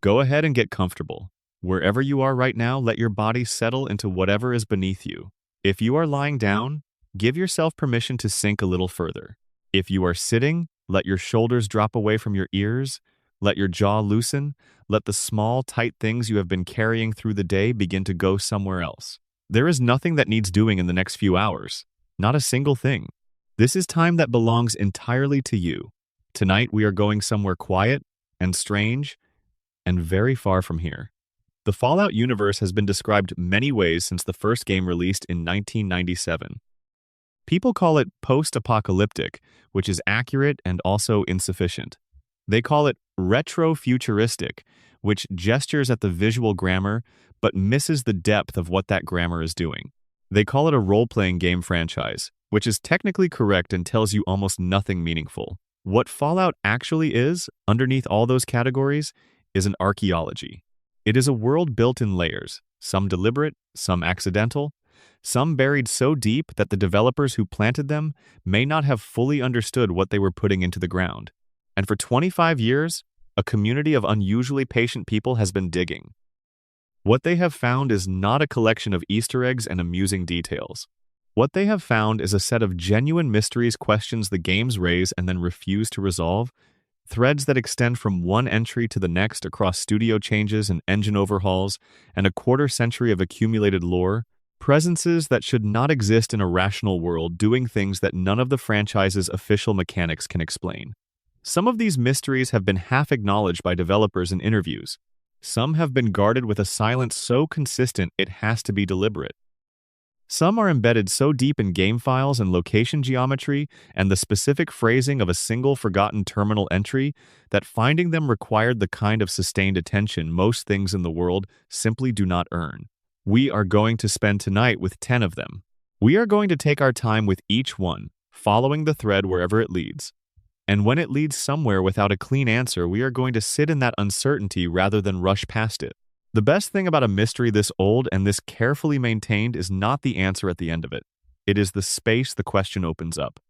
Go ahead and get comfortable. Wherever you are right now, let your body settle into whatever is beneath you. If you are lying down, give yourself permission to sink a little further. If you are sitting, let your shoulders drop away from your ears, let your jaw loosen, let the small, tight things you have been carrying through the day begin to go somewhere else. There is nothing that needs doing in the next few hours. Not a single thing. This is time that belongs entirely to you. Tonight we are going somewhere quiet and strange and very far from here. The Fallout universe has been described many ways since the first game released in 1997. People call it post-apocalyptic, which is accurate and also insufficient. They call it retro-futuristic, which gestures at the visual grammar but misses the depth of what that grammar is doing. They call it a role-playing game franchise, which is technically correct and tells you almost nothing meaningful. What Fallout actually is, underneath all those categories, is an archaeology. It is a world built in layers, some deliberate, some accidental, some buried so deep that the developers who planted them may not have fully understood what they were putting into the ground. And for 25 years, a community of unusually patient people has been digging. What they have found is not a collection of Easter eggs and amusing details. What they have found is a set of genuine mysteries, questions the games raise and then refuse to resolve, threads that extend from one entry to the next across studio changes and engine overhauls and a quarter-century of accumulated lore, presences that should not exist in a rational world doing things that none of the franchise's official mechanics can explain. Some of these mysteries have been half acknowledged by developers in interviews. Some have been guarded with a silence so consistent it has to be deliberate. Some are embedded so deep in game files and location geometry and the specific phrasing of a single forgotten terminal entry that finding them required the kind of sustained attention most things in the world simply do not earn. We are going to spend tonight with 10 of them. We are going to take our time with each one, following the thread wherever it leads. And when it leads somewhere without a clean answer, we are going to sit in that uncertainty rather than rush past it. The best thing about a mystery this old and this carefully maintained is not the answer at the end of it. It is the space the question opens up.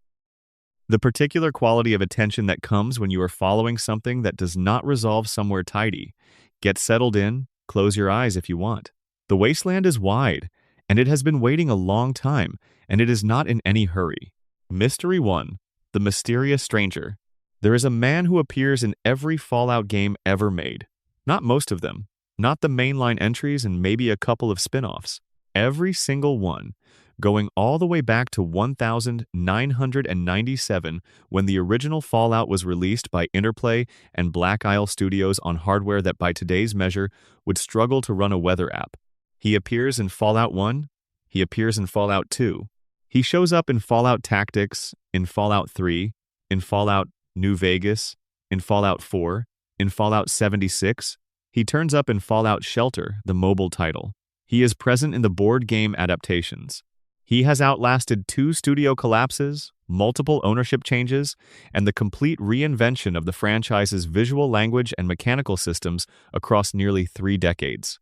The particular quality of attention that comes when you are following something that does not resolve somewhere tidy. Get settled in, close your eyes if you want. The wasteland is wide, and it has been waiting a long time, and it is not in any hurry. Mystery 1. The Mysterious Stranger. There is a man who appears in every Fallout game ever made. Not most of them. Not the mainline entries and maybe a couple of spin-offs. Every single one, going all the way back to 1997 when the original Fallout was released by Interplay and Black Isle Studios on hardware that by today's measure would struggle to run a weather app. He appears in Fallout 1. He appears in Fallout 2. He shows up in Fallout Tactics, in Fallout 3, in Fallout New Vegas, in Fallout 4, in Fallout 76. He turns up in Fallout Shelter, the mobile title. He is present in the board game adaptations. He has outlasted 2 studio collapses, multiple ownership changes, and the complete reinvention of the franchise's visual language and mechanical systems across nearly 3 decades.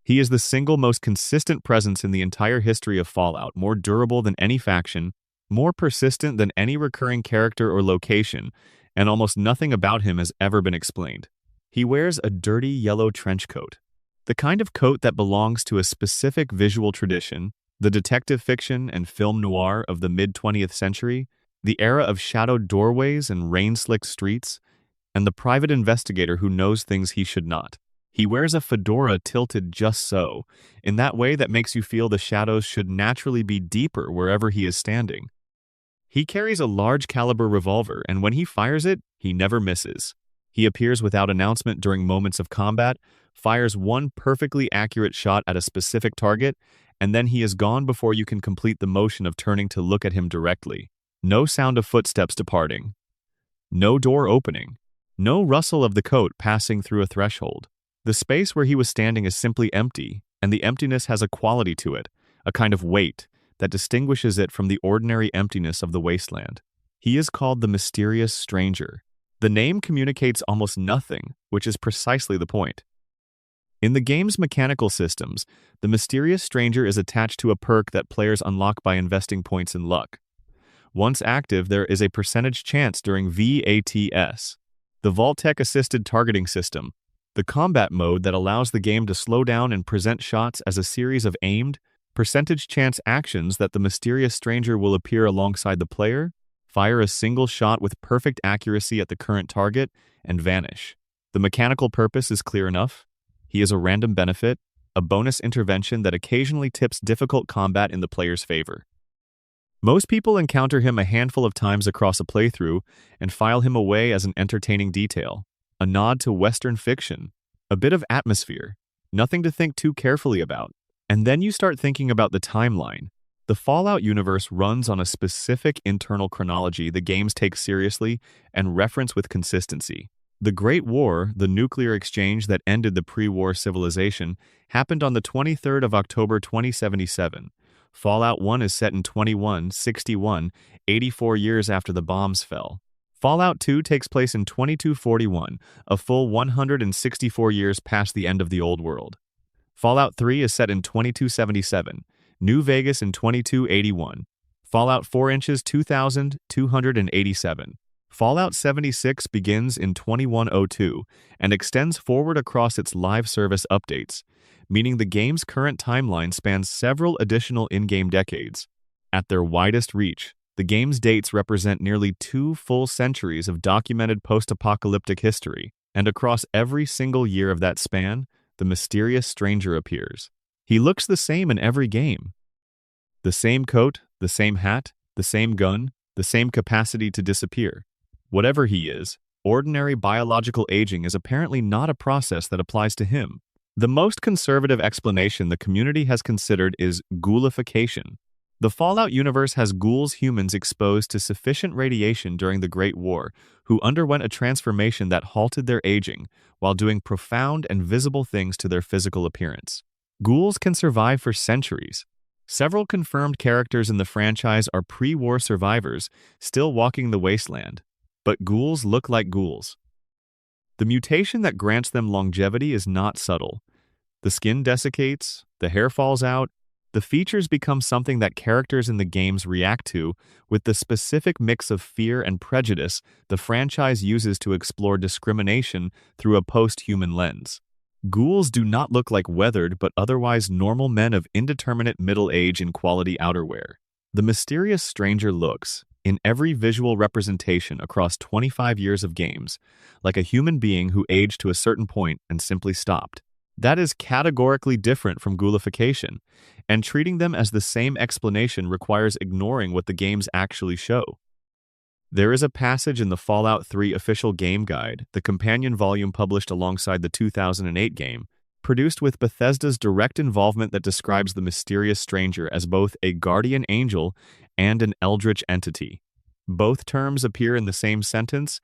He is the single most consistent presence in the entire history of Fallout, more durable than any faction, more persistent than any recurring character or location, and almost nothing about him has ever been explained. He wears a dirty yellow trench coat, the kind of coat that belongs to a specific visual tradition, the detective fiction and film noir of the mid-20th century, the era of shadowed doorways and rain-slicked streets, and the private investigator who knows things he should not. He wears a fedora tilted just so, in that way that makes you feel the shadows should naturally be deeper wherever he is standing. He carries a large-caliber revolver, and when he fires it, he never misses. He appears without announcement during moments of combat, fires one perfectly accurate shot at a specific target, and then he is gone before you can complete the motion of turning to look at him directly. No sound of footsteps departing. No door opening. No rustle of the coat passing through a threshold. The space where he was standing is simply empty, and the emptiness has a quality to it, a kind of weight, that distinguishes it from the ordinary emptiness of the wasteland. He is called the Mysterious Stranger. The name communicates almost nothing, which is precisely the point. In the game's mechanical systems, the Mysterious Stranger is attached to a perk that players unlock by investing points in luck. Once active, there is a percentage chance during VATS, the Vault-Tec Assisted Targeting System, the combat mode that allows the game to slow down and present shots as a series of aimed, percentage chance actions that the mysterious stranger will appear alongside the player, fire a single shot with perfect accuracy at the current target, and vanish. The mechanical purpose is clear enough. He is a random benefit, a bonus intervention that occasionally tips difficult combat in the player's favor. Most people encounter him a handful of times across a playthrough and file him away as an entertaining detail, a nod to Western fiction, a bit of atmosphere, nothing to think too carefully about. And then you start thinking about the timeline. The Fallout universe runs on a specific internal chronology the games take seriously and reference with consistency. The Great War, the nuclear exchange that ended the pre-war civilization, happened on the 23rd of October 2077. Fallout 1 is set in 2161, 84 years after the bombs fell. Fallout 2 takes place in 2241, a full 164 years past the end of the Old World. Fallout 3 is set in 2277, New Vegas in 2281. Fallout 4 inches 2287. Fallout 76 begins in 2102 and extends forward across its live service updates, meaning the game's current timeline spans several additional in-game decades. At their widest reach, the game's dates represent nearly 2 full centuries of documented post-apocalyptic history, and across every single year of that span, the mysterious stranger appears. He looks the same in every game. The same coat, the same hat, the same gun, the same capacity to disappear. Whatever he is, ordinary biological aging is apparently not a process that applies to him. The most conservative explanation the community has considered is ghoulification. The Fallout universe has ghouls humans exposed to sufficient radiation during the Great War who underwent a transformation that halted their aging while doing profound and visible things to their physical appearance. Ghouls can survive for centuries. Several confirmed characters in the franchise are pre-war survivors still walking the wasteland. But ghouls look like ghouls. The mutation that grants them longevity is not subtle. The skin desiccates, the hair falls out, the features become something that characters in the games react to with the specific mix of fear and prejudice the franchise uses to explore discrimination through a post-human lens. Ghouls do not look like weathered but otherwise normal men of indeterminate middle age in quality outerwear. The mysterious stranger looks, in every visual representation across 25 years of games, like a human being who aged to a certain point and simply stopped. That is categorically different from ghoulification, and treating them as the same explanation requires ignoring what the games actually show. There is a passage in the Fallout 3 official game guide, the companion volume published alongside the 2008 game, produced with Bethesda's direct involvement that describes the mysterious stranger as both a guardian angel and an eldritch entity. Both terms appear in the same sentence,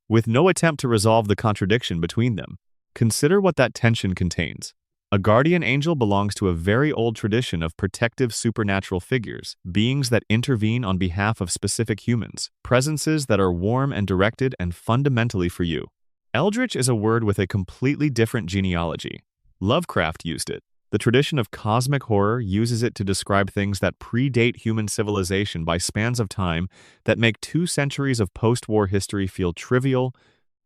with no attempt to resolve the contradiction between them. Consider what that tension contains. A guardian angel belongs to a very old tradition of protective supernatural figures, beings that intervene on behalf of specific humans, presences that are warm and directed and fundamentally for you. Eldritch is a word with a completely different genealogy. Lovecraft used it. The tradition of cosmic horror uses it to describe things that predate human civilization by spans of time that make 2 centuries of post-war history feel trivial,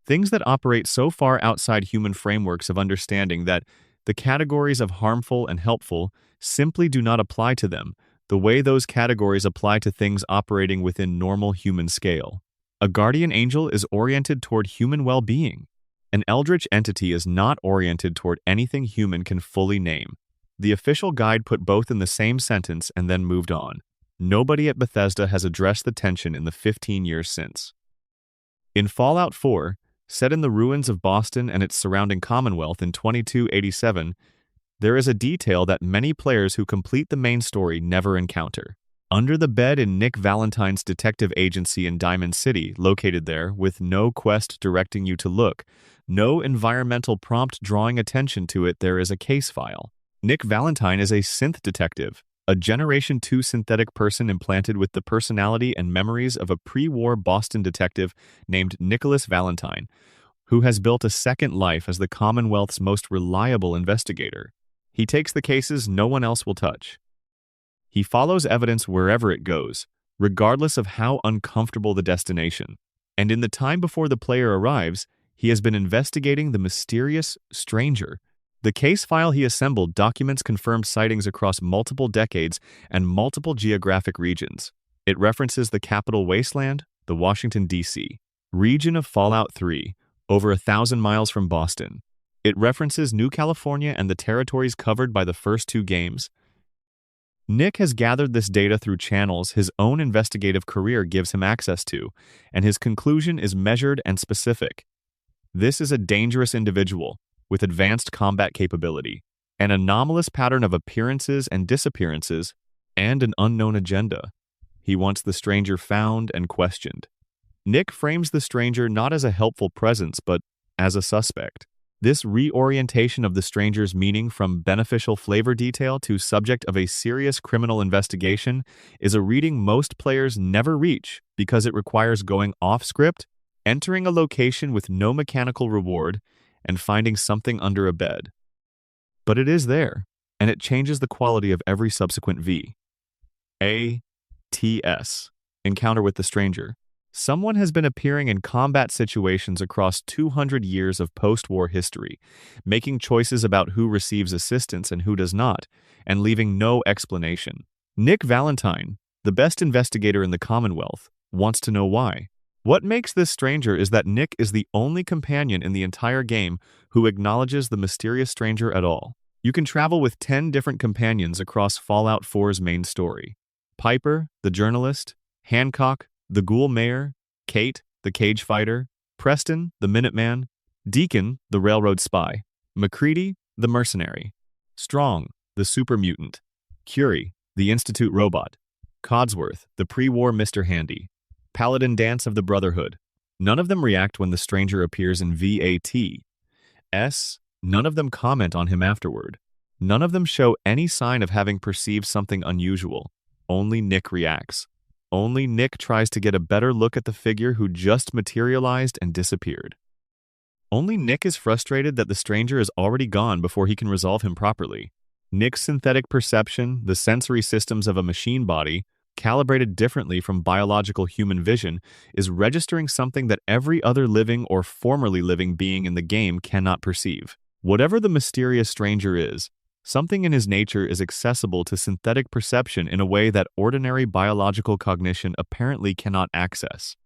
things that operate so far outside human frameworks of understanding that the categories of harmful and helpful simply do not apply to them, the way those categories apply to things operating within normal human scale. A guardian angel is oriented toward human well-being. An eldritch entity is not oriented toward anything human can fully name. The official guide put both in the same sentence and then moved on. Nobody at Bethesda has addressed the tension in the 15 years since. In Fallout 4, set in the ruins of Boston and its surrounding Commonwealth in 2287, there is a detail that many players who complete the main story never encounter. Under the bed in Nick Valentine's detective agency in Diamond City, located there, with no quest directing you to look, no environmental prompt drawing attention to it, there is a case file. Nick Valentine is a synth detective, a Generation 2 synthetic person implanted with the personality and memories of a pre-war Boston detective named Nicholas Valentine, who has built a second life as the Commonwealth's most reliable investigator. He takes the cases no one else will touch. He follows evidence wherever it goes, regardless of how uncomfortable the destination. And in the time before the player arrives, He has been investigating the mysterious stranger. The case file he assembled documents confirmed sightings across multiple decades and multiple geographic regions. It references the Capital Wasteland, the Washington, D.C. region of Fallout 3, over 1,000 miles from Boston. It references New California and the territories covered by the first two games. Nick has gathered this data through channels his own investigative career gives him access to, and his conclusion is measured and specific. This is a dangerous individual with advanced combat capability, an anomalous pattern of appearances and disappearances, and an unknown agenda. He wants the stranger found and questioned. Nick frames the stranger not as a helpful presence, but as a suspect. This reorientation of the stranger's meaning from beneficial flavor detail to subject of a serious criminal investigation is a reading most players never reach because it requires going off-script, entering a location with no mechanical reward, and finding something under a bed. But it is there, and it changes the quality of every subsequent ATS encounter with the stranger. Someone has been appearing in combat situations across 200 years of post-war history, making choices about who receives assistance and who does not, and leaving no explanation. Nick Valentine, the best investigator in the Commonwealth, wants to know why. What makes this stranger is that Nick is the only companion in the entire game who acknowledges the mysterious stranger at all. You can travel with 10 different companions across Fallout 4's main story. Piper, the journalist, Hancock, the ghoul mayor, Kate, the cage fighter, Preston, the Minuteman, Deacon, the railroad spy, McCready, the mercenary, Strong, the super mutant, Curie, the Institute robot, Codsworth, the pre-war Mr. Handy, Paladin Dance of the Brotherhood. None of them react when the stranger appears in VATS. None of them comment on him afterward. None of them show any sign of having perceived something unusual. Only Nick reacts. Only Nick tries to get a better look at the figure who just materialized and disappeared. Only Nick is frustrated that the stranger is already gone before he can resolve him properly. Nick's synthetic perception, the sensory systems of a machine body, calibrated differently from biological human vision, is registering something that every other living or formerly living being in the game cannot perceive. Whatever the mysterious stranger is, something in his nature is accessible to synthetic perception in a way that ordinary biological cognition apparently cannot access.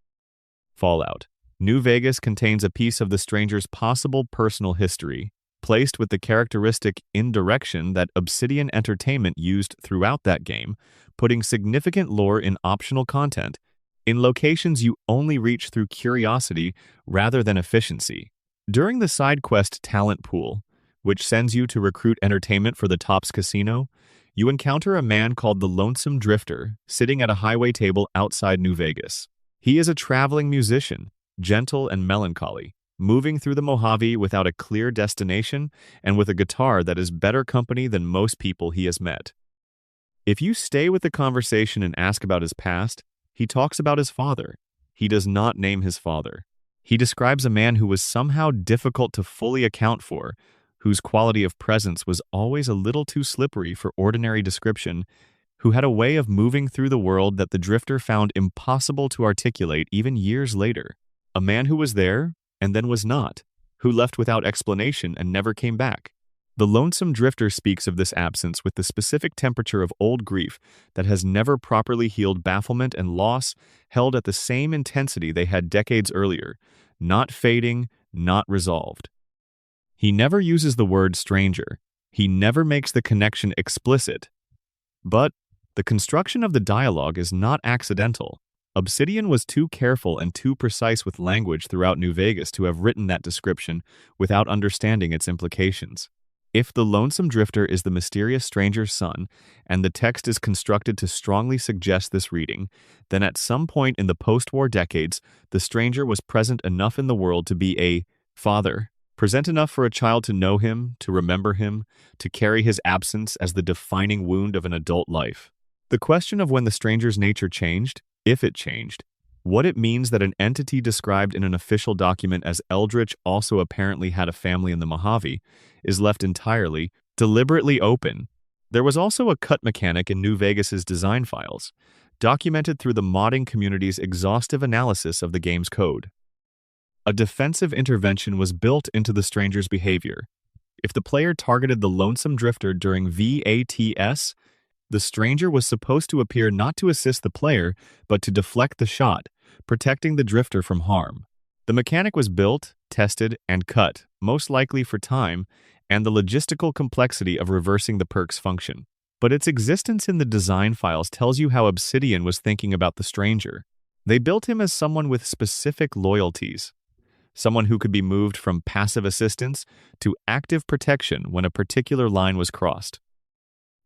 Fallout. New Vegas contains a piece of the stranger's possible personal history, placed with the characteristic indirection that Obsidian Entertainment used throughout that game, putting significant lore in optional content, in locations you only reach through curiosity rather than efficiency. During the side quest Talent Pool, which sends you to recruit entertainment for the Tops Casino, you encounter a man called the Lonesome Drifter sitting at a highway table outside New Vegas. He is a traveling musician, gentle and melancholy, moving through the Mojave without a clear destination and with a guitar that is better company than most people he has met. If you stay with the conversation and ask about his past, he talks about his father. He does not name his father. He describes a man who was somehow difficult to fully account for, whose quality of presence was always a little too slippery for ordinary description, who had a way of moving through the world that the Drifter found impossible to articulate even years later. A man who was there and then was not, who left without explanation and never came back. The Lonesome Drifter speaks of this absence with the specific temperature of old grief that has never properly healed bafflement and loss, held at the same intensity they had decades earlier, not fading, not resolved. He never uses the word stranger. He never makes the connection explicit. But the construction of the dialogue is not accidental. Obsidian was too careful and too precise with language throughout New Vegas to have written that description without understanding its implications. If the Lonesome Drifter is the mysterious stranger's son, and the text is constructed to strongly suggest this reading, then at some point in the post-war decades, the stranger was present enough in the world to be a father, present enough for a child to know him, to remember him, to carry his absence as the defining wound of an adult life. The question of when the stranger's nature changed, if it changed, what it means that an entity described in an official document as Eldritch also apparently had a family in the Mojave, is left entirely, deliberately open. There was also a cut mechanic in New Vegas's design files, documented through the modding community's exhaustive analysis of the game's code. A defensive intervention was built into the stranger's behavior. If the player targeted the lonesome drifter during VATS, the stranger was supposed to appear not to assist the player, but to deflect the shot, protecting the drifter from harm. The mechanic was built, tested, and cut, most likely for time, and the logistical complexity of reversing the perk's function. But its existence in the design files tells you how Obsidian was thinking about the stranger. They built him as someone with specific loyalties, someone who could be moved from passive assistance to active protection when a particular line was crossed.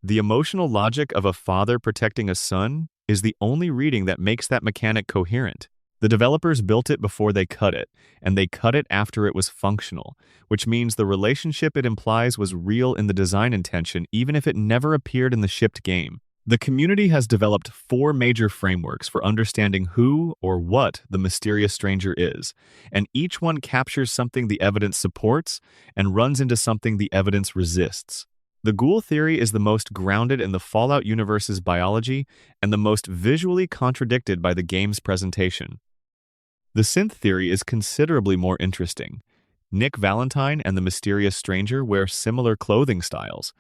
The emotional logic of a father protecting a son is the only reading that makes that mechanic coherent. The developers built it before they cut it, and they cut it after it was functional, which means the relationship it implies was real in the design intention even if it never appeared in the shipped game. The community has developed 4 major frameworks for understanding who or what the mysterious stranger is, and each one captures something the evidence supports and runs into something the evidence resists. The ghoul theory is the most grounded in the Fallout universe's biology and the most visually contradicted by the game's presentation. The synth theory is considerably more interesting. Nick Valentine and the mysterious stranger wear similar clothing styles.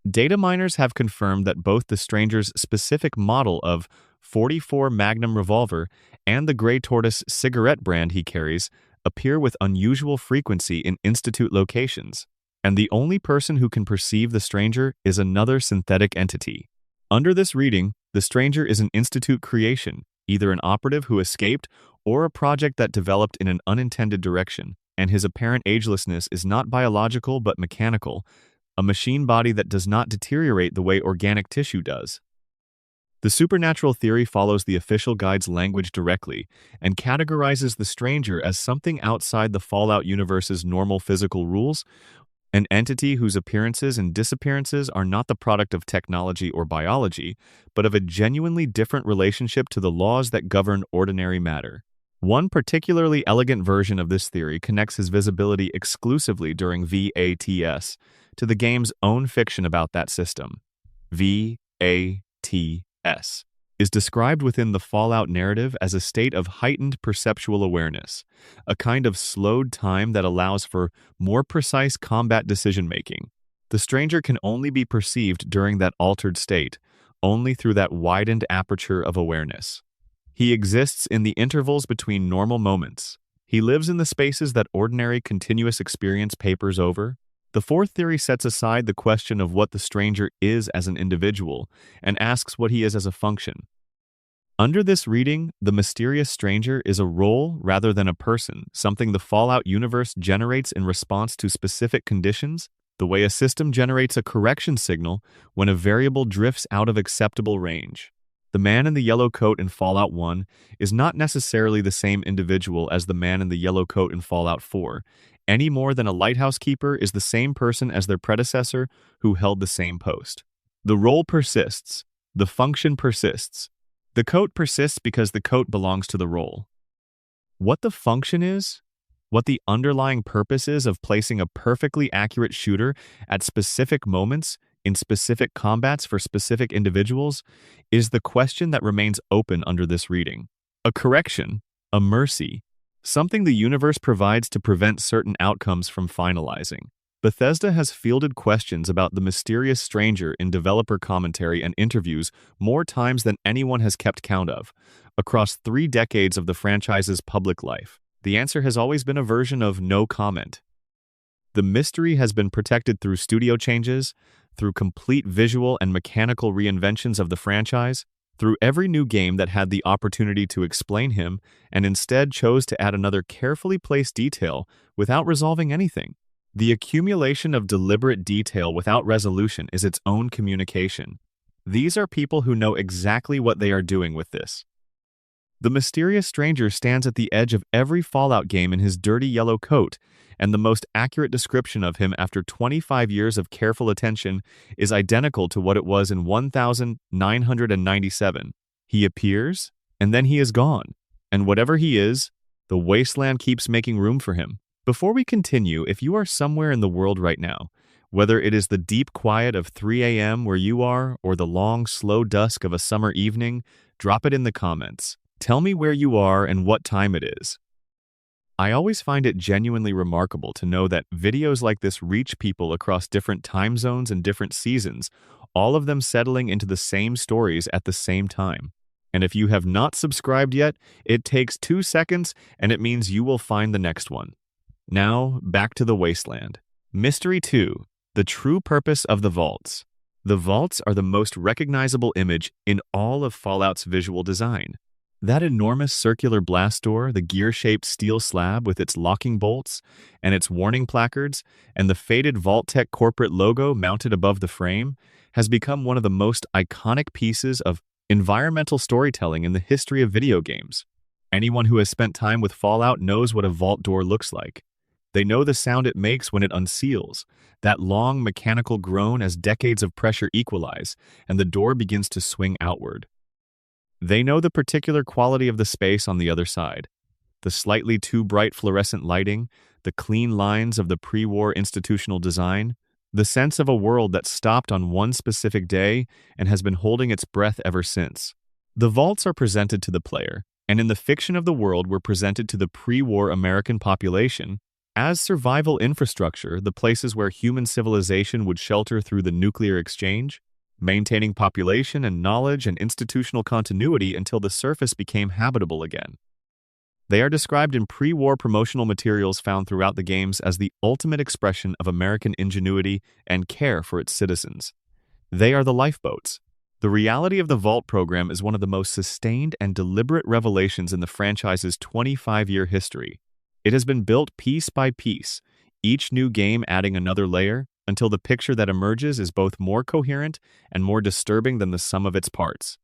Data miners have confirmed that both the stranger's specific model of .44 Magnum revolver and the Grey Tortoise cigarette brand he carries appear with unusual frequency in Institute locations, and the only person who can perceive the stranger is another synthetic entity. Under this reading, the stranger is an Institute creation, either an operative who escaped or a project that developed in an unintended direction, and his apparent agelessness is not biological but mechanical, a machine body that does not deteriorate the way organic tissue does. The supernatural theory follows the official guide's language directly and categorizes the stranger as something outside the Fallout universe's normal physical rules, an entity whose appearances and disappearances are not the product of technology or biology, but of a genuinely different relationship to the laws that govern ordinary matter. One particularly elegant version of this theory connects his visibility exclusively during VATS to the game's own fiction about that system. VATS is described within the Fallout narrative as a state of heightened perceptual awareness, a kind of slowed time that allows for more precise combat decision-making. The stranger can only be perceived during that altered state, only through that widened aperture of awareness. He exists in the intervals between normal moments. He lives in the spaces that ordinary continuous experience papers over. The fourth theory sets aside the question of what the stranger is as an individual and asks what he is as a function. Under this reading, the mysterious stranger is a role rather than a person, something the Fallout universe generates in response to specific conditions, the way a system generates a correction signal when a variable drifts out of acceptable range. The man in the yellow coat in Fallout 1 is not necessarily the same individual as the man in the yellow coat in Fallout 4, any more than a lighthouse keeper is the same person as their predecessor who held the same post. The role persists. The function persists. The coat persists because the coat belongs to the role. What the function is, what the underlying purpose is of placing a perfectly accurate shooter at specific moments in specific combats for specific individuals, is the question that remains open under this reading. A correction, a mercy, something the universe provides to prevent certain outcomes from finalizing. Bethesda has fielded questions about the mysterious stranger in developer commentary and interviews more times than anyone has kept count of, across 3 decades of the franchise's public life. The answer has always been a version of no comment. The mystery has been protected through studio changes, through complete visual and mechanical reinventions of the franchise, through every new game that had the opportunity to explain him and instead chose to add another carefully placed detail without resolving anything. The accumulation of deliberate detail without resolution is its own communication. These are people who know exactly what they are doing with this. The mysterious stranger stands at the edge of every Fallout game in his dirty yellow coat, and the most accurate description of him after 25 years of careful attention is identical to what it was in 1997. He appears, and then he is gone, and whatever he is, the wasteland keeps making room for him. Before we continue, if you are somewhere in the world right now, whether it is the deep quiet of 3 a.m. where you are or the long, slow dusk of a summer evening, drop it in the comments. Tell me where you are and what time it is. I always find it genuinely remarkable to know that videos like this reach people across different time zones and different seasons, all of them settling into the same stories at the same time. And if you have not subscribed yet, it takes 2 seconds and it means you will find the next one. Now, back to the Wasteland. Mystery 2. The True Purpose of the Vaults. The vaults are the most recognizable image in all of Fallout's visual design. That enormous circular blast door, the gear-shaped steel slab with its locking bolts and its warning placards, and the faded Vault-Tec corporate logo mounted above the frame, has become one of the most iconic pieces of environmental storytelling in the history of video games. Anyone who has spent time with Fallout knows what a vault door looks like. They know the sound it makes when it unseals, that long mechanical groan as decades of pressure equalize and the door begins to swing outward. They know the particular quality of the space on the other side. The slightly too bright fluorescent lighting, the clean lines of the pre-war institutional design, the sense of a world that stopped on one specific day and has been holding its breath ever since. The vaults are presented to the player, and in the fiction of the world were presented to the pre-war American population as survival infrastructure, the places where human civilization would shelter through the nuclear exchange, maintaining population and knowledge and institutional continuity until the surface became habitable again. They are described in pre-war promotional materials found throughout the games as the ultimate expression of American ingenuity and care for its citizens. They are the lifeboats. The reality of the Vault program is one of the most sustained and deliberate revelations in the franchise's 25-year history. It has been built piece by piece, each new game adding another layer, until the picture that emerges is both more coherent and more disturbing than the sum of its parts.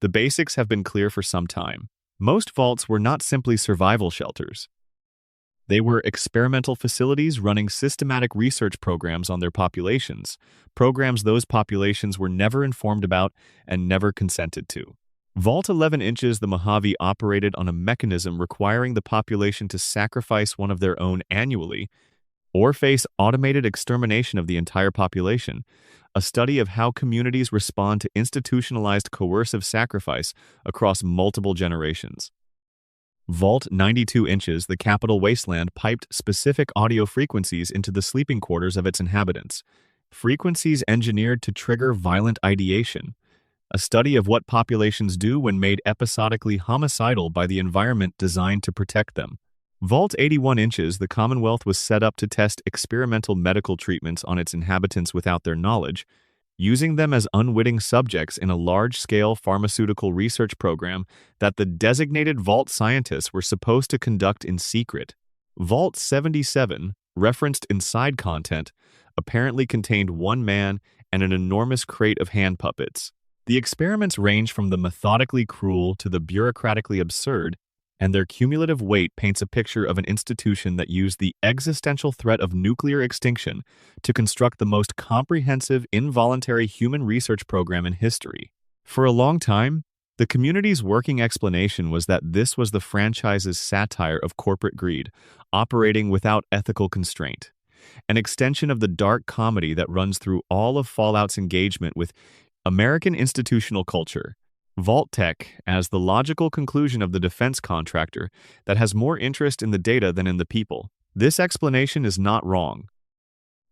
The basics have been clear for some time. Most vaults were not simply survival shelters. They were experimental facilities running systematic research programs on their populations, programs those populations were never informed about and never consented to. Vault 11 inches, the Mojave operated on a mechanism requiring the population to sacrifice one of their own annually or face automated extermination of the entire population, a study of how communities respond to institutionalized coercive sacrifice across multiple generations. Vault 92 inches, the Capital Wasteland piped specific audio frequencies into the sleeping quarters of its inhabitants, frequencies engineered to trigger violent ideation, a study of what populations do when made episodically homicidal by the environment designed to protect them. Vault 81 inches, the Commonwealth was set up to test experimental medical treatments on its inhabitants without their knowledge, using them as unwitting subjects in a large-scale pharmaceutical research program that the designated Vault scientists were supposed to conduct in secret. Vault 77, referenced in side content, apparently contained one man and an enormous crate of hand puppets. The experiments range from the methodically cruel to the bureaucratically absurd, and their cumulative weight paints a picture of an institution that used the existential threat of nuclear extinction to construct the most comprehensive involuntary human research program in history. For a long time, the community's working explanation was that this was the franchise's satire of corporate greed, operating without ethical constraint, an extension of the dark comedy that runs through all of Fallout's engagement with American institutional culture. Vault-Tec as the logical conclusion of the defense contractor that has more interest in the data than in the people. This explanation is not wrong.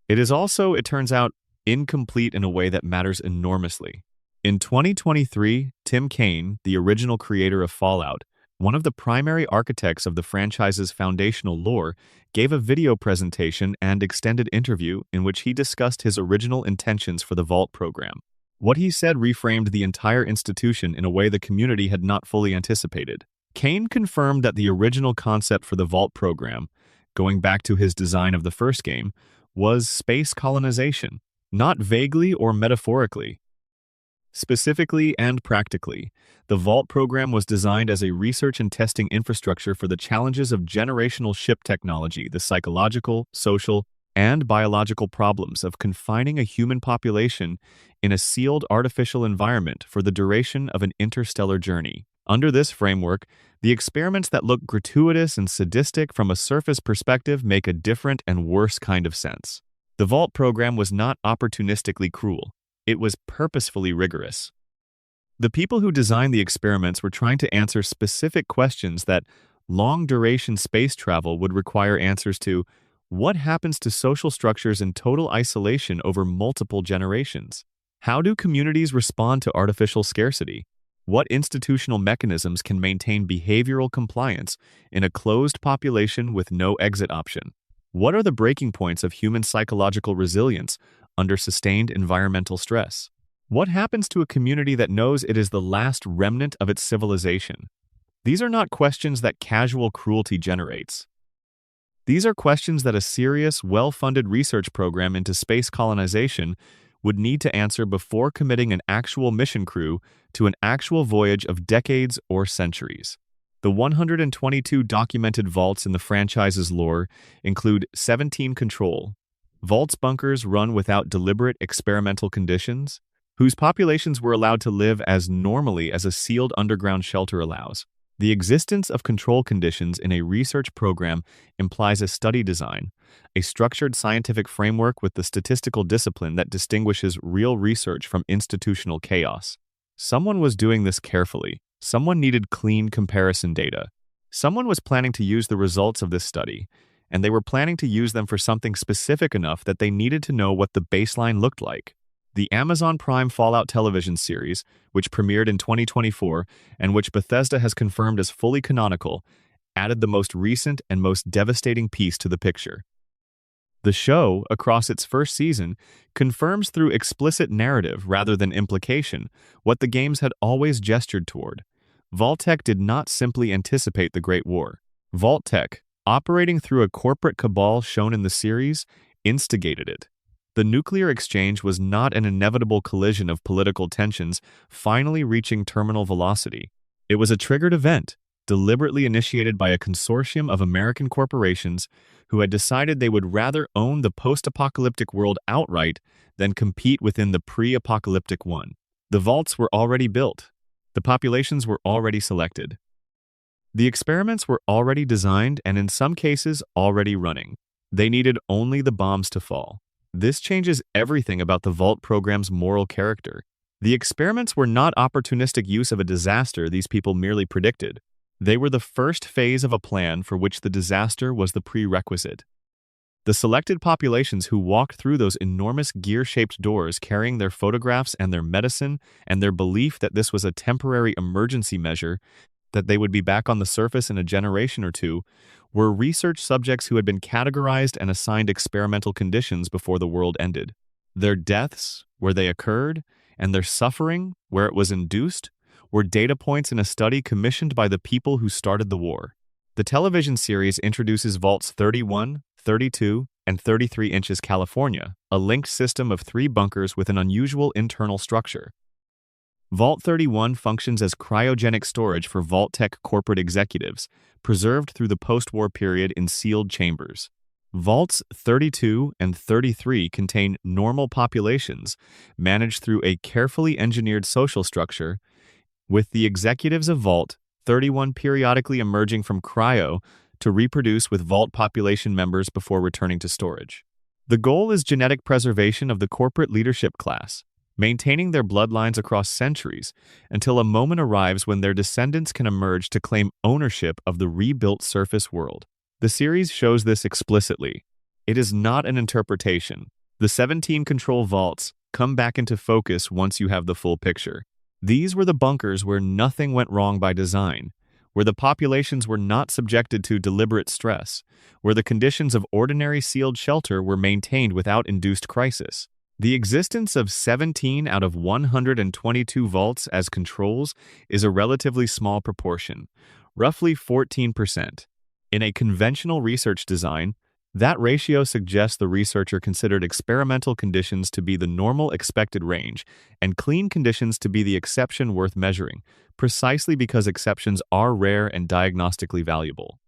It is also, it turns out, incomplete in a way that matters enormously. In 2023, Tim Kaine, the original creator of Fallout, one of the primary architects of the franchise's foundational lore, gave a video presentation and extended interview in which he discussed his original intentions for the Vault program. What he said reframed the entire institution in a way the community had not fully anticipated. Kaine confirmed that the original concept for the Vault program, going back to his design of the first game, was space colonization, not vaguely or metaphorically. Specifically and practically, the Vault program was designed as a research and testing infrastructure for the challenges of generational ship technology, the psychological, social, and biological problems of confining a human population in a sealed artificial environment for the duration of an interstellar journey. Under this framework, the experiments that look gratuitous and sadistic from a surface perspective make a different and worse kind of sense. The Vault program was not opportunistically cruel. It was purposefully rigorous. The people who designed the experiments were trying to answer specific questions that Long-duration space travel would require answers to what happens to social structures in total isolation over multiple generations? How do communities respond to artificial scarcity? What institutional mechanisms can maintain behavioral compliance in a closed population with no exit option? What are the breaking points of human psychological resilience under sustained environmental stress? What happens to a community that knows it is the last remnant of its civilization? These are not questions that casual cruelty generates. These are questions that a serious, well-funded research program into space colonization would need to answer before committing an actual mission crew to an actual voyage of decades or centuries. The 122 documented vaults in the franchise's lore include 17 control vaults bunkers run without deliberate experimental conditions, whose populations were allowed to live as normally as a sealed underground shelter allows. The existence of control conditions in a research program implies a study design, a structured scientific framework with the statistical discipline that distinguishes real research from institutional chaos. Someone was doing this carefully. Someone needed clean comparison data. Someone was planning to use the results of this study, and they were planning to use them for something specific enough that they needed to know what the baseline looked like. The Amazon Prime Fallout television series, which premiered in 2024 and which Bethesda has confirmed as fully canonical, added the most recent and most devastating piece to the picture. The show, across its first season, confirms through explicit narrative rather than implication what the games had always gestured toward. Vault-Tec did not simply anticipate the Great War. Vault-Tec, operating through a corporate cabal shown in the series, instigated it. The nuclear exchange was not an inevitable collision of political tensions finally reaching terminal velocity. It was a triggered event, deliberately initiated by a consortium of American corporations who had decided they would rather own the post-apocalyptic world outright than compete within the pre-apocalyptic one. The vaults were already built. The populations were already selected. The experiments were already designed and in some cases already running. They needed only the bombs to fall. This changes everything about the Vault program's moral character. The experiments were not opportunistic use of a disaster these people merely predicted. They were the first phase of a plan for which the disaster was the prerequisite. The selected populations who walked through those enormous gear-shaped doors carrying their photographs and their medicine and their belief that this was a temporary emergency measure, that they would be back on the surface in a generation or two, were research subjects who had been categorized and assigned experimental conditions before the world ended. Their deaths, where they occurred, and their suffering, where it was induced, were data points in a study commissioned by the people who started the war. The television series introduces Vaults 31, 32, and 33 inches California, a linked system of 3 bunkers with an unusual internal structure. Vault 31 functions as cryogenic storage for Vault-Tec corporate executives, preserved through the post-war period in sealed chambers. Vaults 32 and 33 contain normal populations, managed through a carefully engineered social structure, with the executives of Vault 31 periodically emerging from cryo to reproduce with Vault population members before returning to storage. The goal is genetic preservation of the corporate leadership class, maintaining their bloodlines across centuries until a moment arrives when their descendants can emerge to claim ownership of the rebuilt surface world. The series shows this explicitly. It is not an interpretation. The 17 control vaults come back into focus once you have the full picture. These were the bunkers where nothing went wrong by design, where the populations were not subjected to deliberate stress, where the conditions of ordinary sealed shelter were maintained without induced crisis. The existence of 17 out of 122 vaults as controls is a relatively small proportion, roughly 14%. In a conventional research design, that ratio suggests the researcher considered experimental conditions to be the normal expected range and clean conditions to be the exception worth measuring, precisely because exceptions are rare and diagnostically valuable.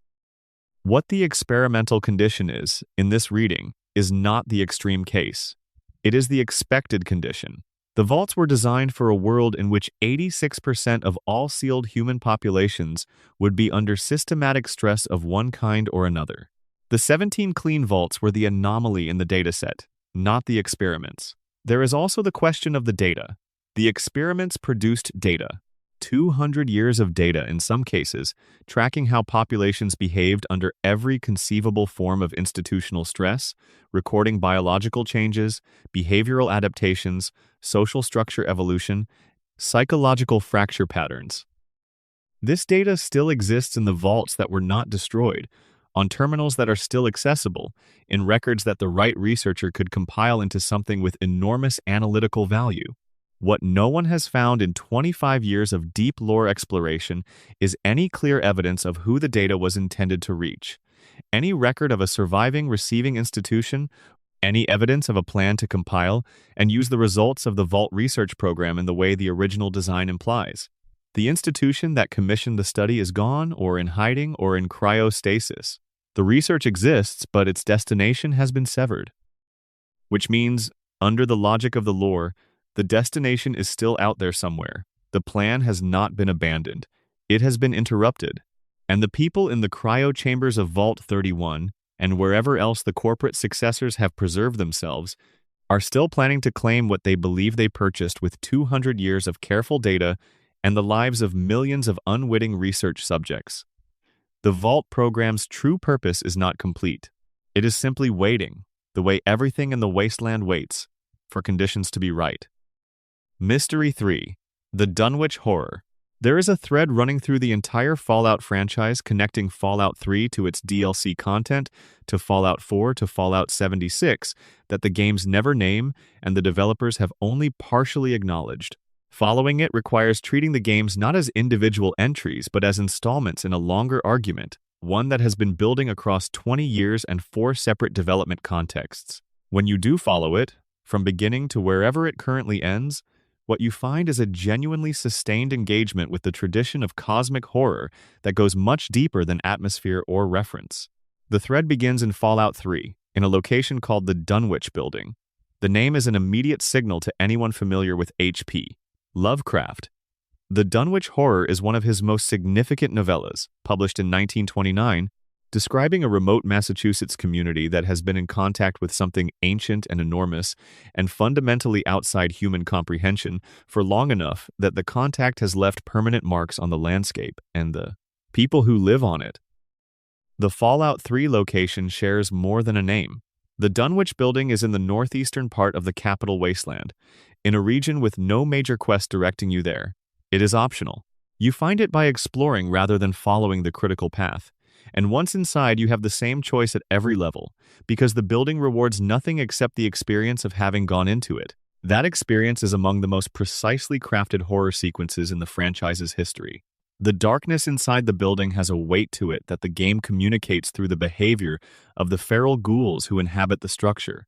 What the experimental condition is, in this reading, is not the extreme case. It is the expected condition. The vaults were designed for a world in which 86% of all sealed human populations would be under systematic stress of one kind or another. The 17 clean vaults were the anomaly in the dataset, not the experiments. There is also the question of the data. The experiments produced data. 200 years of data in some cases, tracking how populations behaved under every conceivable form of institutional stress, recording biological changes, behavioral adaptations, social structure evolution, psychological fracture patterns. This data still exists in the vaults that were not destroyed, on terminals that are still accessible, in records that the right researcher could compile into something with enormous analytical value. What no one has found in 25 years of deep lore exploration is any clear evidence of who the data was intended to reach, any record of a surviving receiving institution, any evidence of a plan to compile and use the results of the Vault research program in the way the original design implies. The institution that commissioned the study is gone, or in hiding, or in cryostasis. The research exists, but its destination has been severed. Which means, under the logic of the lore, the destination is still out there somewhere. The plan has not been abandoned. It has been interrupted. And the people in the cryo chambers of Vault 31, and wherever else the corporate successors have preserved themselves, are still planning to claim what they believe they purchased with 200 years of careful data and the lives of millions of unwitting research subjects. The Vault program's true purpose is not complete. It is simply waiting, the way everything in the wasteland waits, for conditions to be right. Mystery 3. The Dunwich Horror. There is a thread running through the entire Fallout franchise connecting Fallout 3 to its DLC content, to Fallout 4 to Fallout 76, that the games never name and the developers have only partially acknowledged. Following it requires treating the games not as individual entries but as installments in a longer argument, one that has been building across 20 years and 4 separate development contexts. When you do follow it, from beginning to wherever it currently ends, what you find is a genuinely sustained engagement with the tradition of cosmic horror that goes much deeper than atmosphere or reference. The thread begins in Fallout 3, in a location called the Dunwich Building. The name is an immediate signal to anyone familiar with H.P. Lovecraft. The Dunwich Horror is one of his most significant novellas, published in 1929, describing a remote Massachusetts community that has been in contact with something ancient and enormous and fundamentally outside human comprehension for long enough that the contact has left permanent marks on the landscape and the people who live on it. The Fallout 3 location shares more than a name. The Dunwich Building is in the northeastern part of the Capital Wasteland, in a region with no major quest directing you there. It is optional. You find it by exploring rather than following the critical path. And once inside, you have the same choice at every level, because the building rewards nothing except the experience of having gone into it. That experience is among the most precisely crafted horror sequences in the franchise's history. The darkness inside the building has a weight to it that the game communicates through the behavior of the feral ghouls who inhabit the structure.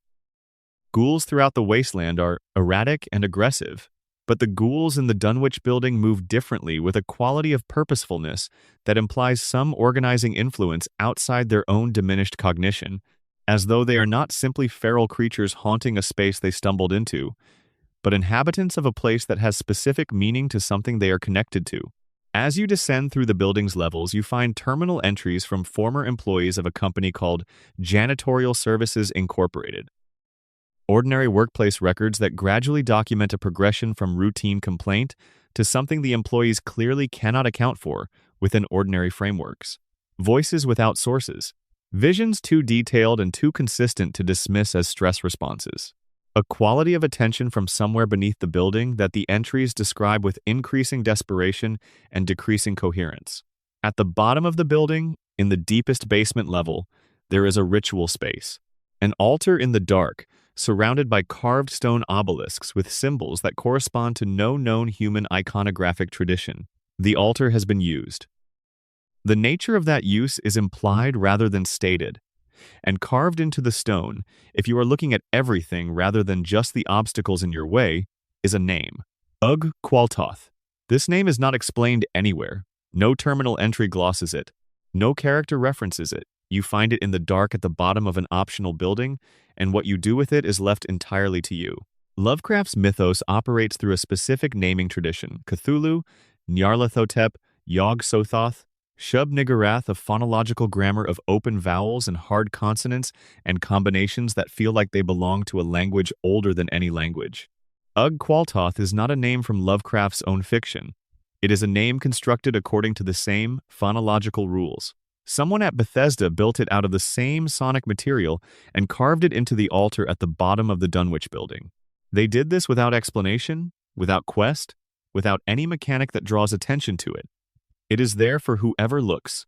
Ghouls throughout the wasteland are erratic and aggressive, but the ghouls in the Dunwich Building move differently with a quality of purposefulness that implies some organizing influence outside their own diminished cognition, as though they are not simply feral creatures haunting a space they stumbled into, but inhabitants of a place that has specific meaning to something they are connected to. As you descend through the building's levels, you find terminal entries from former employees of a company called Janitorial Services Incorporated. Ordinary workplace records that gradually document a progression from routine complaint to something the employees clearly cannot account for within ordinary frameworks. Voices without sources. Visions too detailed and too consistent to dismiss as stress responses. A quality of attention from somewhere beneath the building that the entries describe with increasing desperation and decreasing coherence. At the bottom of the building, in the deepest basement level, there is a ritual space. An altar in the dark, surrounded by carved stone obelisks with symbols that correspond to no known human iconographic tradition. The altar has been used. The nature of that use is implied rather than stated. And carved into the stone, if you are looking at everything rather than just the obstacles in your way, is a name. Ugg Qualtoth. This name is not explained anywhere. No terminal entry glosses it. No character references it. You find it in the dark at the bottom of an optional building, and what you do with it is left entirely to you. Lovecraft's mythos operates through a specific naming tradition: Cthulhu, Nyarlathotep, Yog-Sothoth, Shub-Niggurath, a phonological grammar of open vowels and hard consonants and combinations that feel like they belong to a language older than any language. Ugg Qualtoth is not a name from Lovecraft's own fiction. It is a name constructed according to the same phonological rules. Someone at Bethesda built it out of the same sonic material and carved it into the altar at the bottom of the Dunwich building. They did this without explanation, without quest, without any mechanic that draws attention to it. It is there for whoever looks.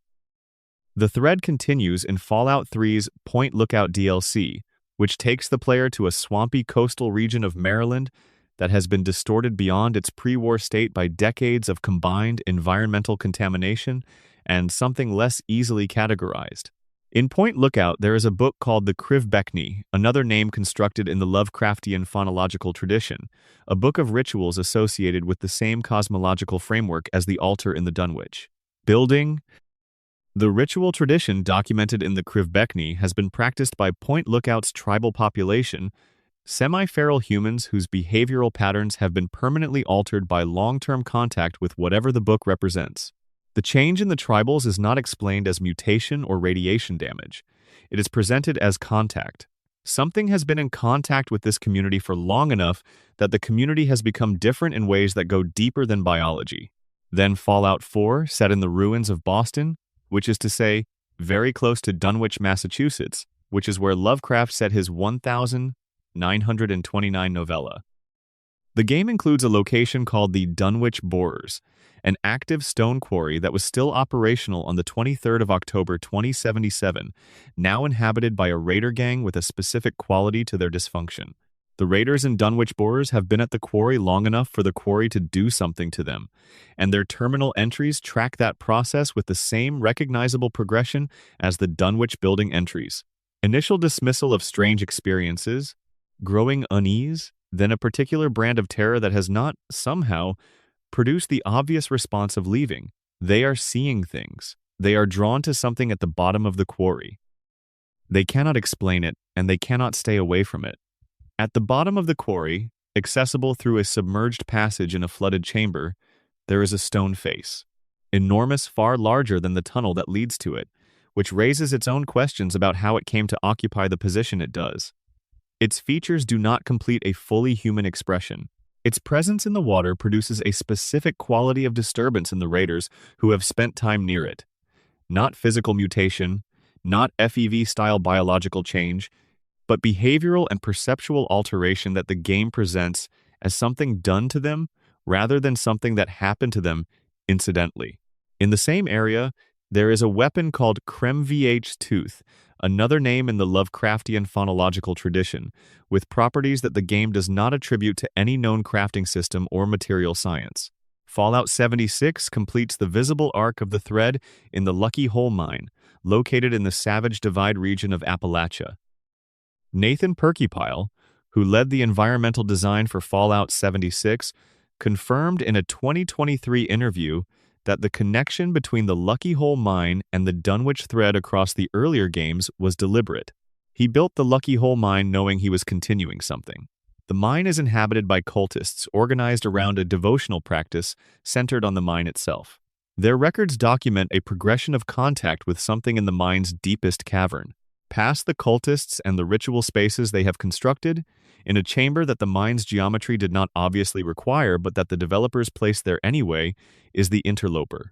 The thread continues in Fallout 3's Point Lookout DLC, which takes the player to a swampy coastal region of Maryland that has been distorted beyond its pre-war state by decades of combined environmental contamination and something less easily categorized. In Point Lookout, there is a book called the Krivbekni, another name constructed in the Lovecraftian phonological tradition, a book of rituals associated with the same cosmological framework as the altar in the Dunwich building. The ritual tradition documented in the Krivbekni has been practiced by Point Lookout's tribal population, semi-feral humans whose behavioral patterns have been permanently altered by long-term contact with whatever the book represents. The change in the tribals is not explained as mutation or radiation damage. It is presented as contact. Something has been in contact with this community for long enough that the community has become different in ways that go deeper than biology. Then Fallout 4, set in the ruins of Boston, which is to say, very close to Dunwich, Massachusetts, which is where Lovecraft set his 1929 novella. The game includes a location called the Dunwich Borers, an active stone quarry that was still operational on the 23rd of October 2077, now inhabited by a raider gang with a specific quality to their dysfunction. The raiders in Dunwich Borers have been at the quarry long enough for the quarry to do something to them, and their terminal entries track that process with the same recognizable progression as the Dunwich building entries. Initial dismissal of strange experiences, growing unease, then a particular brand of terror that has not, somehow, produced the obvious response of leaving. They are seeing things. They are drawn to something at the bottom of the quarry. They cannot explain it, and they cannot stay away from it. At the bottom of the quarry, accessible through a submerged passage in a flooded chamber, there is a stone face, enormous, far larger than the tunnel that leads to it, which raises its own questions about how it came to occupy the position it does. Its features do not complete a fully human expression. Its presence in the water produces a specific quality of disturbance in the raiders who have spent time near it. Not physical mutation, not FEV-style biological change, but behavioral and perceptual alteration that the game presents as something done to them rather than something that happened to them incidentally. In the same area, there is a weapon called Kremvh Tooth, another name in the Lovecraftian phonological tradition, with properties that the game does not attribute to any known crafting system or material science. Fallout 76 completes the visible arc of the thread in the Lucky Hole Mine, located in the Savage Divide region of Appalachia. Nathan Perkypile, who led the environmental design for Fallout 76, confirmed in a 2023 interview that the connection between the Lucky Hole Mine and the Dunwich thread across the earlier games was deliberate. He built the Lucky Hole Mine knowing he was continuing something. The mine is inhabited by cultists organized around a devotional practice centered on the mine itself. Their records document a progression of contact with something in the mine's deepest cavern. Past the cultists and the ritual spaces they have constructed, in a chamber that the mine's geometry did not obviously require but that the developers placed there anyway, is the interloper.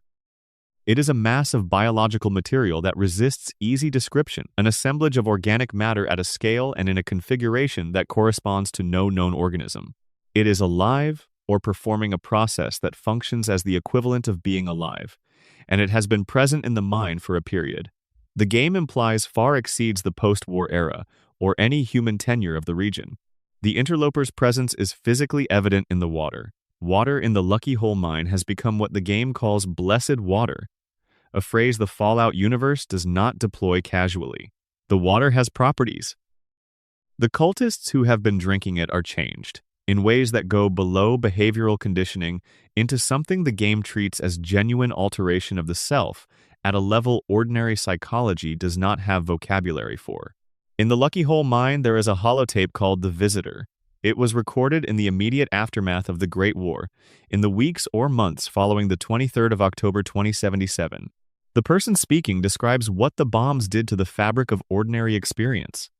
It is a mass of biological material that resists easy description, an assemblage of organic matter at a scale and in a configuration that corresponds to no known organism. It is alive or performing a process that functions as the equivalent of being alive, and it has been present in the mine for a period. The game implies far exceeds the post-war era or any human tenure of the region. The interloper's presence is physically evident in the water. Water in the Lucky Hole Mine has become what the game calls blessed water, a phrase the Fallout universe does not deploy casually. The water has properties. The cultists who have been drinking it are changed, in ways that go below behavioral conditioning into something the game treats as genuine alteration of the self at a level ordinary psychology does not have vocabulary for. In the Lucky Hole Mine, there is a holotape called The Visitor. It was recorded in the immediate aftermath of the Great War, in the weeks or months following the 23rd of October 2077. The person speaking describes what the bombs did to the fabric of ordinary experience.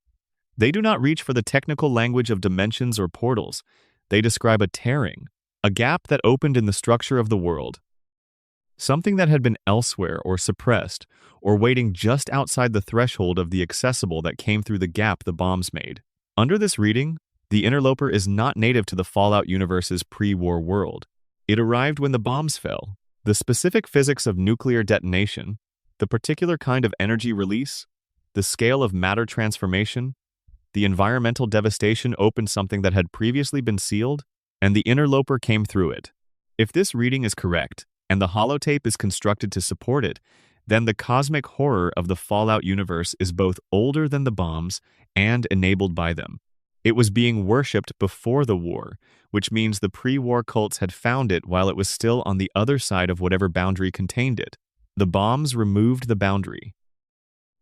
They do not reach for the technical language of dimensions or portals. They describe a tearing, a gap that opened in the structure of the world. something that had been elsewhere or suppressed, or waiting just outside the threshold of the accessible that came through the gap the bombs made. Under this reading, the interloper is not native to the Fallout universe's pre-war world. It arrived when the bombs fell. The specific physics of nuclear detonation, the particular kind of energy release, the scale of matter transformation, the environmental devastation opened something that had previously been sealed, and the interloper came through it. If this reading is correct, and the holotape is constructed to support it, then the cosmic horror of the Fallout universe is both older than the bombs and enabled by them. It was being worshipped before the war, which means the pre-war cults had found it while it was still on the other side of whatever boundary contained it. The bombs removed the boundary.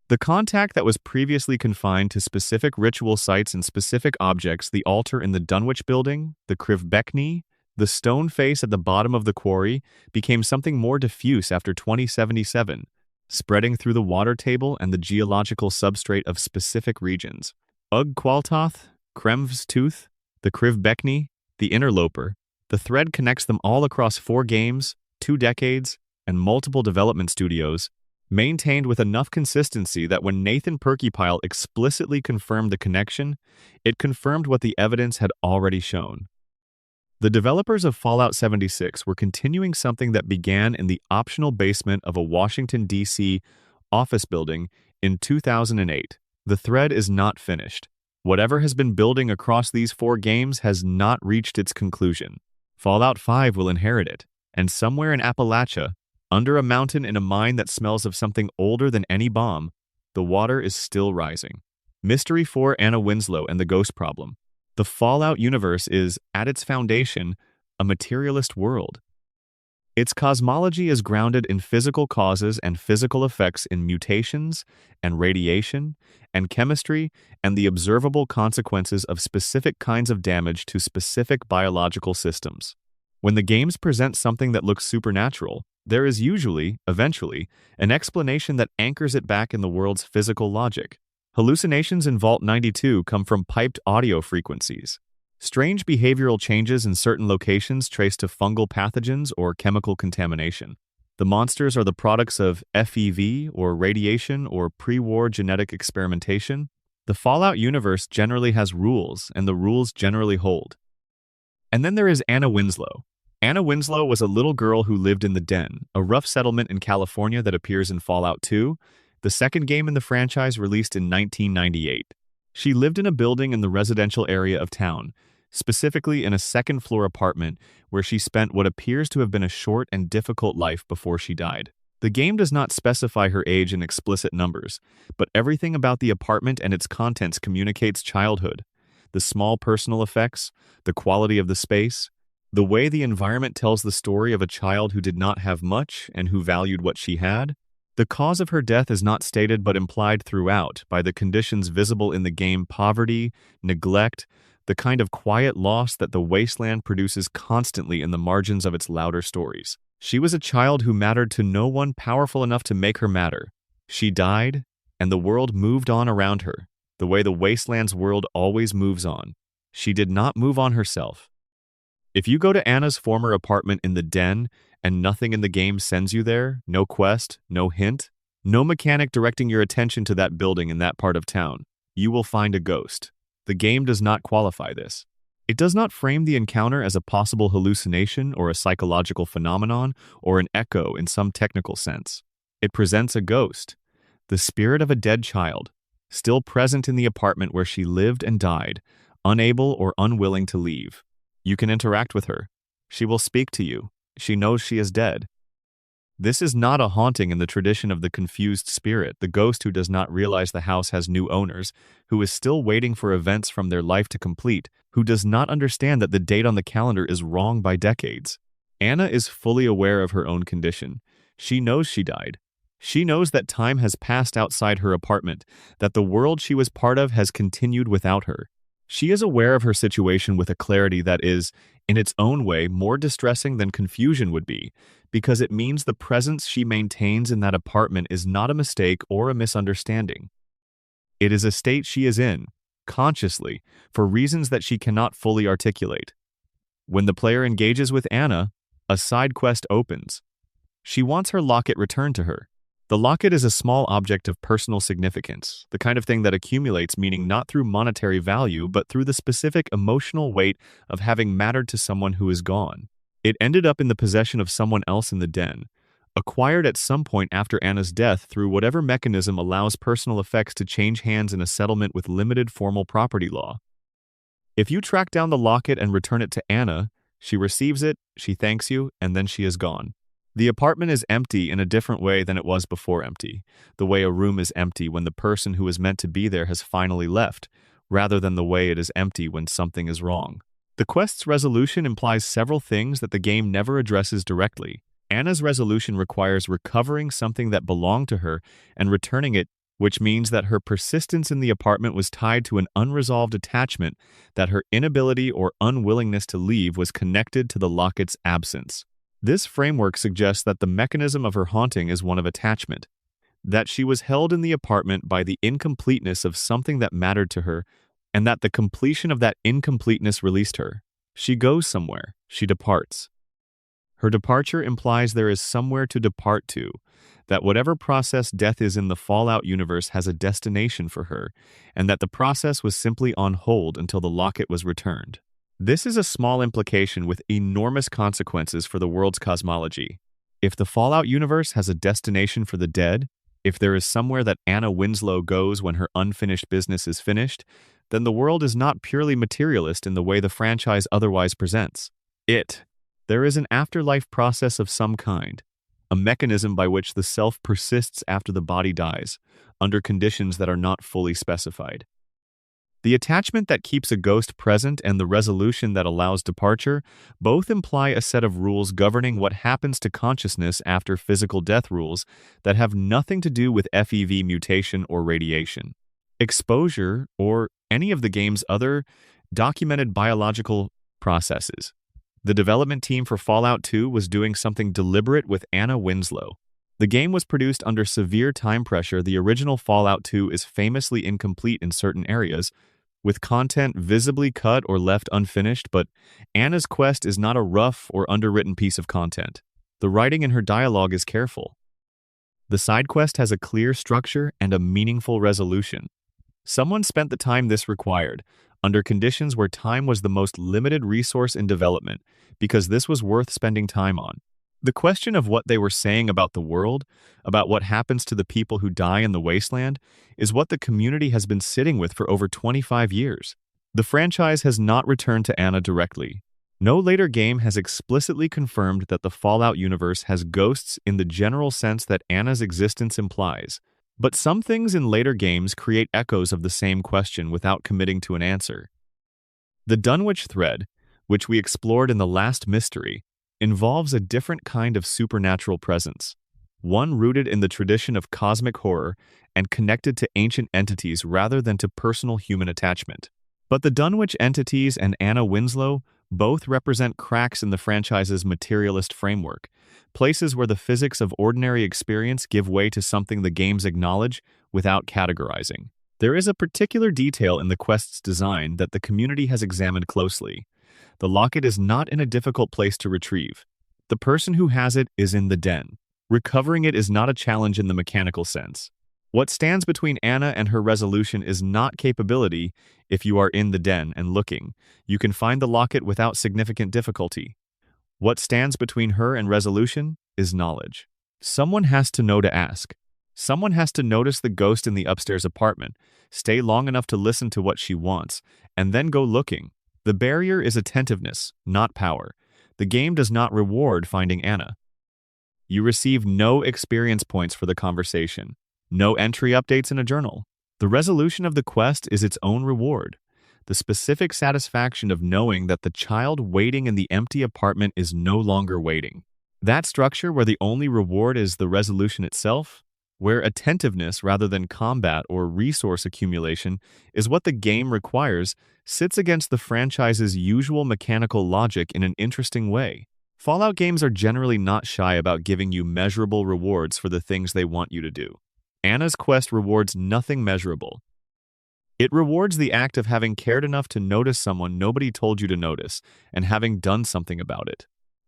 The contact that was previously confined to specific ritual sites and specific objects, the altar in the Dunwich building, the Krivbekni, the stone face at the bottom of the quarry, became something more diffuse after 2077, spreading through the water table and the geological substrate of specific regions. Ug Qualtoth, Kremv's Tooth, the Krivbekni, the Interloper, the thread connects them all across 4 games, 2 decades, and multiple development studios, maintained with enough consistency that when Nathan Perkypile explicitly confirmed the connection, it confirmed what the evidence had already shown. The developers of Fallout 76 were continuing something that began in the optional basement of a Washington, D.C. office building in 2008. The thread is not finished. Whatever has been building across these 4 games has not reached its conclusion. Fallout 5 will inherit it, and somewhere in Appalachia, under a mountain in a mine that smells of something older than any bomb, the water is still rising. Mystery 4 Anna Winslow and the Ghost Problem. The Fallout universe is, at its foundation, a materialist world. Its cosmology is grounded in physical causes and physical effects in mutations and radiation and chemistry and the observable consequences of specific kinds of damage to specific biological systems. When the games present something that looks supernatural, there is usually, eventually, an explanation that anchors it back in the world's physical logic. Hallucinations in Vault 92 come from piped audio frequencies. Strange behavioral changes in certain locations trace to fungal pathogens or chemical contamination. The monsters are the products of FEV or radiation or pre-war genetic experimentation. The Fallout universe generally has rules, and the rules generally hold. And then there is Anna Winslow. Anna Winslow was a little girl who lived in the Den, a rough settlement in California that appears in Fallout 2, the second game in the franchise released in 1998. She lived in a building in the residential area of town, specifically in a second-floor apartment where she spent what appears to have been a short and difficult life before she died. The game does not specify her age in explicit numbers, but everything about the apartment and its contents communicates childhood. The small personal effects, the quality of the space, the way the environment tells the story of a child who did not have much and who valued what she had. The cause of her death is not stated but implied throughout by the conditions visible in the game: poverty, neglect, the kind of quiet loss that the wasteland produces constantly in the margins of its louder stories. She was a child who mattered to no one powerful enough to make her matter. She died, and the world moved on around her, the way the wasteland's world always moves on. She did not move on herself. If you go to Anna's former apartment in the Den and nothing in the game sends you there, no quest, no hint, no mechanic directing your attention to that building in that part of town, you will find a ghost. The game does not qualify this. It does not frame the encounter as a possible hallucination or a psychological phenomenon or an echo in some technical sense. It presents a ghost, the spirit of a dead child, still present in the apartment where she lived and died, unable or unwilling to leave. You can interact with her. She will speak to you. She knows she is dead. This is not a haunting in the tradition of the confused spirit, the ghost who does not realize the house has new owners, who is still waiting for events from their life to complete, who does not understand that the date on the calendar is wrong by decades. Anna is fully aware of her own condition. She knows she died. She knows that time has passed outside her apartment, that the world she was part of has continued without her. She is aware of her situation with a clarity that is, in its own way, more distressing than confusion would be, because it means the presence she maintains in that apartment is not a mistake or a misunderstanding. It is a state she is in, consciously, for reasons that she cannot fully articulate. When the player engages with Anna, a side quest opens. She wants her locket returned to her. The locket is a small object of personal significance, the kind of thing that accumulates meaning not through monetary value, but through the specific emotional weight of having mattered to someone who is gone. It ended up in the possession of someone else in the den, acquired at some point after Anna's death through whatever mechanism allows personal effects to change hands in a settlement with limited formal property law. If you track down the locket and return it to Anna, she receives it, she thanks you, and then she is gone. The apartment is empty in a different way than it was before empty, the way a room is empty when the person who is meant to be there has finally left, rather than the way it is empty when something is wrong. The quest's resolution implies several things that the game never addresses directly. Anna's resolution requires recovering something that belonged to her and returning it, which means that her persistence in the apartment was tied to an unresolved attachment, that her inability or unwillingness to leave was connected to the locket's absence. This framework suggests that the mechanism of her haunting is one of attachment, that she was held in the apartment by the incompleteness of something that mattered to her, and that the completion of that incompleteness released her. She goes somewhere, she departs. Her departure implies there is somewhere to depart to, that whatever process death is in the Fallout universe has a destination for her, and that the process was simply on hold until the locket was returned. This is a small implication with enormous consequences for the world's cosmology. If the Fallout universe has a destination for the dead, if there is somewhere that Anna Winslow goes when her unfinished business is finished, then the world is not purely materialist in the way the franchise otherwise presents. There is an afterlife process of some kind, a mechanism by which the self persists after the body dies, under conditions that are not fully specified. The attachment that keeps a ghost present and the resolution that allows departure both imply a set of rules governing what happens to consciousness after physical death, rules that have nothing to do with FEV mutation or radiation, exposure, or any of the game's other documented biological processes. The development team for Fallout 2 was doing something deliberate with Anna Winslow. The game was produced under severe time pressure. The original Fallout 2 is famously incomplete in certain areas, with content visibly cut or left unfinished, but Anna's quest is not a rough or underwritten piece of content. The writing in her dialogue is careful. The side quest has a clear structure and a meaningful resolution. Someone spent the time this required, under conditions where time was the most limited resource in development, because this was worth spending time on. The question of what they were saying about the world, about what happens to the people who die in the wasteland, is what the community has been sitting with for over 25 years. The franchise has not returned to Anna directly. No later game has explicitly confirmed that the Fallout universe has ghosts in the general sense that Anna's existence implies. But some things in later games create echoes of the same question without committing to an answer. The Dunwich thread, which we explored in the last mystery, involves a different kind of supernatural presence, one rooted in the tradition of cosmic horror and connected to ancient entities rather than to personal human attachment. But the Dunwich entities and Anna Winslow both represent cracks in the franchise's materialist framework, places where the physics of ordinary experience give way to something the games acknowledge without categorizing. There is a particular detail in the quest's design that the community has examined closely. The locket is not in a difficult place to retrieve. The person who has it is in the den. Recovering it is not a challenge in the mechanical sense. What stands between Anna and her resolution is not capability. If you are in the den and looking, you can find the locket without significant difficulty. What stands between her and resolution is knowledge. Someone has to know to ask. Someone has to notice the ghost in the upstairs apartment, stay long enough to listen to what she wants, and then go looking. The barrier is attentiveness, not power. The game does not reward finding Anna. You receive no experience points for the conversation, no entry updates in a journal. The resolution of the quest is its own reward, the specific satisfaction of knowing that the child waiting in the empty apartment is no longer waiting. That structure where the only reward is the resolution itself, where attentiveness rather than combat or resource accumulation is what the game requires, sits against the franchise's usual mechanical logic in an interesting way. Fallout games are generally not shy about giving you measurable rewards for the things they want you to do. Anna's quest rewards nothing measurable. It rewards the act of having cared enough to notice someone nobody told you to notice, and having done something about it.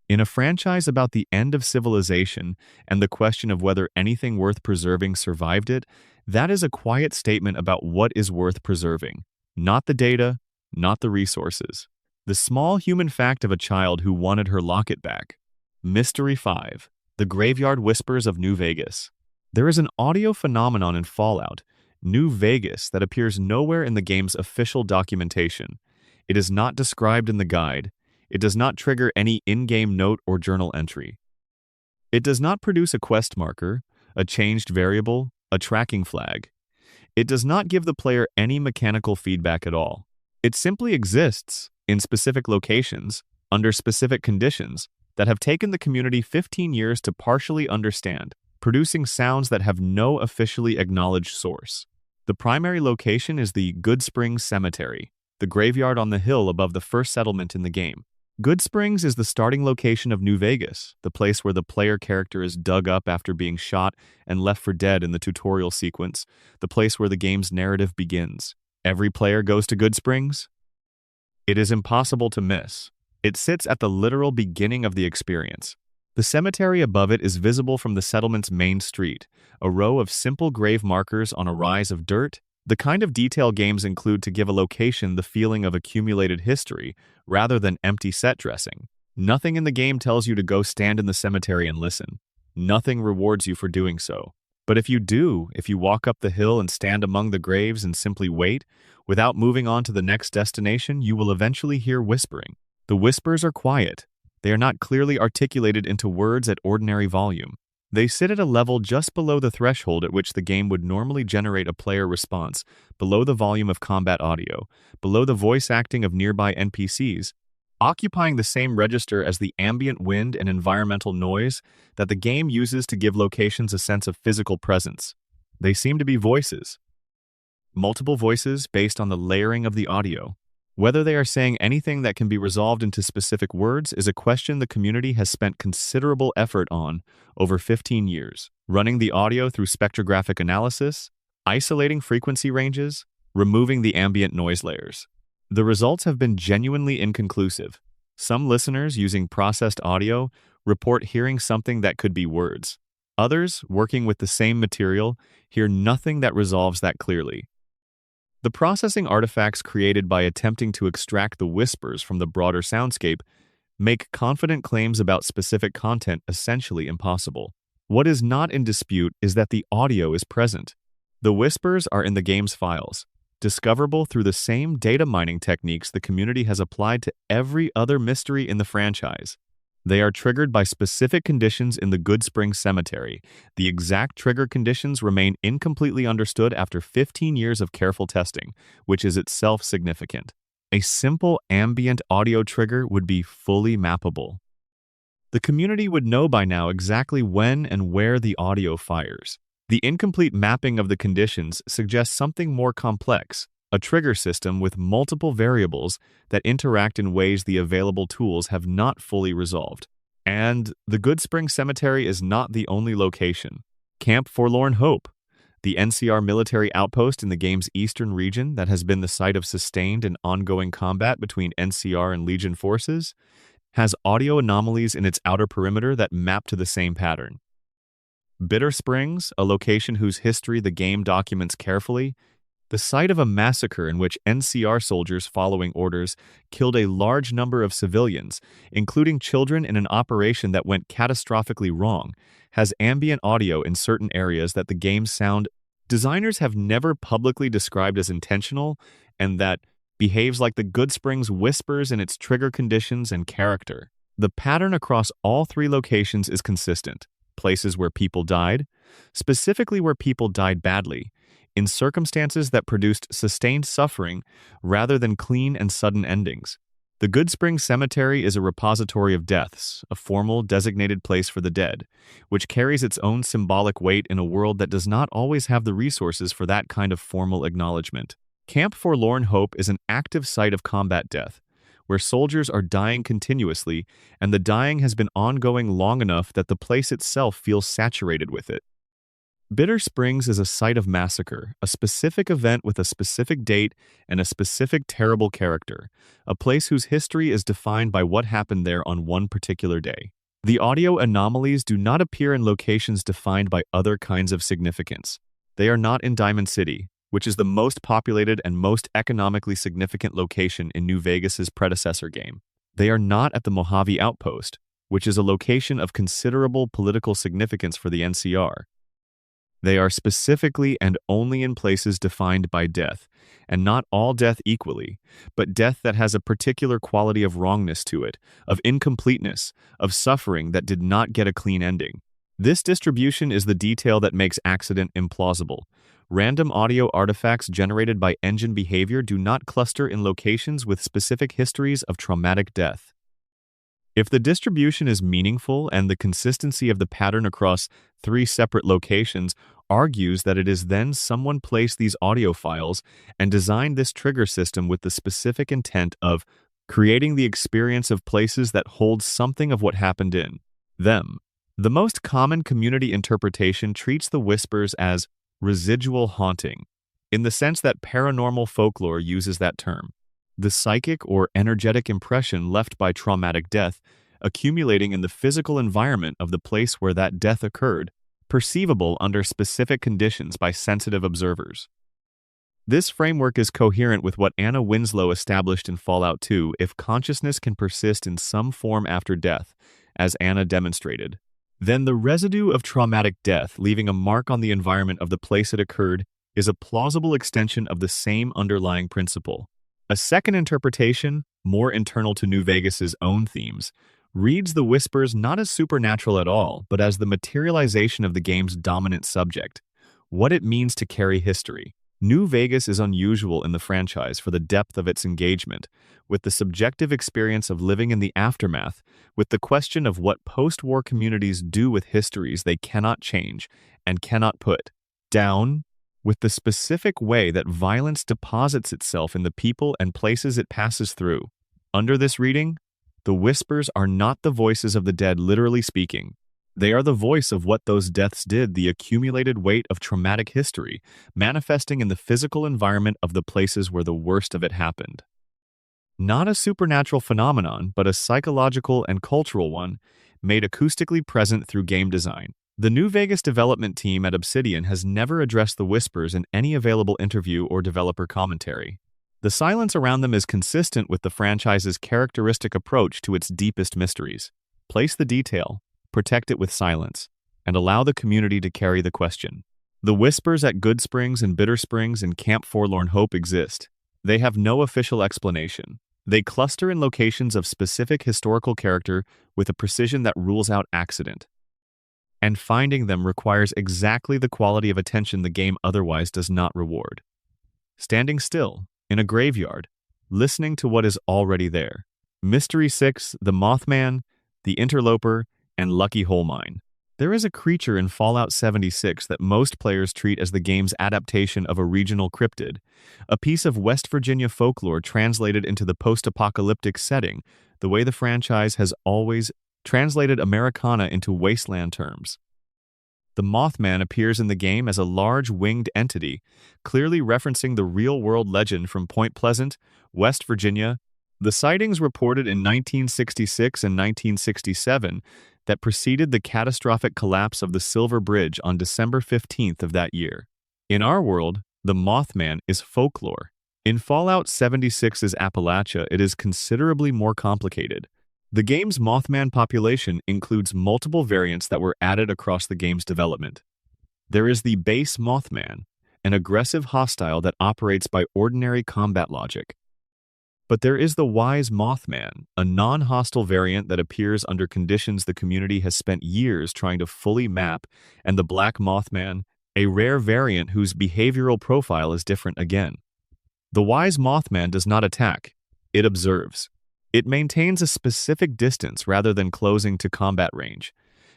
In a franchise about the end of civilization and the question of whether anything worth preserving survived it, that is a quiet statement about what is worth preserving. Not the data, not the resources. The small human fact of a child who wanted her locket back. Mystery 5. The Graveyard Whispers of New Vegas. There is an audio phenomenon in Fallout, New Vegas, that appears nowhere in the game's official documentation. It is not described in the guide. It does not trigger any in-game note or journal entry. It does not produce a quest marker, a changed variable, a tracking flag. It does not give the player any mechanical feedback at all. It simply exists in specific locations, under specific conditions, that have taken the community 15 years to partially understand, producing sounds that have no officially acknowledged source. The primary location is the Good Springs Cemetery, the graveyard on the hill above the first settlement in the game. Good Springs is the starting location of New Vegas, the place where the player character is dug up after being shot and left for dead in the tutorial sequence, the place where the game's narrative begins. Every player goes to Good Springs? It is impossible to miss. It sits at the literal beginning of the experience. The cemetery above it is visible from the settlement's main street, a row of simple grave markers on a rise of dirt, the kind of detail games include to give a location the feeling of accumulated history rather than empty set dressing. Nothing in the game tells you to go stand in the cemetery and listen. Nothing rewards you for doing so. But if you walk up the hill and stand among the graves and simply wait, without moving on to the next destination, you will eventually hear whispering. The whispers are quiet. They are not clearly articulated into words at ordinary volume. They sit at a level just below the threshold at which the game would normally generate a player response, below the volume of combat audio, below the voice acting of nearby NPCs, occupying the same register as the ambient wind and environmental noise that the game uses to give locations a sense of physical presence. They seem to be voices. Multiple voices based on the layering of the audio. Whether they are saying anything that can be resolved into specific words is a question the community has spent considerable effort on over 15 years, running the audio through spectrographic analysis, isolating frequency ranges, removing the ambient noise layers. The results have been genuinely inconclusive. Some listeners using processed audio report hearing something that could be words. Others, working with the same material, hear nothing that resolves that clearly. The processing artifacts created by attempting to extract the whispers from the broader soundscape make confident claims about specific content essentially impossible. What is not in dispute is that the audio is present. The whispers are in the game's files, discoverable through the same data mining techniques the community has applied to every other mystery in the franchise. They are triggered by specific conditions in the Good Springs Cemetery. The exact trigger conditions remain incompletely understood after 15 years of careful testing, which is itself significant. A simple ambient audio trigger would be fully mappable. The community would know by now exactly when and where the audio fires. The incomplete mapping of the conditions suggests something more complex, a trigger system with multiple variables that interact in ways the available tools have not fully resolved. And the Good Spring Cemetery is not the only location. Camp Forlorn Hope, the NCR military outpost in the game's eastern region that has been the site of sustained and ongoing combat between NCR and Legion forces, has audio anomalies in its outer perimeter that map to the same pattern. Bitter Springs, a location whose history the game documents carefully, the site of a massacre in which NCR soldiers following orders killed a large number of civilians, including children in an operation that went catastrophically wrong, has ambient audio in certain areas that the game's sound designers have never publicly described as intentional and that behaves like the Good Springs whispers in its trigger conditions and character. The pattern across all three locations is consistent. Places where people died, specifically where people died badly, in circumstances that produced sustained suffering rather than clean and sudden endings. The Good Spring Cemetery is a repository of deaths, a formal, designated place for the dead, which carries its own symbolic weight in a world that does not always have the resources for that kind of formal acknowledgement. Camp Forlorn Hope is an active site of combat death, where soldiers are dying continuously, and the dying has been ongoing long enough that the place itself feels saturated with it. Bitter Springs is a site of massacre, a specific event with a specific date and a specific terrible character, a place whose history is defined by what happened there on one particular day. The audio anomalies do not appear in locations defined by other kinds of significance. They are not in Diamond City, which is the most populated and most economically significant location in New Vegas's predecessor game. They are not at the Mojave Outpost, which is a location of considerable political significance for the NCR. They are specifically and only in places defined by death, and not all death equally, but death that has a particular quality of wrongness to it, of incompleteness, of suffering that did not get a clean ending. This distribution is the detail that makes accident implausible. Random audio artifacts generated by engine behavior do not cluster in locations with specific histories of traumatic death. If the distribution is meaningful and the consistency of the pattern across 3 separate locations argues that it is then someone placed these audio files and designed this trigger system with the specific intent of creating the experience of places that hold something of what happened in them. The most common community interpretation treats the whispers as residual haunting, in the sense that paranormal folklore uses that term. The psychic or energetic impression left by traumatic death, accumulating in the physical environment of the place where that death occurred, perceivable under specific conditions by sensitive observers. This framework is coherent with what Anna Winslow established in Fallout 2 if consciousness can persist in some form after death, as Anna demonstrated. Then the residue of traumatic death leaving a mark on the environment of the place it occurred is a plausible extension of the same underlying principle. A second interpretation, more internal to New Vegas's own themes, reads the whispers not as supernatural at all, but as the materialization of the game's dominant subject, what it means to carry history. New Vegas is unusual in the franchise for the depth of its engagement, with the subjective experience of living in the aftermath, with the question of what post-war communities do with histories they cannot change and cannot put down, with the specific way that violence deposits itself in the people and places it passes through. Under this reading, the whispers are not the voices of the dead literally speaking. They are the voice of what those deaths did, the accumulated weight of traumatic history, manifesting in the physical environment of the places where the worst of it happened. Not a supernatural phenomenon, but a psychological and cultural one, made acoustically present through game design. The New Vegas development team at Obsidian has never addressed the whispers in any available interview or developer commentary. The silence around them is consistent with the franchise's characteristic approach to its deepest mysteries. Place the detail, protect it with silence, and allow the community to carry the question. The whispers at Good Springs and Bitter Springs and Camp Forlorn Hope exist. They have no official explanation. They cluster in locations of specific historical character with a precision that rules out accident. And finding them requires exactly the quality of attention the game otherwise does not reward. Standing still, in a graveyard, listening to what is already there. Mystery 6, the Mothman, the Interloper, and Lucky Hole Mine. There is a creature in Fallout 76 that most players treat as the game's adaptation of a regional cryptid, a piece of West Virginia folklore translated into the post-apocalyptic setting, the way the franchise has always translated Americana into wasteland terms. The Mothman appears in the game as a large winged entity, clearly referencing the real-world legend from Point Pleasant, West Virginia. The sightings reported in 1966 and 1967 that preceded the catastrophic collapse of the Silver Bridge on December 15th of that year. In our world, the Mothman is folklore. In Fallout 76's Appalachia, it is considerably more complicated. The game's Mothman population includes multiple variants that were added across the game's development. There is the base Mothman, an aggressive hostile that operates by ordinary combat logic. But there is the Wise Mothman, a non-hostile variant that appears under conditions the community has spent years trying to fully map, and the Black Mothman, a rare variant whose behavioral profile is different again. The Wise Mothman does not attack, it observes. It maintains a specific distance rather than closing to combat range,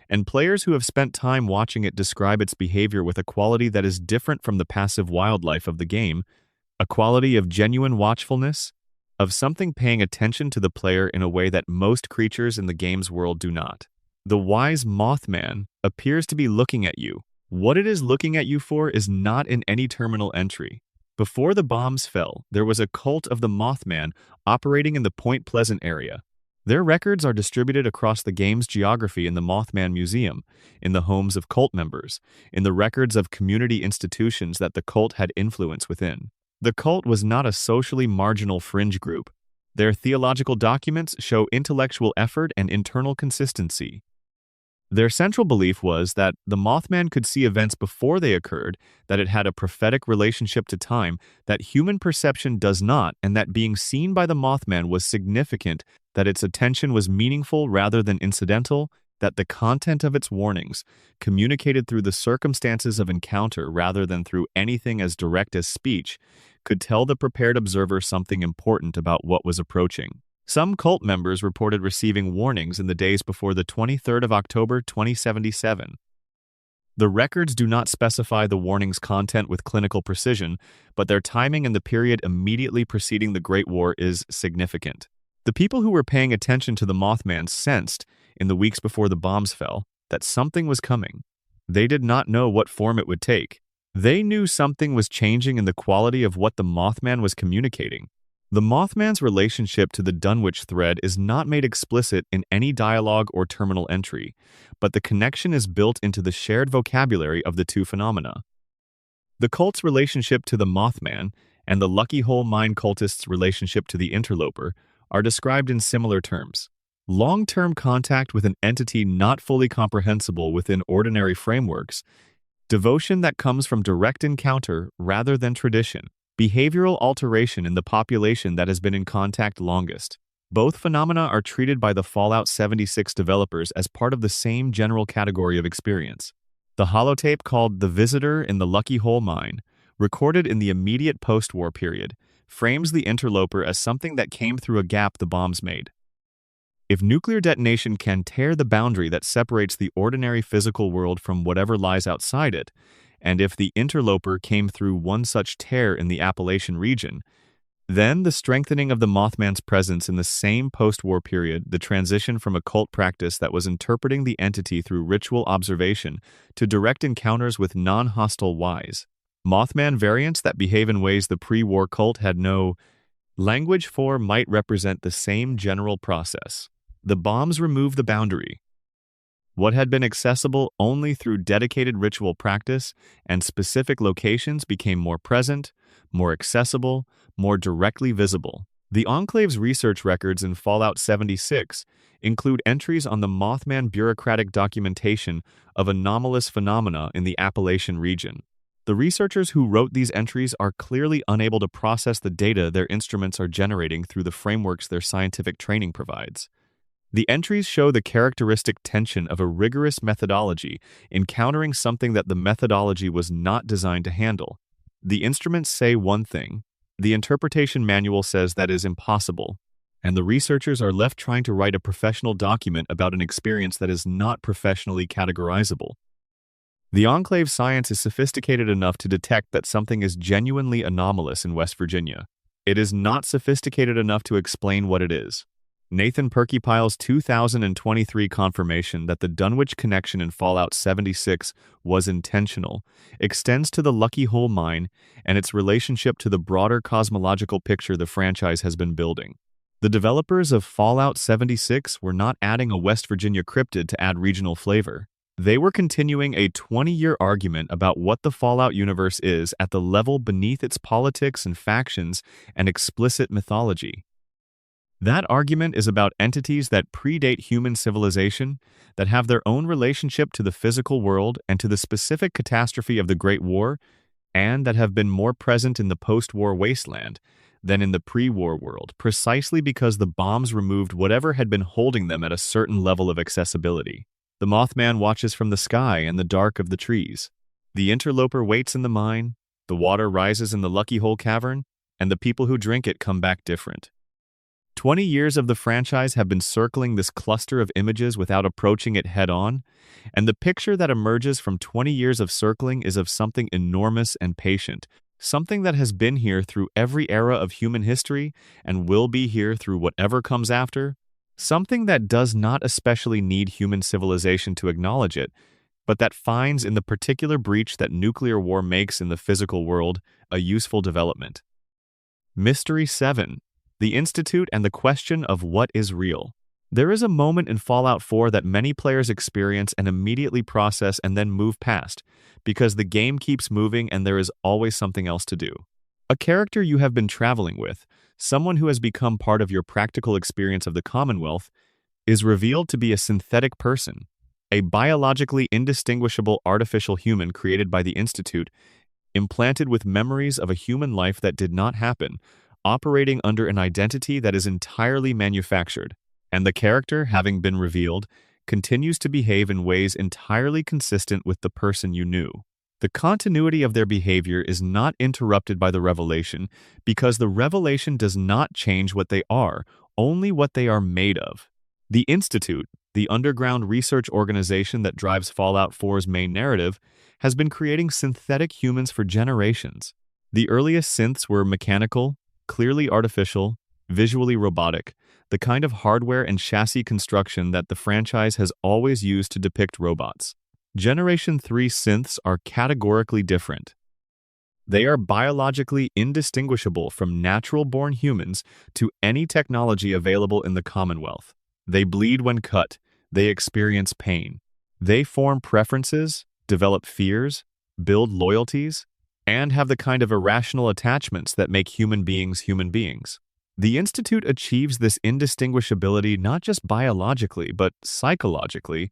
and players who have spent time watching it describe its behavior with a quality that is different from the passive wildlife of the game, a quality of genuine watchfulness, of something paying attention to the player in a way that most creatures in the game's world do not. The Wise Mothman appears to be looking at you, What it is looking at you for is not in any terminal entry. Before the bombs fell, there was a cult of the Mothman operating in the Point Pleasant area. Their records are distributed across the game's geography in the Mothman Museum, in the homes of cult members, in the records of community institutions that the cult had influence within. The cult was not a socially marginal fringe group. Their theological documents show intellectual effort and internal consistency. Their central belief was that the Mothman could see events before they occurred, that it had a prophetic relationship to time that human perception does not, and that being seen by the Mothman was significant, that its attention was meaningful rather than incidental, that the content of its warnings, communicated through the circumstances of encounter rather than through anything as direct as speech, could tell the prepared observer something important about what was approaching. Some cult members reported receiving warnings in the days before the 23rd of October 2077. The records do not specify the warning's content with clinical precision, but their timing in the period immediately preceding the Great War is significant. The people who were paying attention to the Mothman sensed, in the weeks before the bombs fell, that something was coming. They did not know what form it would take. They knew something was changing in the quality of what the Mothman was communicating. The Mothman's relationship to the Dunwich thread is not made explicit in any dialogue or terminal entry, but the connection is built into the shared vocabulary of the two phenomena. The cult's relationship to the Mothman and the Lucky Hole Mine cultists' relationship to the interloper are described in similar terms. Long-term contact with an entity not fully comprehensible within ordinary frameworks, devotion that comes from direct encounter rather than tradition, behavioral alteration in the population that has been in contact longest. Both phenomena are treated by the Fallout 76 developers as part of the same general category of experience. The holotape called The Visitor in the Lucky Hole Mine, recorded in the immediate post-war period, frames the interloper as something that came through a gap the bombs made. If nuclear detonation can tear the boundary that separates the ordinary physical world from whatever lies outside it, and if the interloper came through one such tear in the Appalachian region, then the strengthening of the Mothman's presence in the same post-war period, the transition from a cult practice that was interpreting the entity through ritual observation to direct encounters with non-hostile wise Mothman variants that behave in ways the pre-war cult had no language for, might represent the same general process. The bombs remove the boundary. What had been accessible only through dedicated ritual practice and specific locations became more present, more accessible, more directly visible. The Enclave's research records in Fallout 76 include entries on the Mothman bureaucratic documentation of anomalous phenomena in the Appalachian region. The researchers who wrote these entries are clearly unable to process the data their instruments are generating through the frameworks their scientific training provides. The entries show the characteristic tension of a rigorous methodology encountering something that the methodology was not designed to handle. The instruments say one thing, the interpretation manual says that is impossible, and the researchers are left trying to write a professional document about an experience that is not professionally categorizable. The Enclave science is sophisticated enough to detect that something is genuinely anomalous in West Virginia. It is not sophisticated enough to explain what it is. Nathan Perkypile's 2023 confirmation that the Dunwich connection in Fallout 76 was intentional extends to the Lucky Hole Mine and its relationship to the broader cosmological picture the franchise has been building. The developers of Fallout 76 were not adding a West Virginia cryptid to add regional flavor. They were continuing a 20-year argument about what the Fallout universe is at the level beneath its politics and factions and explicit mythology. That argument is about entities that predate human civilization, that have their own relationship to the physical world and to the specific catastrophe of the Great War, and that have been more present in the post-war wasteland than in the pre-war world, precisely because the bombs removed whatever had been holding them at a certain level of accessibility. The Mothman watches from the sky and the dark of the trees. The interloper waits in the mine, the water rises in the Lucky Hole Cavern, and the people who drink it come back different. 20 years of the franchise have been circling this cluster of images without approaching it head-on, and the picture that emerges from 20 years of circling is of something enormous and patient, something that has been here through every era of human history and will be here through whatever comes after, something that does not especially need human civilization to acknowledge it, but that finds in the particular breach that nuclear war makes in the physical world a useful development. Mystery 7. The Institute and the Question of What is Real. There is a moment in Fallout 4 that many players experience and immediately process and then move past, because the game keeps moving and there is always something else to do. A character you have been traveling with, someone who has become part of your practical experience of the Commonwealth, is revealed to be a synthetic person, a biologically indistinguishable artificial human created by the Institute, implanted with memories of a human life that did not happen, operating under an identity that is entirely manufactured. And the character, having been revealed, continues to behave in ways entirely consistent with the person you knew. The continuity of their behavior is not interrupted by the revelation, because the revelation does not change what they are, only what they are made of. The Institute, the underground research organization that drives Fallout 4's main narrative, has been creating synthetic humans for generations. The earliest synths were mechanical, clearly artificial, visually robotic, the kind of hardware and chassis construction that the franchise has always used to depict robots. Generation 3 synths are categorically different. They are biologically indistinguishable from natural-born humans to any technology available in the Commonwealth. They bleed when cut, they experience pain. They form preferences, develop fears, build loyalties, and have the kind of irrational attachments that make human beings human beings. The Institute achieves this indistinguishability not just biologically, but psychologically,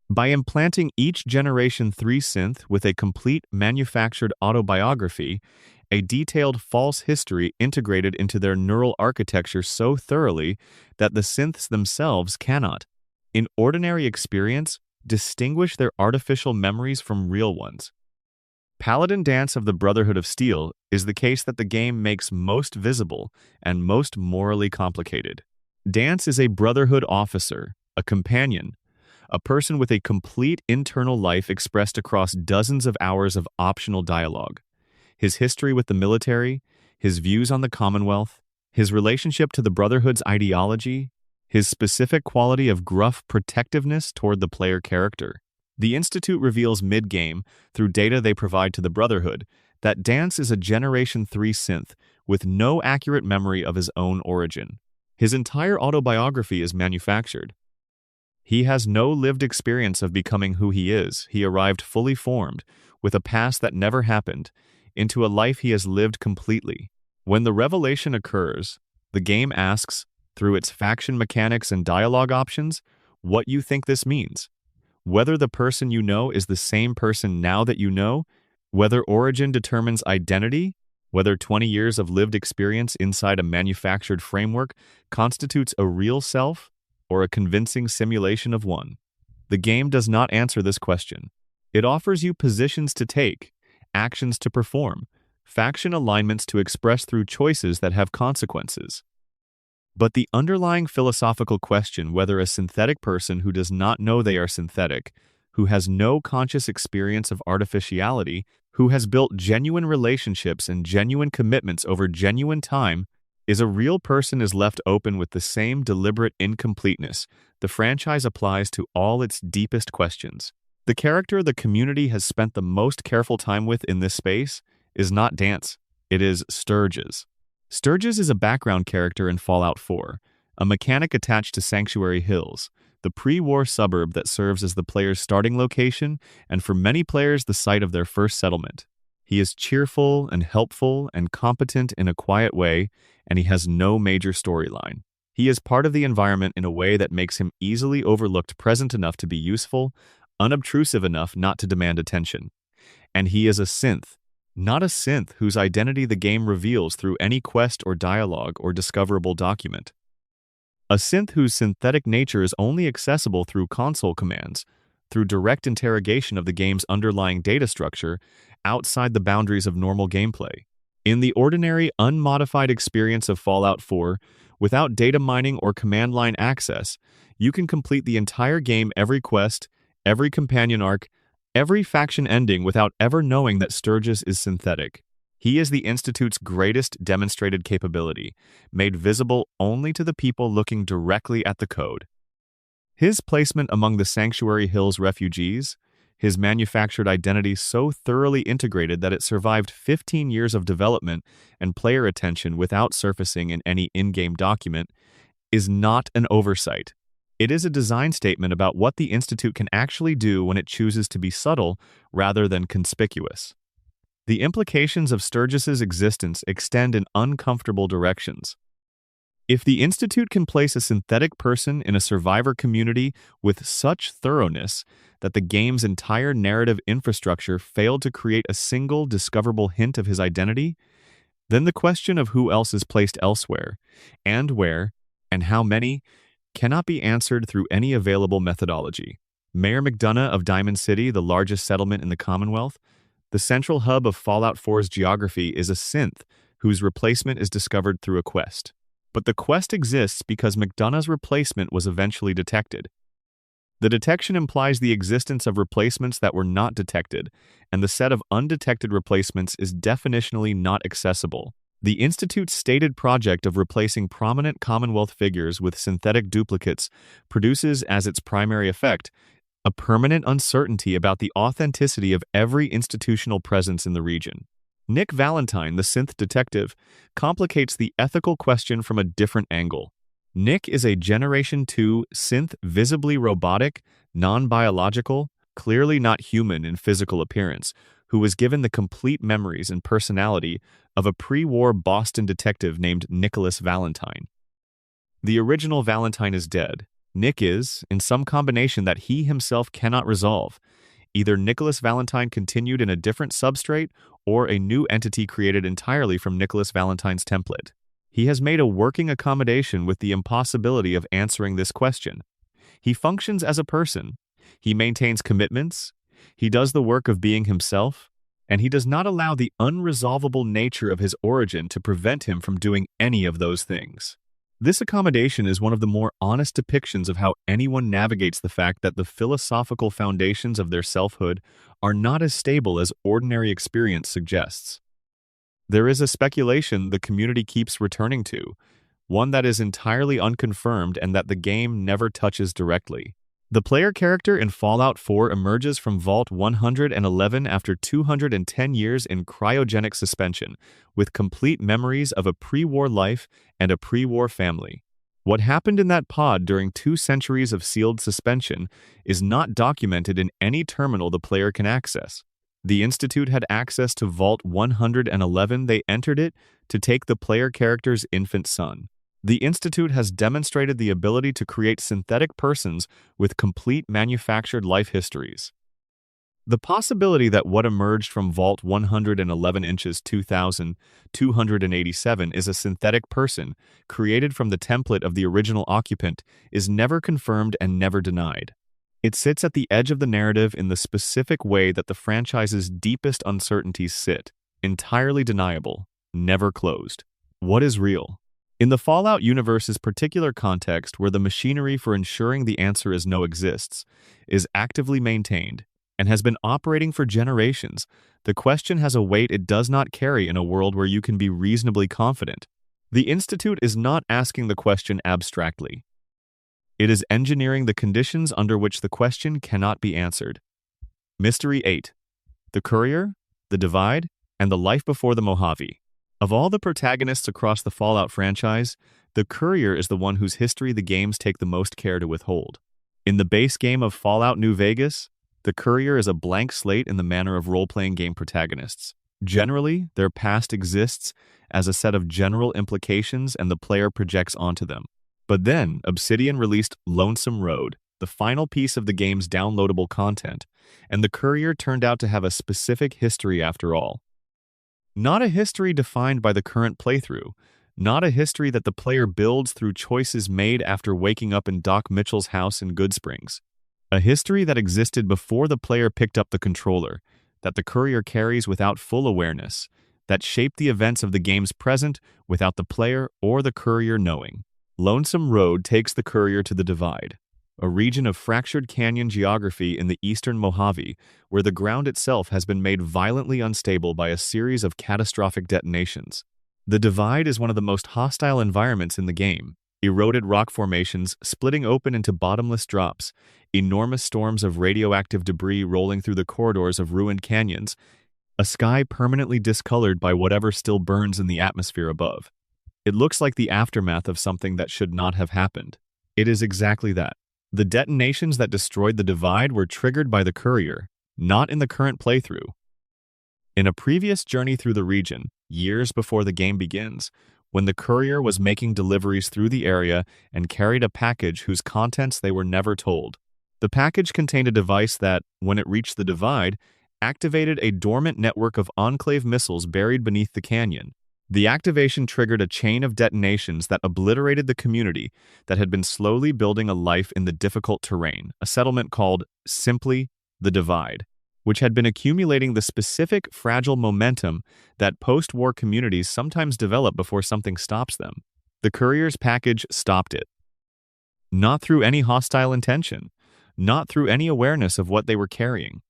by implanting each Generation 3 synth with a complete manufactured autobiography, a detailed false history integrated into their neural architecture so thoroughly that the synths themselves cannot, in ordinary experience, distinguish their artificial memories from real ones. Paladin Dance of the Brotherhood of Steel is the case that the game makes most visible and most morally complicated. Dance is a Brotherhood officer, a companion, a person with a complete internal life expressed across dozens of hours of optional dialogue. His history with the military, his views on the Commonwealth, his relationship to the Brotherhood's ideology, his specific quality of gruff protectiveness toward the player character. The Institute reveals mid-game, through data they provide to the Brotherhood, that Dance is a Generation 3 synth with no accurate memory of his own origin. His entire autobiography is manufactured. He has no lived experience of becoming who he is. He arrived fully formed, with a past that never happened, into a life he has lived completely. When the revelation occurs, the game asks, through its faction mechanics and dialogue options, what you think this means. Whether the person you know is the same person now that you know, whether origin determines identity, whether 20 years of lived experience inside a manufactured framework constitutes a real self or a convincing simulation of one. The game does not answer this question. It offers you positions to take, actions to perform, faction alignments to express through choices that have consequences. But the underlying philosophical question whether a synthetic person who does not know they are synthetic, who has no conscious experience of artificiality, who has built genuine relationships and genuine commitments over genuine time, is a real person is left open with the same deliberate incompleteness the franchise applies to all its deepest questions. The character the community has spent the most careful time with in this space is not Dance, it is Sturges. Sturges is a background character in Fallout 4, a mechanic attached to Sanctuary Hills, the pre-war suburb that serves as the player's starting location and for many players the site of their first settlement. He is cheerful and helpful and competent in a quiet way, and he has no major storyline. He is part of the environment in a way that makes him easily overlooked, present enough to be useful, unobtrusive enough not to demand attention. And he is a synth, not a synth whose identity the game reveals through any quest or dialogue or discoverable document. A synth whose synthetic nature is only accessible through console commands, through direct interrogation of the game's underlying data structure outside the boundaries of normal gameplay. In the ordinary, unmodified experience of Fallout 4, without data mining or command line access, you can complete the entire game, every quest, every companion arc, every faction ending without ever knowing that Sturges is synthetic. He is the Institute's greatest demonstrated capability, made visible only to the people looking directly at the code. His placement among the Sanctuary Hills refugees, his manufactured identity so thoroughly integrated that it survived 15 years of development and player attention without surfacing in any in-game document, is not an oversight. It is a design statement about what the Institute can actually do when it chooses to be subtle rather than conspicuous. The implications of Sturgis's existence extend in uncomfortable directions. If the Institute can place a synthetic person in a survivor community with such thoroughness that the game's entire narrative infrastructure failed to create a single discoverable hint of his identity, then the question of who else is placed elsewhere, and where, and how many, cannot be answered through any available methodology. Mayor McDonough of Diamond City, the largest settlement in the Commonwealth, the central hub of Fallout 4's geography, is a synth whose replacement is discovered through a quest. But the quest exists because McDonough's replacement was eventually detected. The detection implies the existence of replacements that were not detected, and the set of undetected replacements is definitionally not accessible. The Institute's stated project of replacing prominent Commonwealth figures with synthetic duplicates produces as its primary effect a permanent uncertainty about the authenticity of every institutional presence in the region. Nick Valentine, the synth detective, complicates the ethical question from a different angle. Nick is a Generation 2 synth, visibly robotic, non-biological, clearly not human in physical appearance, who was given the complete memories and personality of a pre-war Boston detective named Nicholas Valentine. The original Valentine is dead. Nick is, in some combination that he himself cannot resolve. Either Nicholas Valentine continued in a different substrate or a new entity created entirely from Nicholas Valentine's template. He has made a working accommodation with the impossibility of answering this question. He functions as a person. He maintains commitments. He does the work of being himself. And he does not allow the unresolvable nature of his origin to prevent him from doing any of those things. This accommodation is one of the more honest depictions of how anyone navigates the fact that the philosophical foundations of their selfhood are not as stable as ordinary experience suggests. There is a speculation the community keeps returning to, one that is entirely unconfirmed and that the game never touches directly. The player character in Fallout 4 emerges from Vault 111 after 210 years in cryogenic suspension, with complete memories of a pre-war life and a pre-war family. What happened in that pod during 2 centuries of sealed suspension is not documented in any terminal the player can access. The Institute had access to Vault 111. They entered it to take the player character's infant son. The Institute has demonstrated the ability to create synthetic persons with complete manufactured life histories. The possibility that what emerged from Vault 111 inches 2287 is a synthetic person created from the template of the original occupant is never confirmed and never denied. It sits at the edge of the narrative in the specific way that the franchise's deepest uncertainties sit, entirely deniable, never closed. What is real? In the Fallout universe's particular context, where the machinery for ensuring the answer is no exists, is actively maintained, and has been operating for generations, the question has a weight it does not carry in a world where you can be reasonably confident. The Institute is not asking the question abstractly. It is engineering the conditions under which the question cannot be answered. Mystery 8. The Courier, the Divide, and the Life Before the Mojave. Of all the protagonists across the Fallout franchise, the Courier is the one whose history the games take the most care to withhold. In the base game of Fallout New Vegas, the Courier is a blank slate in the manner of role-playing game protagonists. Generally, their past exists as a set of general implications and the player projects onto them. But then, Obsidian released Lonesome Road, the final piece of the game's downloadable content, and the Courier turned out to have a specific history after all. Not a history defined by the current playthrough, not a history that the player builds through choices made after waking up in Doc Mitchell's house in Goodsprings. A history that existed before the player picked up the controller, that the Courier carries without full awareness, that shaped the events of the game's present without the player or the Courier knowing. Lonesome Road takes the Courier to the Divide, a region of fractured canyon geography in the eastern Mojave, where the ground itself has been made violently unstable by a series of catastrophic detonations. The Divide is one of the most hostile environments in the game. Eroded rock formations splitting open into bottomless drops, enormous storms of radioactive debris rolling through the corridors of ruined canyons, a sky permanently discolored by whatever still burns in the atmosphere above. It looks like the aftermath of something that should not have happened. It is exactly that. The detonations that destroyed the divide were triggered by the courier, not in the current playthrough. In a previous journey through the region, years before the game begins, when the courier was making deliveries through the area and carried a package whose contents they were never told. The package contained a device that, when it reached the divide, activated a dormant network of Enclave missiles buried beneath the canyon. The activation triggered a chain of detonations that obliterated the community that had been slowly building a life in the difficult terrain, a settlement called, simply, the Divide, which had been accumulating the specific fragile momentum that post-war communities sometimes develop before something stops them. The courier's package stopped it. Not through any hostile intention, not through any awareness of what they were carrying.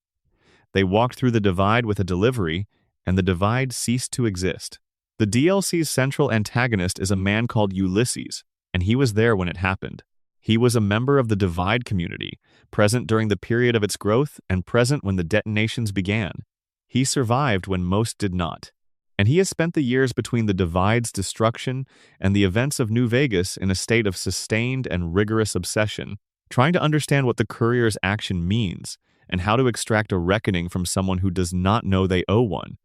They walked through the divide with a delivery, and the divide ceased to exist. The DLC's central antagonist is a man called Ulysses, and he was there when it happened. He was a member of the Divide community, present during the period of its growth and present when the detonations began. He survived when most did not, and he has spent the years between the Divide's destruction and the events of New Vegas in a state of sustained and rigorous obsession, trying to understand what the courier's action means and how to extract a reckoning from someone who does not know they owe one.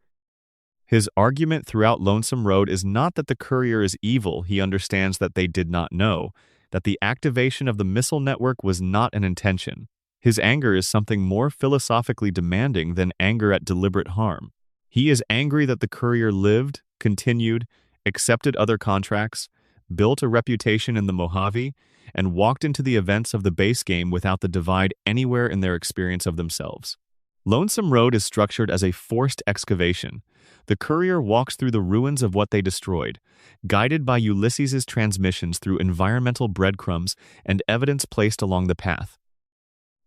His argument throughout Lonesome Road is not that the courier is evil. He understands that they did not know, that the activation of the missile network was not an intention. His anger is something more philosophically demanding than anger at deliberate harm. He is angry that the courier lived, continued, accepted other contracts, built a reputation in the Mojave, and walked into the events of the base game without the divide anywhere in their experience of themselves. Lonesome Road is structured as a forced excavation. The courier walks through the ruins of what they destroyed, guided by Ulysses's transmissions through environmental breadcrumbs and evidence placed along the path.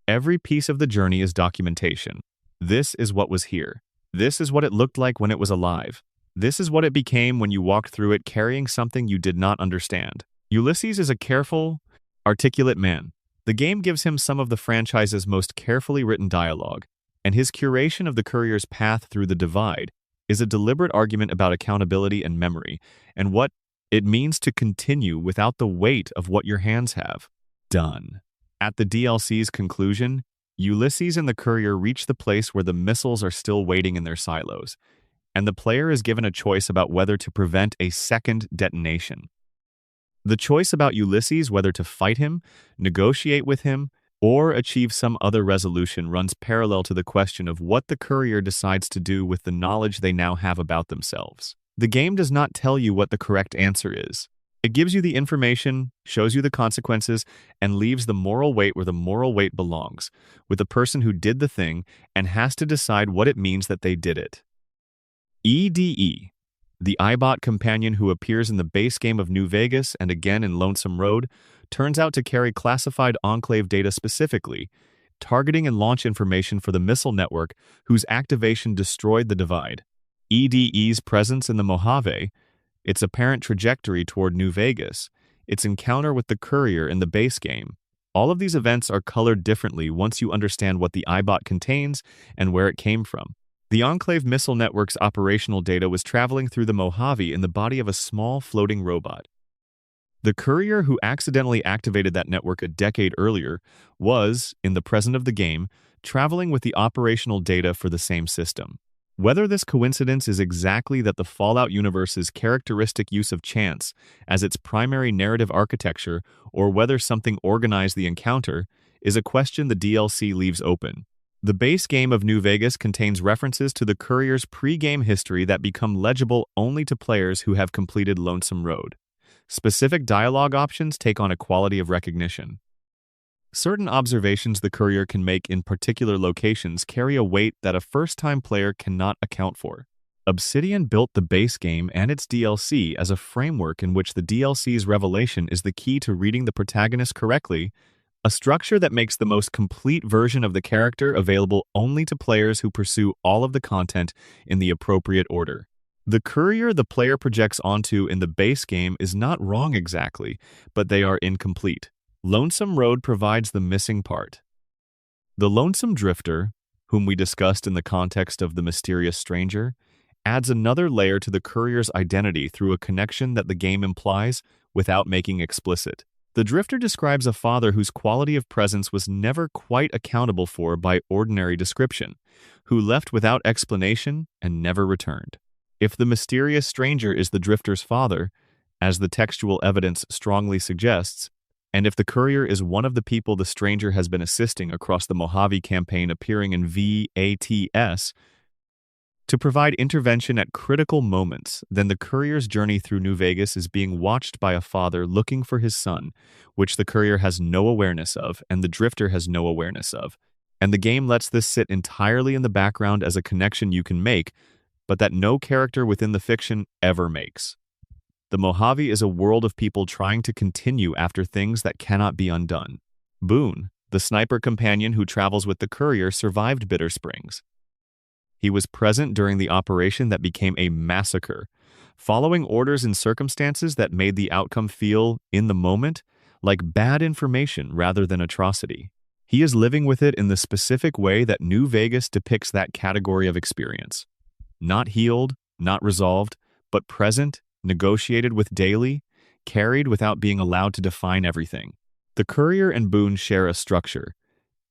Every piece of the journey is documentation. This is what was here. This is what it looked like when it was alive. This is what it became when you walked through it carrying something you did not understand. Ulysses is a careful, articulate man. The game gives him some of the franchise's most carefully written dialogue, and his curation of the courier's path through the divide is a deliberate argument about accountability and memory, and what it means to continue without the weight of what your hands have done. At the DLC's conclusion, Ulysses and the courier reach the place where the missiles are still waiting in their silos, and the player is given a choice about whether to prevent a second detonation. The choice about Ulysses, whether to fight him, negotiate with him, or achieve some other resolution runs parallel to the question of what the courier decides to do with the knowledge they now have about themselves. The game does not tell you what the correct answer is. It gives you the information, shows you the consequences, and leaves the moral weight where the moral weight belongs, with the person who did the thing and has to decide what it means that they did it. EDE, the iBot companion who appears in the base game of New Vegas and again in Lonesome Road, turns out to carry classified Enclave data specifically, targeting and launch information for the missile network whose activation destroyed the divide. EDE's presence in the Mojave, its apparent trajectory toward New Vegas, its encounter with the courier in the base game. All of these events are colored differently once you understand what the iBot contains and where it came from. The Enclave missile network's operational data was traveling through the Mojave in the body of a small floating robot. The courier who accidentally activated that network a decade earlier was, in the present of the game, traveling with the operational data for the same system. Whether this coincidence is exactly that the Fallout universe's characteristic use of chance as its primary narrative architecture, or whether something organized the encounter, is a question the DLC leaves open. The base game of New Vegas contains references to the courier's pre-game history that become legible only to players who have completed Lonesome Road. Specific dialogue options take on a quality of recognition. Certain observations the courier can make in particular locations carry a weight that a first-time player cannot account for. Obsidian built the base game and its DLC as a framework in which the DLC's revelation is the key to reading the protagonist correctly, a structure that makes the most complete version of the character available only to players who pursue all of the content in the appropriate order. The courier the player projects onto in the base game is not wrong exactly, but they are incomplete. Lonesome Road provides the missing part. The lonesome drifter, whom we discussed in the context of the mysterious stranger, adds another layer to the courier's identity through a connection that the game implies without making explicit. The drifter describes a father whose quality of presence was never quite accountable for by ordinary description, who left without explanation and never returned. If the mysterious stranger is the drifter's father, as the textual evidence strongly suggests, and if the courier is one of the people the stranger has been assisting across the Mojave campaign appearing in VATS, to provide intervention at critical moments, then the courier's journey through New Vegas is being watched by a father looking for his son, which the courier has no awareness of and the drifter has no awareness of. And the game lets this sit entirely in the background as a connection you can make, but that no character within the fiction ever makes. The Mojave is a world of people trying to continue after things that cannot be undone. Boone, the sniper companion who travels with the courier, survived Bitter Springs. He was present during the operation that became a massacre, following orders in circumstances that made the outcome feel, in the moment, like bad information rather than atrocity. He is living with it in the specific way that New Vegas depicts that category of experience. Not healed, not resolved, but present, negotiated with daily, carried without being allowed to define everything. The courier and Boone share a structure,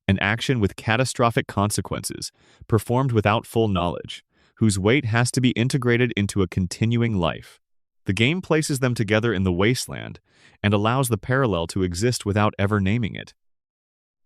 an action with catastrophic consequences, performed without full knowledge, whose weight has to be integrated into a continuing life. The game places them together in the wasteland and allows the parallel to exist without ever naming it.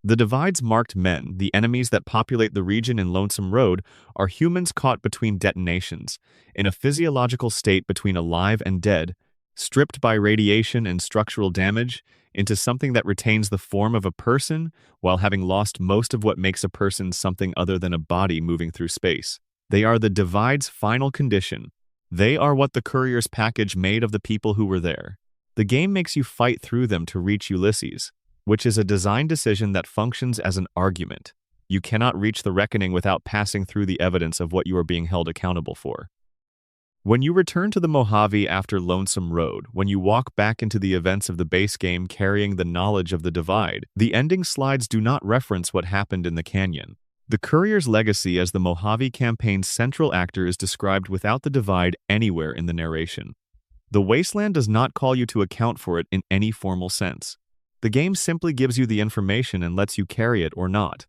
The divides marked men, the enemies that populate the region in Lonesome Road, are humans caught between detonations, in a physiological state between alive and dead, stripped by radiation and structural damage, into something that retains the form of a person while having lost most of what makes a person something other than a body moving through space. They are the divide's final condition. They are what the courier's package made of the people who were there. The game makes you fight through them to reach Ulysses, which is a design decision that functions as an argument. You cannot reach the reckoning without passing through the evidence of what you are being held accountable for. When you return to the Mojave after Lonesome Road, when you walk back into the events of the base game carrying the knowledge of the divide, the ending slides do not reference what happened in the canyon. The courier's legacy as the Mojave campaign's central actor is described without the divide anywhere in the narration. The wasteland does not call you to account for it in any formal sense. The game simply gives you the information and lets you carry it or not,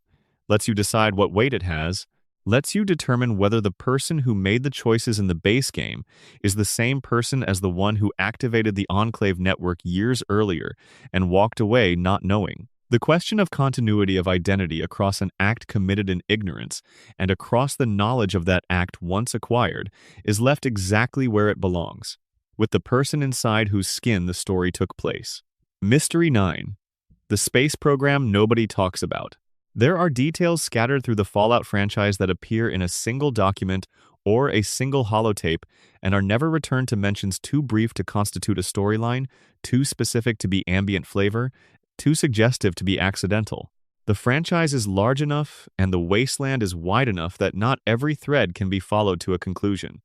lets you decide what weight it has, lets you determine whether the person who made the choices in the base game is the same person as the one who activated the Enclave network years earlier and walked away not knowing. The question of continuity of identity across an act committed in ignorance and across the knowledge of that act once acquired is left exactly where it belongs, with the person inside whose skin the story took place. Mystery 9. The space program nobody talks about. There are details scattered through the Fallout franchise that appear in a single document or a single holotape and are never returned to mentions too brief to constitute a storyline, too specific to be ambient flavor, too suggestive to be accidental. The franchise is large enough and the wasteland is wide enough that not every thread can be followed to a conclusion.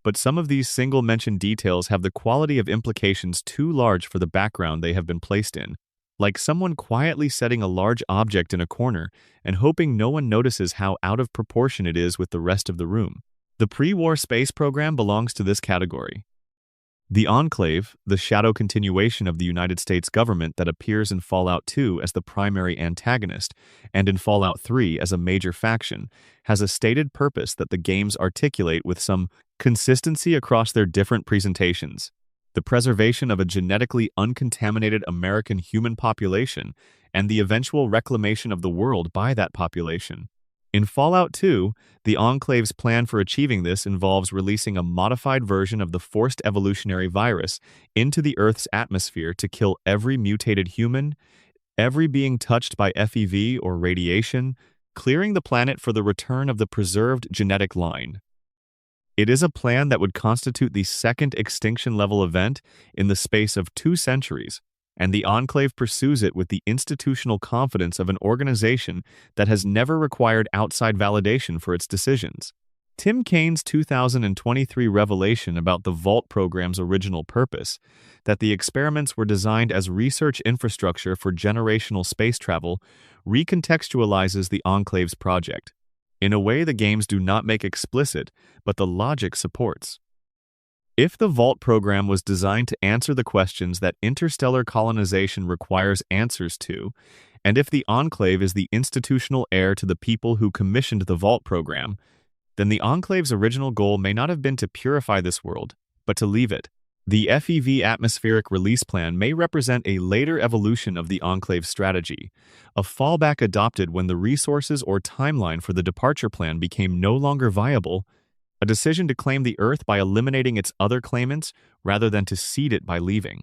But some of these single-mention details have the quality of implications too large for the background they have been placed in, like someone quietly setting a large object in a corner and hoping no one notices how out of proportion it is with the rest of the room. The pre-war space program belongs to this category. The Enclave, the shadow continuation of the United States government that appears in Fallout 2 as the primary antagonist and in Fallout 3 as a major faction, has a stated purpose that the games articulate with some consistency across their different presentations: the preservation of a genetically uncontaminated American human population and the eventual reclamation of the world by that population. In Fallout 2, the Enclave's plan for achieving this involves releasing a modified version of the forced evolutionary virus into the Earth's atmosphere to kill every mutated human, every being touched by FEV or radiation, clearing the planet for the return of the preserved genetic line. It is a plan that would constitute the second extinction-level event in the space of 2 centuries, and the Enclave pursues it with the institutional confidence of an organization that has never required outside validation for its decisions. Tim Kaine's 2023 revelation about the Vault program's original purpose, that the experiments were designed as research infrastructure for generational space travel, recontextualizes the Enclave's project, in a way the games do not make explicit, but the logic supports. If the Vault program was designed to answer the questions that interstellar colonization requires answers to, and if the Enclave is the institutional heir to the people who commissioned the Vault program, then the Enclave's original goal may not have been to purify this world, but to leave it. The FEV atmospheric release plan may represent a later evolution of the Enclave's strategy, a fallback adopted when the resources or timeline for the departure plan became no longer viable, a decision to claim the Earth by eliminating its other claimants rather than to cede it by leaving.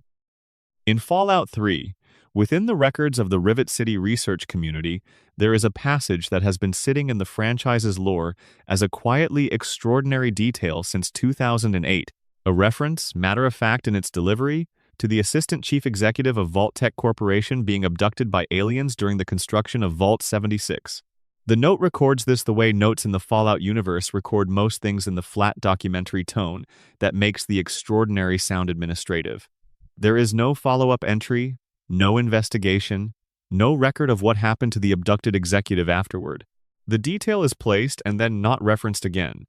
In Fallout 3, within the records of the Rivet City research community, there is a passage that has been sitting in the franchise's lore as a quietly extraordinary detail since 2008, a reference, matter-of-fact in its delivery, to the assistant chief executive of Vault Tech Corporation being abducted by aliens during the construction of Vault 76. The note records this the way notes in the Fallout universe record most things in the flat documentary tone that makes the extraordinary sound administrative. There is no follow-up entry, no investigation, no record of what happened to the abducted executive afterward. The detail is placed and then not referenced again.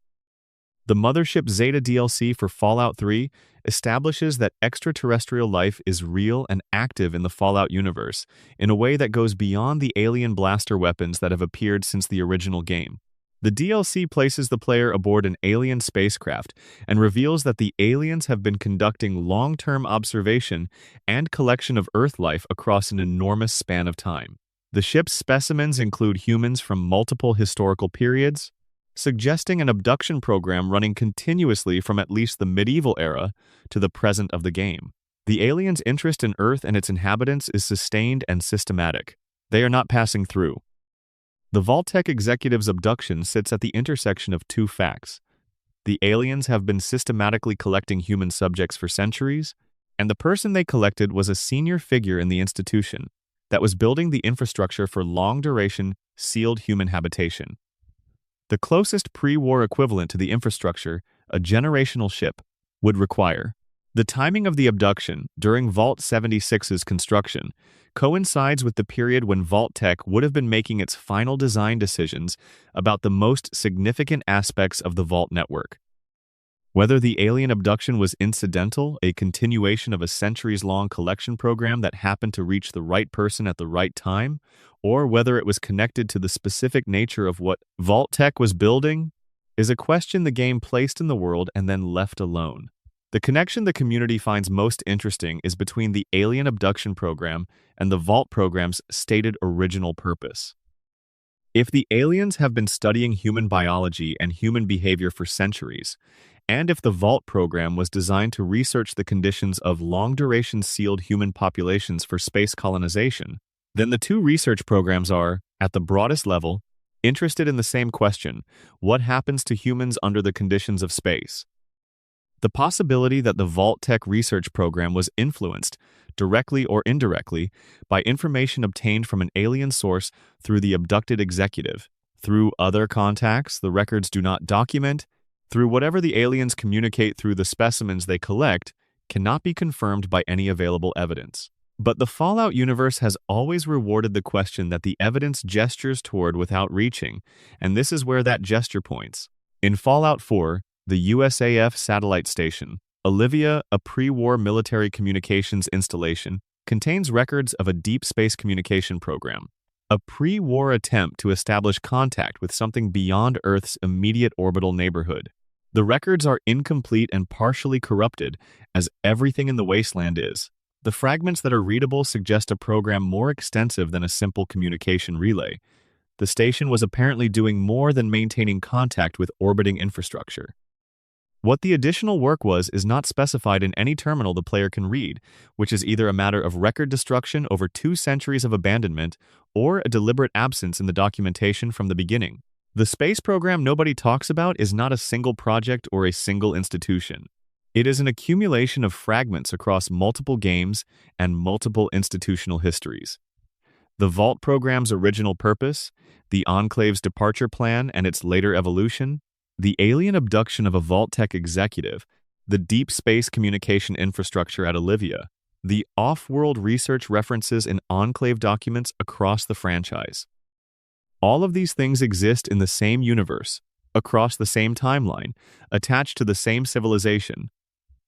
The Mothership Zeta DLC for Fallout 3 establishes that extraterrestrial life is real and active in the Fallout universe in a way that goes beyond the alien blaster weapons that have appeared since the original game. The DLC places the player aboard an alien spacecraft and reveals that the aliens have been conducting long-term observation and collection of Earth life across an enormous span of time. The ship's specimens include humans from multiple historical periods, suggesting an abduction program running continuously from at least the medieval era to the present of the game. The aliens' interest in Earth and its inhabitants is sustained and systematic. They are not passing through. The Vault-Tec executive's abduction sits at the intersection of two facts. The aliens have been systematically collecting human subjects for centuries, and the person they collected was a senior figure in the institution that was building the infrastructure for long-duration, sealed human habitation. The closest pre-war equivalent to the infrastructure, a generational ship, would require. The timing of the abduction, during Vault 76's construction, coincides with the period when Vault-Tec would have been making its final design decisions about the most significant aspects of the Vault network. Whether the alien abduction was incidental, a continuation of a centuries-long collection program that happened to reach the right person at the right time, or whether it was connected to the specific nature of what Vault-Tec was building, is a question the game placed in the world and then left alone. The connection the community finds most interesting is between the alien abduction program and the Vault program's stated original purpose. If the aliens have been studying human biology and human behavior for centuries, and if the Vault program was designed to research the conditions of long-duration sealed human populations for space colonization, then the two research programs are, at the broadest level, interested in the same question: what happens to humans under the conditions of space? The possibility that the Vault-Tec research program was influenced, directly or indirectly, by information obtained from an alien source through the abducted executive, through other contacts the records do not document, through whatever the aliens communicate through the specimens they collect, cannot be confirmed by any available evidence. But the Fallout universe has always rewarded the question that the evidence gestures toward without reaching, and this is where that gesture points. In Fallout 4, the USAF satellite station, Olivia, a pre-war military communications installation, contains records of a deep space communication program, a pre-war attempt to establish contact with something beyond Earth's immediate orbital neighborhood. The records are incomplete and partially corrupted, as everything in the wasteland is. The fragments that are readable suggest a program more extensive than a simple communication relay. The station was apparently doing more than maintaining contact with orbiting infrastructure. What the additional work was is not specified in any terminal the player can read, which is either a matter of record destruction over 2 centuries of abandonment or a deliberate absence in the documentation from the beginning. The space program nobody talks about is not a single project or a single institution. It is an accumulation of fragments across multiple games and multiple institutional histories. The Vault program's original purpose, the Enclave's departure plan and its later evolution, The alien abduction of a Vault-Tec executive, the deep space communication infrastructure at Olivia, the off-world research references in Enclave documents across the franchise. All of these things exist in the same universe, across the same timeline, attached to the same civilization.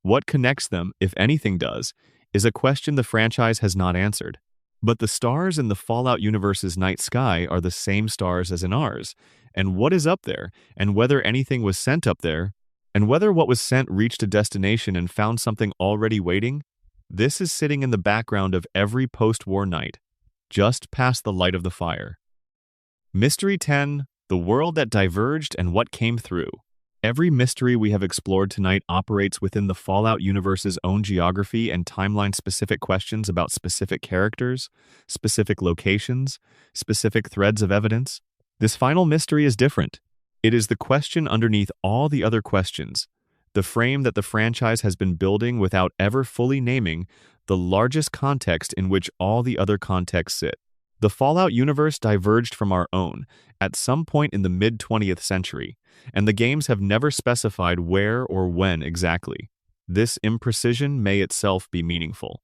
What connects them, if anything does, is a question the franchise has not answered. But the stars in the Fallout universe's night sky are the same stars as in ours, and what is up there, and whether anything was sent up there, and whether what was sent reached a destination and found something already waiting, this is sitting in the background of every post-war night, just past the light of the fire. Mystery 10, The World That Diverged and What Came Through. Every mystery we have explored tonight operates within the Fallout universe's own geography and timeline-specific questions about specific characters, specific locations, specific threads of evidence. This final mystery is different. It is the question underneath all the other questions, the frame that the franchise has been building without ever fully naming the largest context in which all the other contexts sit. The Fallout universe diverged from our own at some point in the mid-20th century, and the games have never specified where or when exactly. This imprecision may itself be meaningful.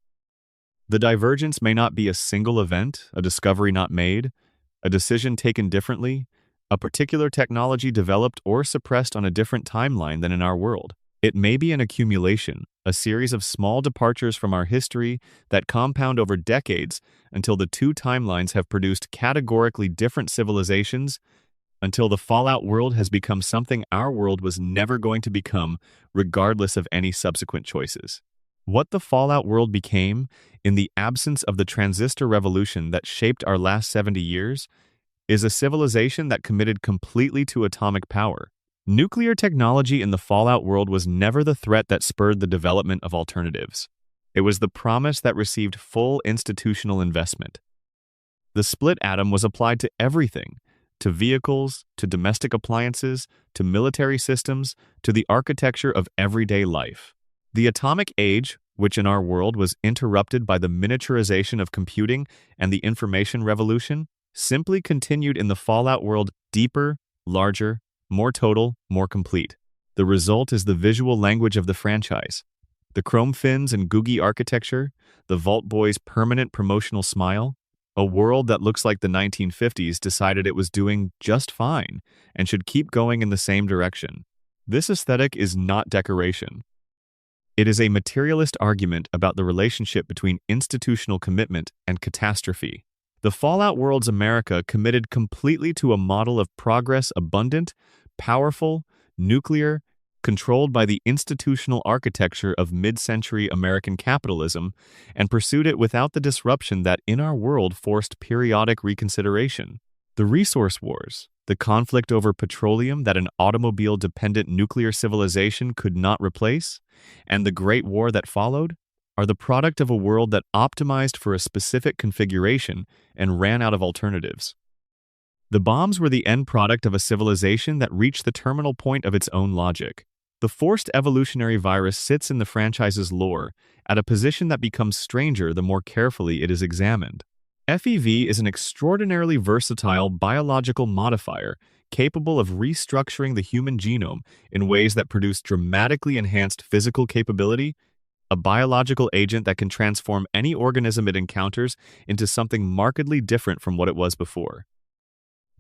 The divergence may not be a single event, a discovery not made, a decision taken differently, a particular technology developed or suppressed on a different timeline than in our world. It may be an accumulation, a series of small departures from our history that compound over decades until the two timelines have produced categorically different civilizations, until the Fallout world has become something our world was never going to become, regardless of any subsequent choices. What the Fallout world became, in the absence of the transistor revolution that shaped our last 70 years, is a civilization that committed completely to atomic power. Nuclear technology in the Fallout world was never the threat that spurred the development of alternatives. It was the promise that received full institutional investment. The split atom was applied to everything, to vehicles, to domestic appliances, to military systems, to the architecture of everyday life. The atomic age, which in our world was interrupted by the miniaturization of computing and the information revolution, simply continued in the Fallout world deeper, larger, more total, more complete. The result is the visual language of the franchise. The chrome fins and Googie architecture, the Vault Boy's permanent promotional smile, a world that looks like the 1950s decided it was doing just fine and should keep going in the same direction. This aesthetic is not decoration. It is a materialist argument about the relationship between institutional commitment and catastrophe. The Fallout world's America committed completely to a model of progress abundant, powerful, nuclear, controlled by the institutional architecture of mid-century American capitalism, and pursued it without the disruption that in our world forced periodic reconsideration. The resource wars, the conflict over petroleum that an automobile-dependent nuclear civilization could not replace, and the Great War that followed, are the product of a world that optimized for a specific configuration and ran out of alternatives. The bombs were the end product of a civilization that reached the terminal point of its own logic. The forced evolutionary virus sits in the franchise's lore at a position that becomes stranger the more carefully it is examined. FEV is an extraordinarily versatile biological modifier capable of restructuring the human genome in ways that produce dramatically enhanced physical capability, a biological agent that can transform any organism it encounters into something markedly different from what it was before.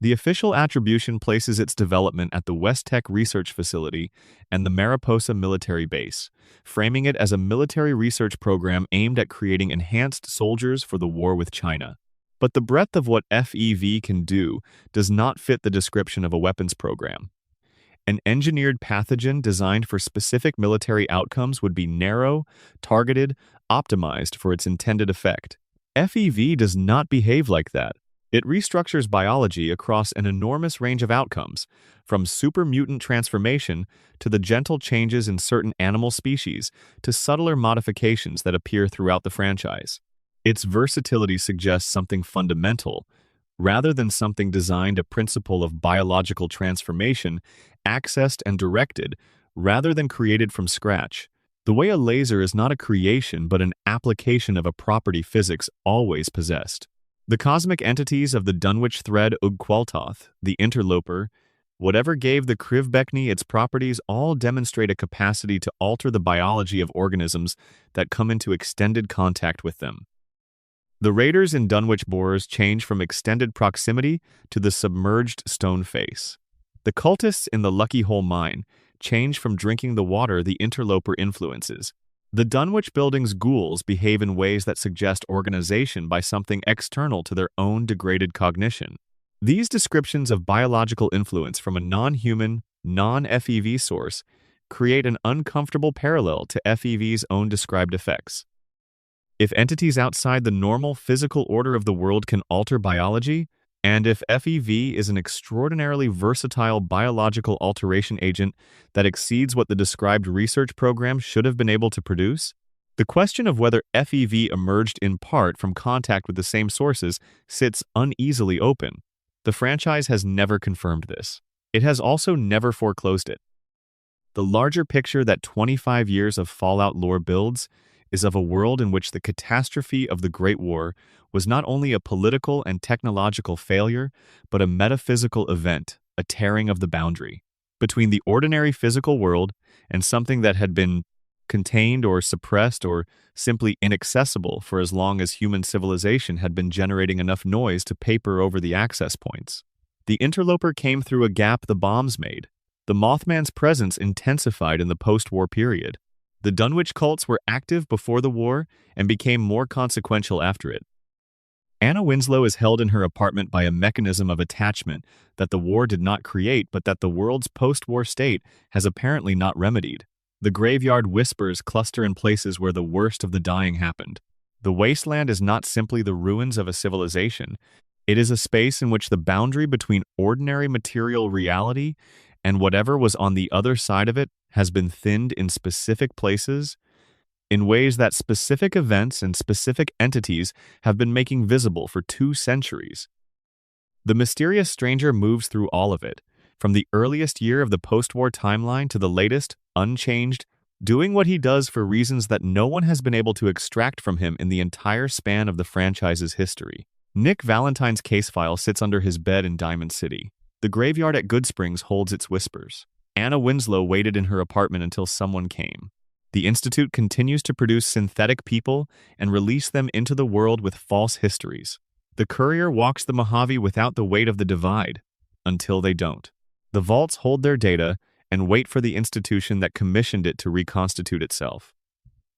The official attribution places its development at the West Tech Research Facility and the Mariposa Military Base, framing it as a military research program aimed at creating enhanced soldiers for the war with China. But the breadth of what FEV can do does not fit the description of a weapons program. An engineered pathogen designed for specific military outcomes would be narrow, targeted, optimized for its intended effect. FEV does not behave like that. It restructures biology across an enormous range of outcomes, from super mutant transformation to the gentle changes in certain animal species to subtler modifications that appear throughout the franchise. Its versatility suggests something fundamental, rather than something designed a principle of biological transformation, accessed and directed, rather than created from scratch. The way a laser is not a creation but an application of a property physics always possessed. The cosmic entities of the Dunwich thread Ugqualtoth, the interloper, Whatever gave the Krivbekni its properties all demonstrate a capacity to alter the biology of organisms that come into extended contact with them. The raiders in Dunwich borers change from extended proximity to the submerged stone face. The cultists in the Lucky Hole mine change from drinking the water the interloper influences. The Dunwich building's ghouls behave in ways that suggest organization by something external to their own degraded cognition. These descriptions of biological influence from a non-human, non-FEV source create an uncomfortable parallel to FEV's own described effects. If entities outside the normal physical order of the world can alter biology, and if FEV is an extraordinarily versatile biological alteration agent that exceeds what the described research program should have been able to produce, the question of whether FEV emerged in part from contact with the same sources sits uneasily open. The franchise has never confirmed this. It has also never foreclosed it. The larger picture that 25 years of Fallout lore builds is of a world in which the catastrophe of the Great War was not only a political and technological failure, but a metaphysical event, a tearing of the boundary between the ordinary physical world and something that had been contained or suppressed or simply inaccessible for as long as human civilization had been generating enough noise to paper over the access points. The interloper came through a gap the bombs made. The Mothman's presence intensified in the post-war period. The Dunwich cults were active before the war and became more consequential after it. Anna Winslow is held in her apartment by a mechanism of attachment that the war did not create but that the world's post-war state has apparently not remedied. The graveyard whispers cluster in places where the worst of the dying happened. The wasteland is not simply the ruins of a civilization. It is a space in which the boundary between ordinary material reality and whatever was on the other side of it has been thinned in specific places, in ways that specific events and specific entities have been making visible for 2 centuries. The mysterious stranger moves through all of it, from the earliest year of the post-war timeline to the latest, unchanged, doing what he does for reasons that no one has been able to extract from him in the entire span of the franchise's history. Nick Valentine's case file sits under his bed in Diamond City. The graveyard at Goodsprings holds its whispers. Anna Winslow waited in her apartment until someone came. The Institute continues to produce synthetic people and release them into the world with false histories. The courier walks the Mojave without the weight of the divide, until they don't. The vaults hold their data and wait for the institution that commissioned it to reconstitute itself.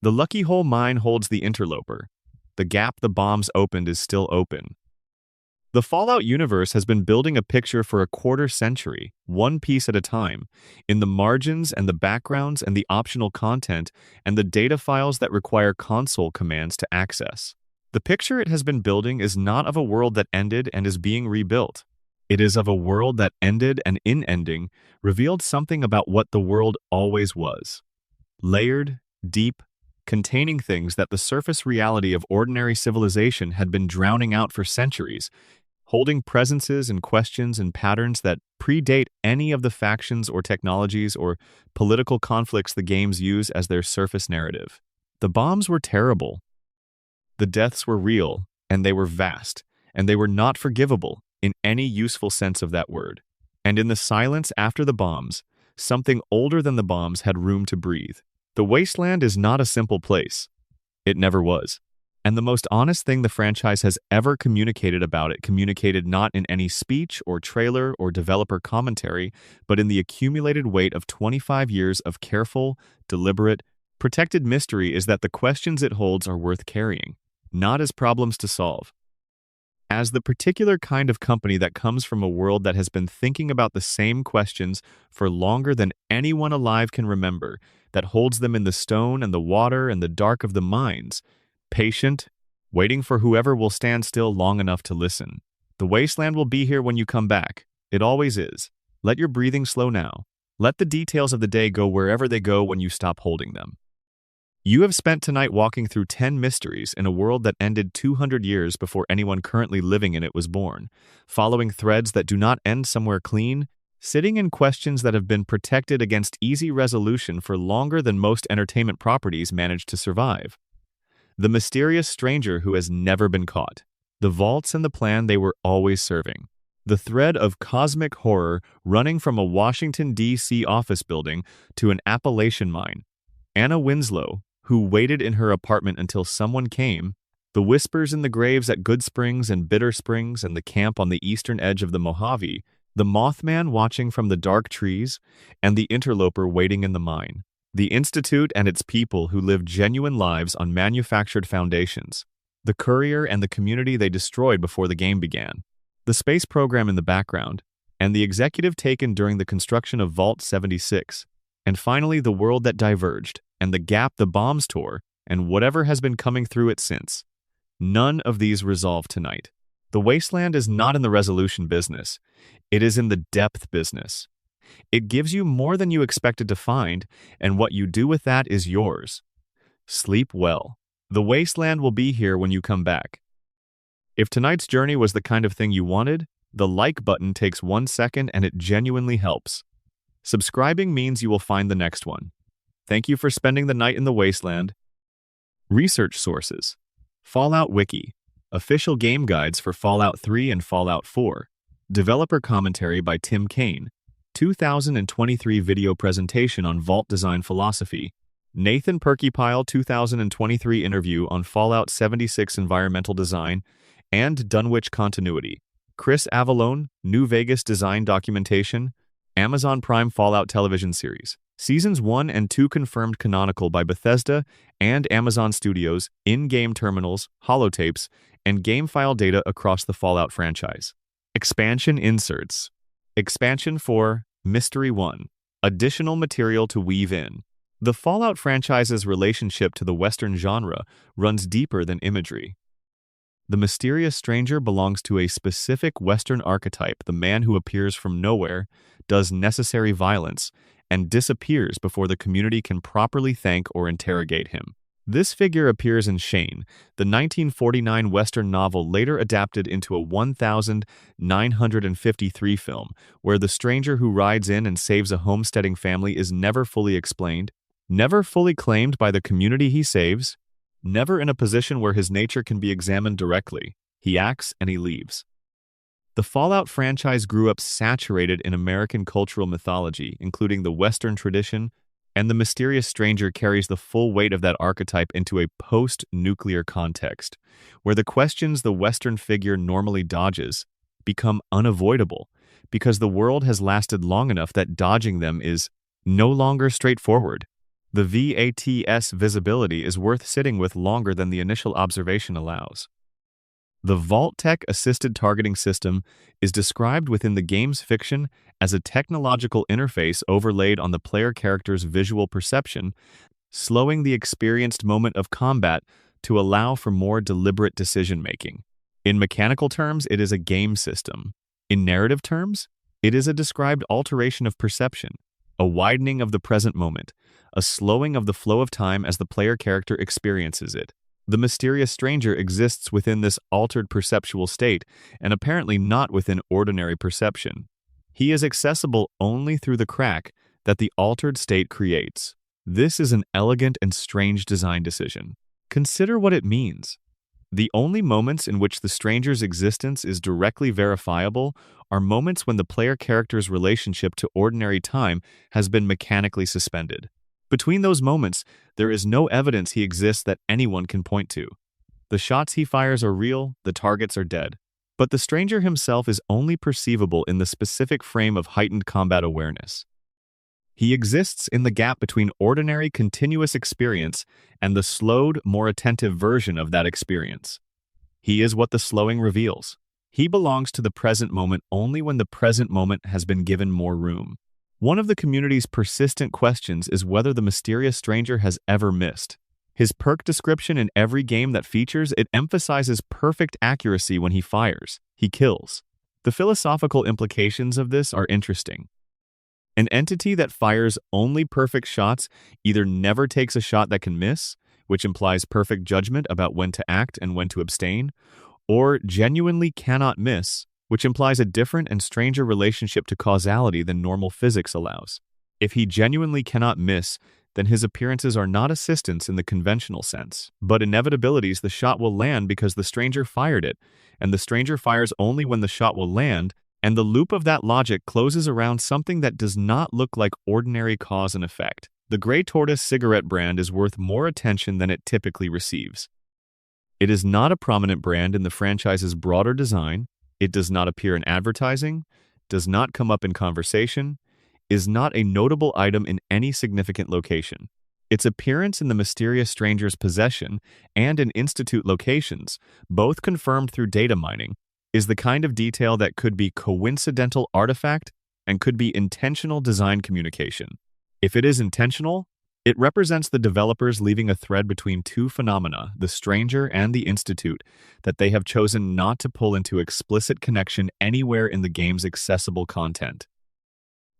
The Lucky Hole mine holds the interloper. The gap the bombs opened is still open. The Fallout universe has been building a picture for a quarter century, one piece at a time, in the margins and the backgrounds and the optional content and the data files that require console commands to access. The picture it has been building is not of a world that ended and is being rebuilt. It is of a world that ended and in ending revealed something about what the world always was. Layered, deep, containing things that the surface reality of ordinary civilization had been drowning out for centuries, holding presences and questions and patterns that predate any of the factions or technologies or political conflicts the games use as their surface narrative. The bombs were terrible. The deaths were real, and they were vast, and they were not forgivable in any useful sense of that word. And in the silence after the bombs, something older than the bombs had room to breathe. The wasteland is not a simple place. It never was. And the most honest thing the franchise has ever communicated about it communicated not in any speech or trailer or developer commentary, but in the accumulated weight of 25 years of careful, deliberate, protected mystery is that the questions it holds are worth carrying, not as problems to solve. As the particular kind of company that comes from a world that has been thinking about the same questions for longer than anyone alive can remember, that holds them in the stone and the water and the dark of the mines, patient, waiting for whoever will stand still long enough to listen. The wasteland will be here when you come back. It always is. Let your breathing slow now. Let the details of the day go wherever they go when you stop holding them. You have spent tonight walking through 10 mysteries in a world that ended 200 years before anyone currently living in it was born, following threads that do not end somewhere clean, sitting in questions that have been protected against easy resolution for longer than most entertainment properties manage to survive. The mysterious stranger who has never been caught. The vaults and the plan they were always serving. The thread of cosmic horror running from a Washington, D.C. office building to an Appalachian mine. Anna Winslow, who waited in her apartment until someone came, the whispers in the graves at Good Springs and Bitter Springs and the camp on the eastern edge of the Mojave, the Mothman watching from the dark trees, and the interloper waiting in the mine. The Institute and its people who lived genuine lives on manufactured foundations. The courier and the community they destroyed before the game began. The space program in the background, and the executive taken during the construction of Vault 76. And finally, the world that diverged, and the gap the bombs tore, and whatever has been coming through it since. None of these resolve tonight. The wasteland is not in the resolution business. It is in the depth business. It gives you more than you expected to find, and what you do with that is yours. Sleep well. The wasteland will be here when you come back. If tonight's journey was the kind of thing you wanted, the like button takes 1 second and it genuinely helps. Subscribing means you will find the next one. Thank you for spending the night in the wasteland. Research sources. Fallout Wiki. Official game guides for Fallout 3 and Fallout 4. Developer commentary by Tim Kaine. 2023 video presentation on Vault design philosophy. Nathan Perkypile 2023 interview on Fallout 76 environmental design and Dunwich continuity. Chris Avallone, New Vegas design documentation. Amazon Prime Fallout television series. Seasons 1 and 2 confirmed canonical by Bethesda and Amazon Studios, in-game terminals, holotapes, and game file data across the Fallout franchise. Expansion inserts. Expansion 4, Mystery 1. Additional material to weave in. The Fallout franchise's relationship to the Western genre runs deeper than imagery. The mysterious stranger belongs to a specific Western archetype, the man who appears from nowhere, does necessary violence, and disappears before the community can properly thank or interrogate him. This figure appears in Shane, the 1949 Western novel later adapted into a 1953 film, where the stranger who rides in and saves a homesteading family is never fully explained, never fully claimed by the community he saves, never in a position where his nature can be examined directly. He acts and he leaves. The Fallout franchise grew up saturated in American cultural mythology, including the Western tradition, and the mysterious stranger carries the full weight of that archetype into a post-nuclear context, where the questions the Western figure normally dodges become unavoidable, because the world has lasted long enough that dodging them is no longer straightforward. The VATS visibility is worth sitting with longer than the initial observation allows. The Vault-Tec assisted targeting system is described within the game's fiction as a technological interface overlaid on the player character's visual perception, slowing the experienced moment of combat to allow for more deliberate decision-making. In mechanical terms, it is a game system. In narrative terms, it is a described alteration of perception, a widening of the present moment, a slowing of the flow of time as the player character experiences it. The mysterious stranger exists within this altered perceptual state, and apparently not within ordinary perception. He is accessible only through the crack that the altered state creates. This is an elegant and strange design decision. Consider what it means. The only moments in which the stranger's existence is directly verifiable are moments when the player character's relationship to ordinary time has been mechanically suspended. Between those moments, there is no evidence he exists that anyone can point to. The shots he fires are real, the targets are dead. But the stranger himself is only perceivable in the specific frame of heightened combat awareness. He exists in the gap between ordinary continuous experience and the slowed, more attentive version of that experience. He is what the slowing reveals. He belongs to the present moment only when the present moment has been given more room. One of the community's persistent questions is whether the mysterious stranger has ever missed. His perk description in every game that features it emphasizes perfect accuracy when he fires. He kills. The philosophical implications of this are interesting. An entity that fires only perfect shots either never takes a shot that can miss, which implies perfect judgment about when to act and when to abstain, or genuinely cannot miss, which implies a different and stranger relationship to causality than normal physics allows. If he genuinely cannot miss, then his appearances are not assistants in the conventional sense, but inevitabilities. The shot will land because the stranger fired it, and the stranger fires only when the shot will land, And the loop of that logic closes around something that does not look like ordinary cause and effect. The Grey Tortoise cigarette brand is worth more attention than it typically receives. It is not a prominent brand in the franchise's broader design. It does not appear in advertising, does not come up in conversation, is not a notable item in any significant location. Its appearance in the mysterious stranger's possession and in Institute locations, both confirmed through data mining, is the kind of detail that could be coincidental artifact and could be intentional design communication. If it is intentional, it represents the developers leaving a thread between two phenomena, the stranger and the Institute, that they have chosen not to pull into explicit connection anywhere in the game's accessible content.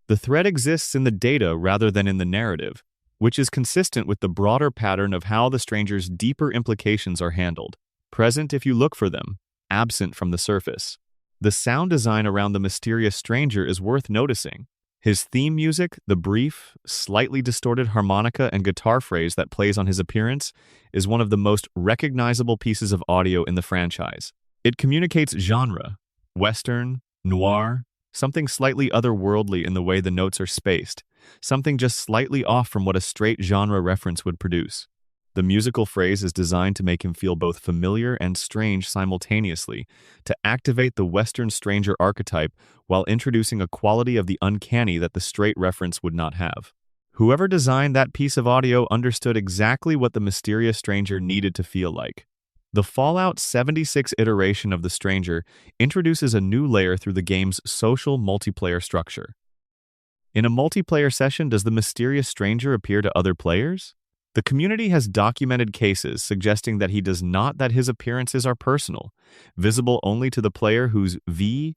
The thread exists in the data rather than in the narrative, which is consistent with the broader pattern of how the stranger's deeper implications are handled, present if you look for them, absent from the surface. The sound design around the mysterious stranger is worth noticing. His theme music, the brief, slightly distorted harmonica and guitar phrase that plays on his appearance, is one of the most recognizable pieces of audio in the franchise. It communicates genre, Western, noir, something slightly otherworldly in the way the notes are spaced, something just slightly off from what a straight genre reference would produce. The musical phrase is designed to make him feel both familiar and strange simultaneously, to activate the Western stranger archetype while introducing a quality of the uncanny that the straight reference would not have. Whoever designed that piece of audio understood exactly what the mysterious stranger needed to feel like. The Fallout 76 iteration of the stranger introduces a new layer through the game's social multiplayer structure. In a multiplayer session, does the mysterious stranger appear to other players? The community has documented cases suggesting that he does not, that his appearances are personal, visible only to the player whose VATS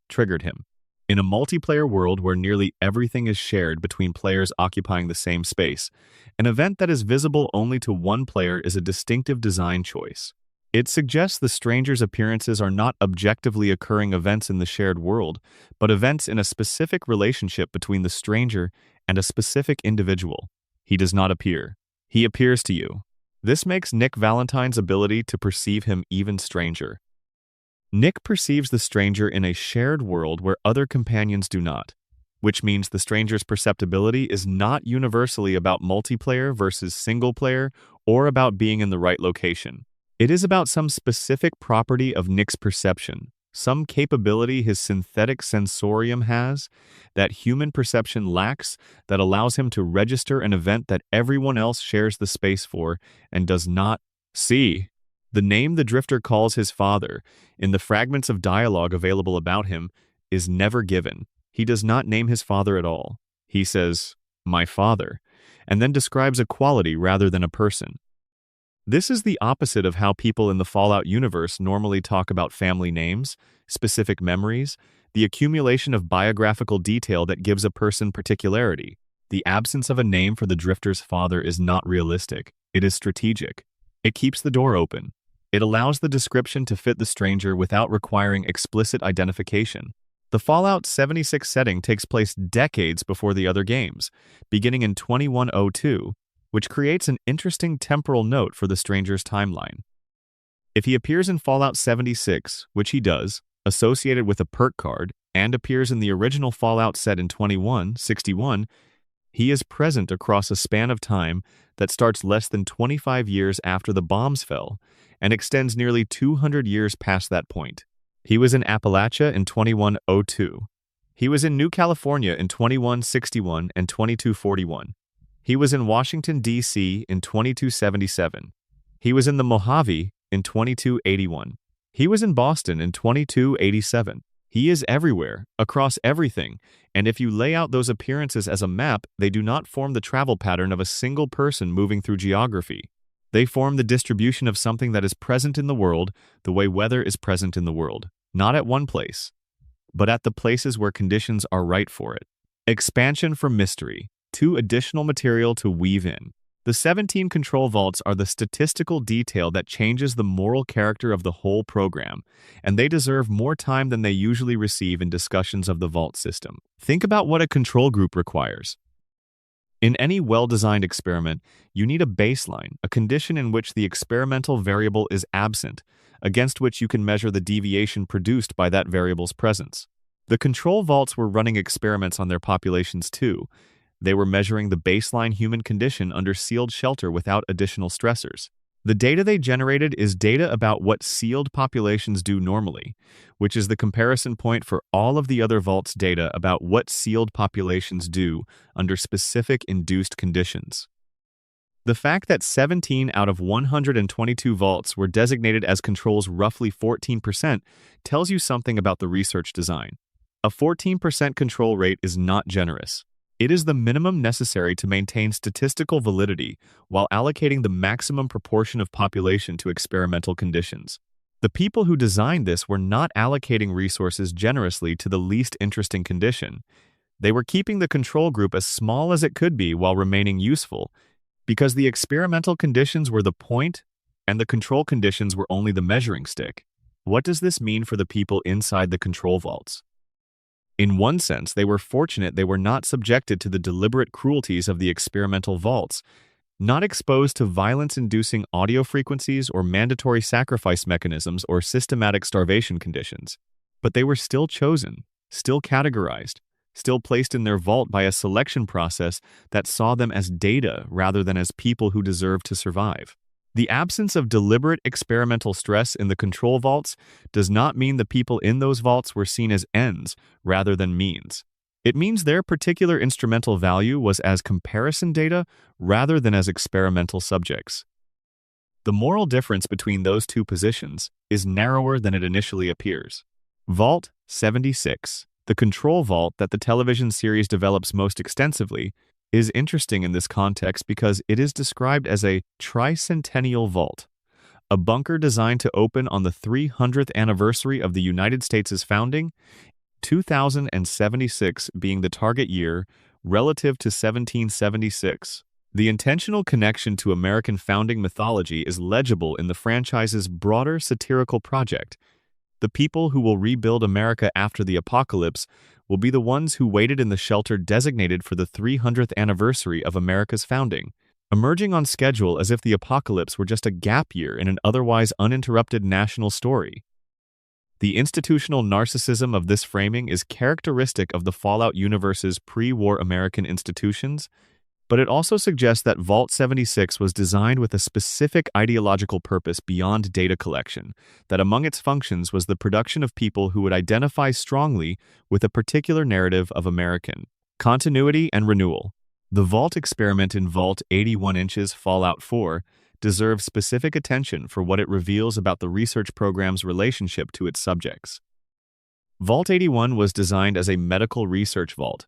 triggered him. In a multiplayer world where nearly everything is shared between players occupying the same space, an event that is visible only to one player is a distinctive design choice. It suggests the stranger's appearances are not objectively occurring events in the shared world, but events in a specific relationship between the stranger and a specific individual. He does not appear. He appears to you. This makes Nick Valentine's ability to perceive him even stranger. Nick perceives the stranger in a shared world where other companions do not, which means the stranger's perceptibility is not universally about multiplayer versus single player or about being in the right location. It is about some specific property of Nick's perception, some capability his synthetic sensorium has that human perception lacks, that allows him to register an event that everyone else shares the space for and does not see. The name the Drifter calls his father, in the fragments of dialogue available about him, is never given. He does not name his father at all. He says, "my father," and then describes a quality rather than a person. This is the opposite of how people in the Fallout universe normally talk about family names, specific memories, the accumulation of biographical detail that gives a person particularity. The absence of a name for the Drifter's father is not realistic. It is strategic. It keeps the door open. It allows the description to fit the stranger without requiring explicit identification. The Fallout 76 setting takes place decades before the other games, beginning in 2102, which creates an interesting temporal note for the stranger's timeline. If he appears in Fallout 76, which he does, associated with a perk card, and appears in the original Fallout set in 2161, he is present across a span of time that starts less than 25 years after the bombs fell and extends nearly 200 years past that point. He was in Appalachia in 2102. He was in New California in 2161 and 2241. He was in Washington, D.C. in 2277. He was in the Mojave in 2281. He was in Boston in 2287. He is everywhere, across everything, and if you lay out those appearances as a map, they do not form the travel pattern of a single person moving through geography. They form the distribution of something that is present in the world the way weather is present in the world, not at one place, but at the places where conditions are right for it. Expansion from mystery. 2 additional material to weave in. The 17 control vaults are the statistical detail that changes the moral character of the whole program, and they deserve more time than they usually receive in discussions of the vault system. Think about what a control group requires. In any well-designed experiment, you need a baseline, a condition in which the experimental variable is absent, against which you can measure the deviation produced by that variable's presence. The control vaults were running experiments on their populations too. They were measuring the baseline human condition under sealed shelter without additional stressors. The data they generated is data about what sealed populations do normally, which is the comparison point for all of the other vaults' data about what sealed populations do under specific induced conditions. The fact that 17 out of 122 vaults were designated as controls roughly 14% tells you something about the research design. A 14% control rate is not generous. It is the minimum necessary to maintain statistical validity while allocating the maximum proportion of population to experimental conditions. The people who designed this were not allocating resources generously to the least interesting condition. They were keeping the control group as small as it could be while remaining useful, because the experimental conditions were the point and the control conditions were only the measuring stick. What does this mean for the people inside the control vaults? In one sense, they were fortunate they were not subjected to the deliberate cruelties of the experimental vaults, not exposed to violence-inducing audio frequencies or mandatory sacrifice mechanisms or systematic starvation conditions. But they were still chosen, still categorized, still placed in their vault by a selection process that saw them as data rather than as people who deserved to survive. The absence of deliberate experimental stress in the control vaults does not mean the people in those vaults were seen as ends rather than means. It means their particular instrumental value was as comparison data rather than as experimental subjects. The moral difference between those two positions is narrower than it initially appears. Vault 76, the control vault that the television series develops most extensively, is interesting in this context because it is described as a tricentennial vault, a bunker designed to open on the 300th anniversary of the United States' founding, 2076 being the target year relative to 1776. The intentional connection to American founding mythology is legible in the franchise's broader satirical project. The people who will rebuild America after the apocalypse will be the ones who waited in the shelter designated for the 300th anniversary of America's founding, emerging on schedule as if the apocalypse were just a gap year in an otherwise uninterrupted national story. The institutional narcissism of this framing is characteristic of the Fallout universe's pre-war American institutions, but it also suggests that Vault 76 was designed with a specific ideological purpose beyond data collection, that among its functions was the production of people who would identify strongly with a particular narrative of American continuity and renewal. The Vault experiment in Vault 81 Inches Fallout 4 deserves specific attention for what it reveals about the research program's relationship to its subjects. Vault 81 was designed as a medical research vault.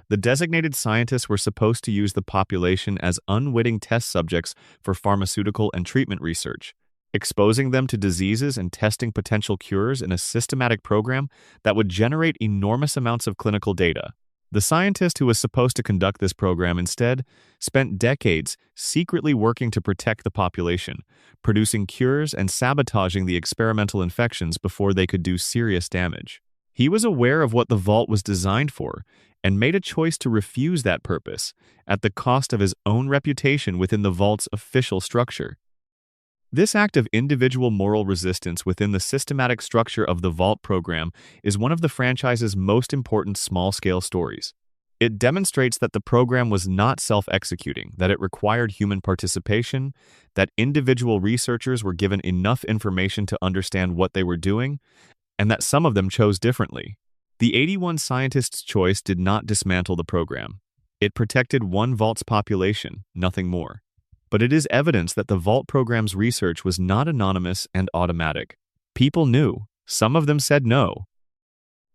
The designated scientists were supposed to use the population as unwitting test subjects for pharmaceutical and treatment research, exposing them to diseases and testing potential cures in a systematic program that would generate enormous amounts of clinical data. The scientist who was supposed to conduct this program instead spent decades secretly working to protect the population, producing cures and sabotaging the experimental infections before they could do serious damage. He was aware of what the vault was designed for and made a choice to refuse that purpose at the cost of his own reputation within the vault's official structure. This act of individual moral resistance within the systematic structure of the Vault program is one of the franchise's most important small-scale stories. It demonstrates that the program was not self-executing, that it required human participation, that individual researchers were given enough information to understand what they were doing, and that some of them chose differently. The 81 scientists' choice did not dismantle the program. It protected one Vault's population, nothing more. But it is evidence that the Vault program's research was not anonymous and automatic. People knew. Some of them said no.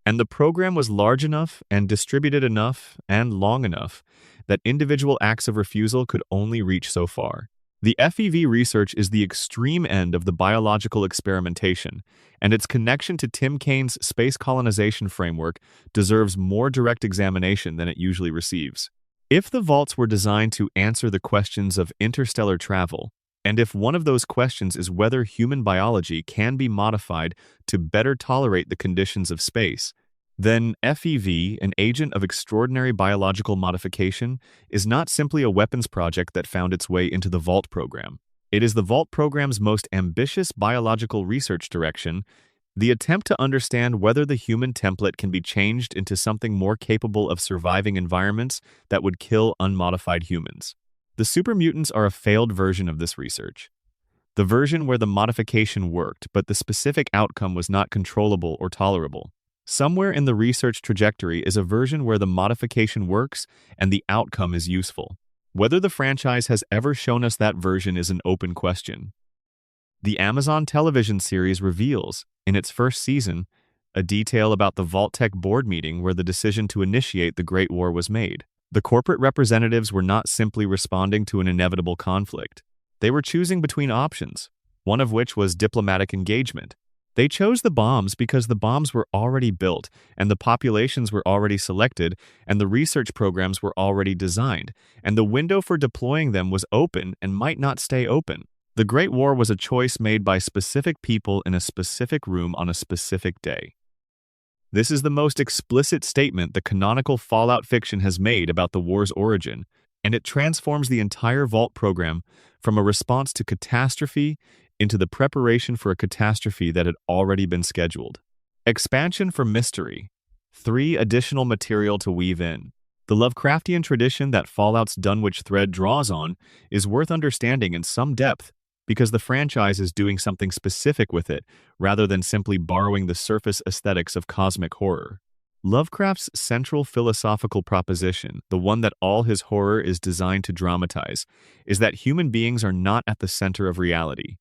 And the program was large enough and distributed enough and long enough that individual acts of refusal could only reach so far. The FEV research is the extreme end of the biological experimentation, and its connection to Tim Kaine's space colonization framework deserves more direct examination than it usually receives. If the vaults were designed to answer the questions of interstellar travel, and if one of those questions is whether human biology can be modified to better tolerate the conditions of space, then FEV, an agent of extraordinary biological modification, is not simply a weapons project that found its way into the Vault program. It is the Vault program's most ambitious biological research direction, the attempt to understand whether the human template can be changed into something more capable of surviving environments that would kill unmodified humans. The supermutants are a failed version of this research. The version where the modification worked, but the specific outcome was not controllable or tolerable. Somewhere in the research trajectory is a version where the modification works and the outcome is useful. Whether the franchise has ever shown us that version is an open question. The Amazon television series reveals, in its first season, a detail about the Vault-Tec board meeting where the decision to initiate the Great War was made. The corporate representatives were not simply responding to an inevitable conflict. They were choosing between options, one of which was diplomatic engagement. They chose the bombs because the bombs were already built, and the populations were already selected, and the research programs were already designed, and the window for deploying them was open and might not stay open. The Great War was a choice made by specific people in a specific room on a specific day. This is the most explicit statement the canonical Fallout fiction has made about the war's origin, and it transforms the entire Vault program from a response to catastrophe into the preparation for a catastrophe that had already been scheduled. Expansion for mystery. 3 additional material to weave in. The Lovecraftian tradition that Fallout's Dunwich thread draws on is worth understanding in some depth because the franchise is doing something specific with it rather than simply borrowing the surface aesthetics of cosmic horror. Lovecraft's central philosophical proposition, the one that all his horror is designed to dramatize, is that human beings are not at the center of reality.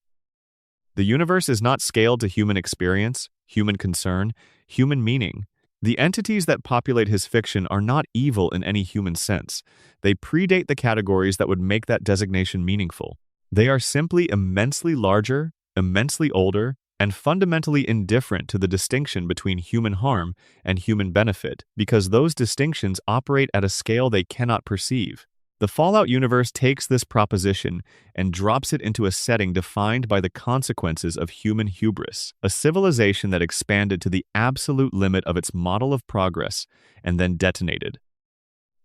The universe is not scaled to human experience, human concern, human meaning. The entities that populate his fiction are not evil in any human sense. They predate the categories that would make that designation meaningful. They are simply immensely larger, immensely older, and fundamentally indifferent to the distinction between human harm and human benefit, because those distinctions operate at a scale they cannot perceive. The Fallout universe takes this proposition and drops it into a setting defined by the consequences of human hubris, a civilization that expanded to the absolute limit of its model of progress and then detonated.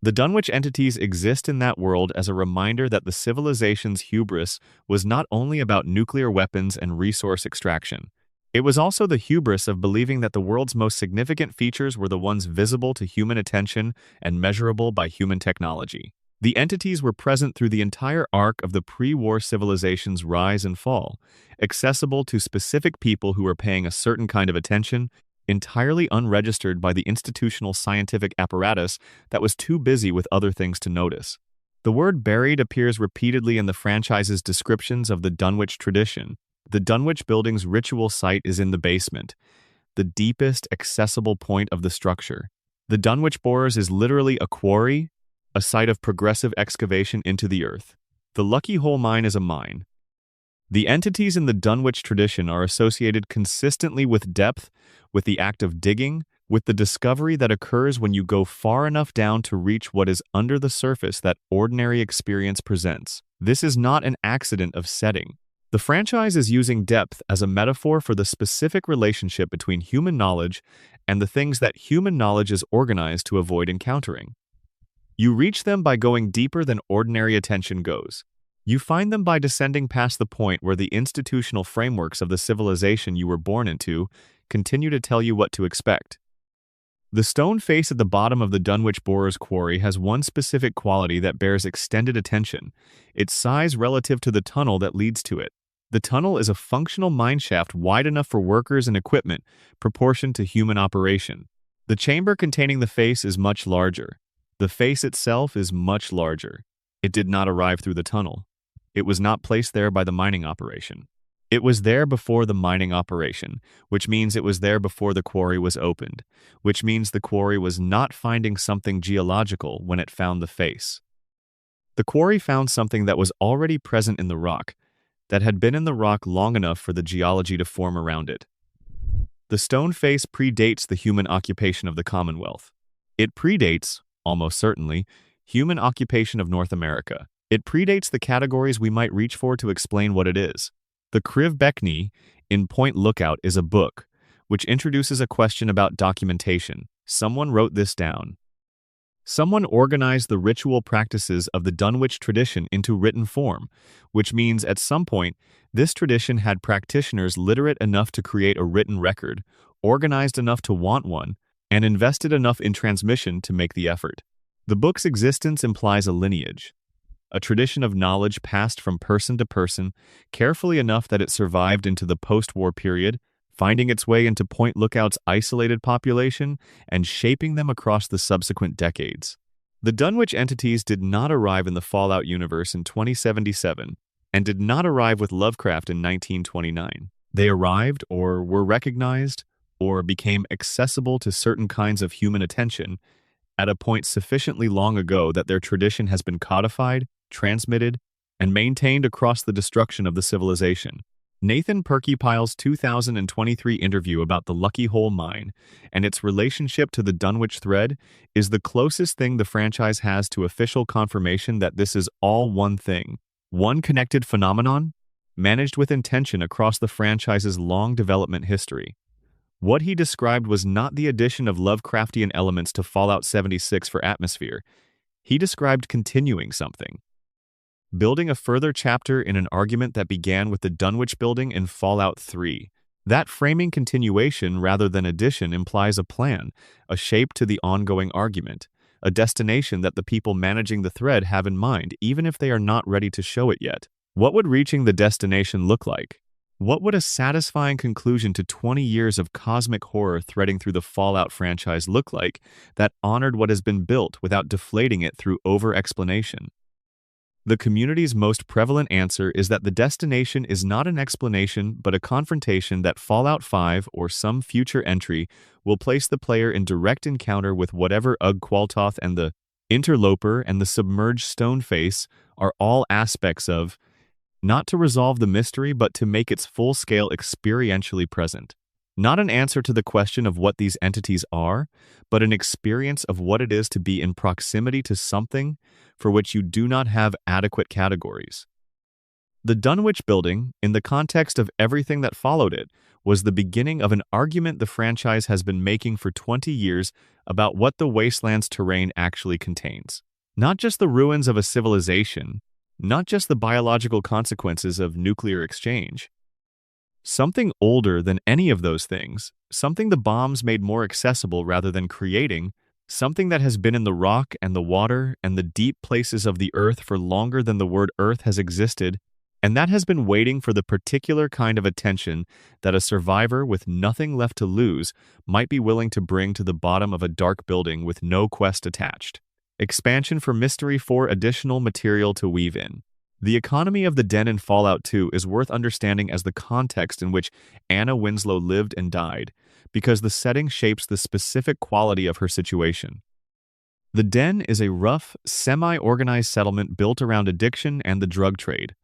The Dunwich entities exist in that world as a reminder that the civilization's hubris was not only about nuclear weapons and resource extraction. It was also the hubris of believing that the world's most significant features were the ones visible to human attention and measurable by human technology. The entities were present through the entire arc of the pre-war civilization's rise and fall, accessible to specific people who were paying a certain kind of attention, entirely unregistered by the institutional scientific apparatus that was too busy with other things to notice. The word buried appears repeatedly in the franchise's descriptions of the Dunwich tradition. The Dunwich building's ritual site is in the basement, the deepest accessible point of the structure. The Dunwich Borers is literally a quarry, a site of progressive excavation into the earth. The Lucky Hole Mine is a mine. The entities in the Dunwich tradition are associated consistently with depth, with the act of digging, with the discovery that occurs when you go far enough down to reach what is under the surface that ordinary experience presents. This is not an accident of setting. The franchise is using depth as a metaphor for the specific relationship between human knowledge and the things that human knowledge is organized to avoid encountering. You reach them by going deeper than ordinary attention goes. You find them by descending past the point where the institutional frameworks of the civilization you were born into continue to tell you what to expect. The stone face at the bottom of the Dunwich Borers Quarry has one specific quality that bears extended attention: its size relative to the tunnel that leads to it. The tunnel is a functional mineshaft wide enough for workers and equipment, proportioned to human operation. The chamber containing the face is much larger. The face itself is much larger. It did not arrive through the tunnel. It was not placed there by the mining operation. It was there before the mining operation, which means it was there before the quarry was opened, which means the quarry was not finding something geological when it found the face. The quarry found something that was already present in the rock, that had been in the rock long enough for the geology to form around it. The stone face predates the human occupation of the Commonwealth. It predates, almost certainly, human occupation of North America. It predates the categories we might reach for to explain what it is. The Criv Beckney in Point Lookout is a book, which introduces a question about documentation. Someone wrote this down. Someone organized the ritual practices of the Dunwich tradition into written form, which means at some point, this tradition had practitioners literate enough to create a written record, organized enough to want one, and invested enough in transmission to make the effort. The book's existence implies a lineage, a tradition of knowledge passed from person to person, carefully enough that it survived into the post-war period, finding its way into Point Lookout's isolated population and shaping them across the subsequent decades. The Dunwich entities did not arrive in the Fallout universe in 2077 and did not arrive with Lovecraft in 1929. They arrived or were recognized or became accessible to certain kinds of human attention at a point sufficiently long ago that their tradition has been codified, transmitted, and maintained across the destruction of the civilization. Nathan Perkypile's 2023 interview about the Lucky Hole Mine and its relationship to the Dunwich thread is the closest thing the franchise has to official confirmation that this is all one thing, one connected phenomenon, managed with intention across the franchise's long development history. What he described was not the addition of Lovecraftian elements to Fallout 76 for atmosphere. He described continuing something, building a further chapter in an argument that began with the Dunwich building in Fallout 3. That framing continuation rather than addition implies a plan, a shape to the ongoing argument, a destination that the people managing the thread have in mind, even if they are not ready to show it yet. What would reaching the destination look like? What would a satisfying conclusion to 20 years of cosmic horror threading through the Fallout franchise look like that honored what has been built without deflating it through over-explanation? The community's most prevalent answer is that the destination is not an explanation but a confrontation that Fallout 5 or some future entry will place the player in direct encounter with whatever Ugg Qualtoth and the Interloper and the Submerged Stoneface are all aspects of, not to resolve the mystery but to make its full scale experientially present. Not an answer to the question of what these entities are, but an experience of what it is to be in proximity to something for which you do not have adequate categories. The Dunwich building, in the context of everything that followed it, was the beginning of an argument the franchise has been making for 20 years about what the Wasteland's terrain actually contains. Not just the ruins of a civilization, not just the biological consequences of nuclear exchange. Something older than any of those things, something the bombs made more accessible rather than creating, something that has been in the rock and the water and the deep places of the earth for longer than the word earth has existed, and that has been waiting for the particular kind of attention that a survivor with nothing left to lose might be willing to bring to the bottom of a dark building with no quest attached. Expansion for Mystery 4 additional material to weave in. The economy of the den in Fallout 2 is worth understanding as the context in which Anna Winslow lived and died, because the setting shapes the specific quality of her situation. The den is a rough, semi-organized settlement built around addiction and the drug trade,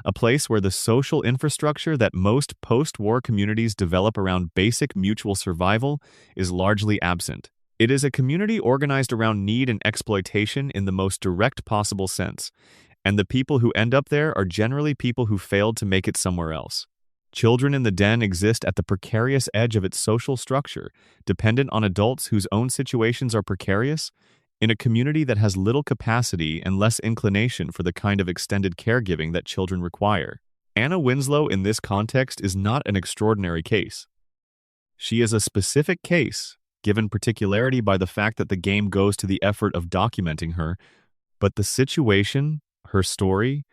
a place where the social infrastructure that most post-war communities develop around basic mutual survival is largely absent. It is a community organized around need and exploitation in the most direct possible sense, and the people who end up there are generally people who failed to make it somewhere else. Children in the den exist at the precarious edge of its social structure, dependent on adults whose own situations are precarious, in a community that has little capacity and less inclination for the kind of extended caregiving that children require. Anna Winslow in this context is not an extraordinary case. She is a specific case, given particularity by the fact that the game goes to the effort of documenting her, but the situation, her story,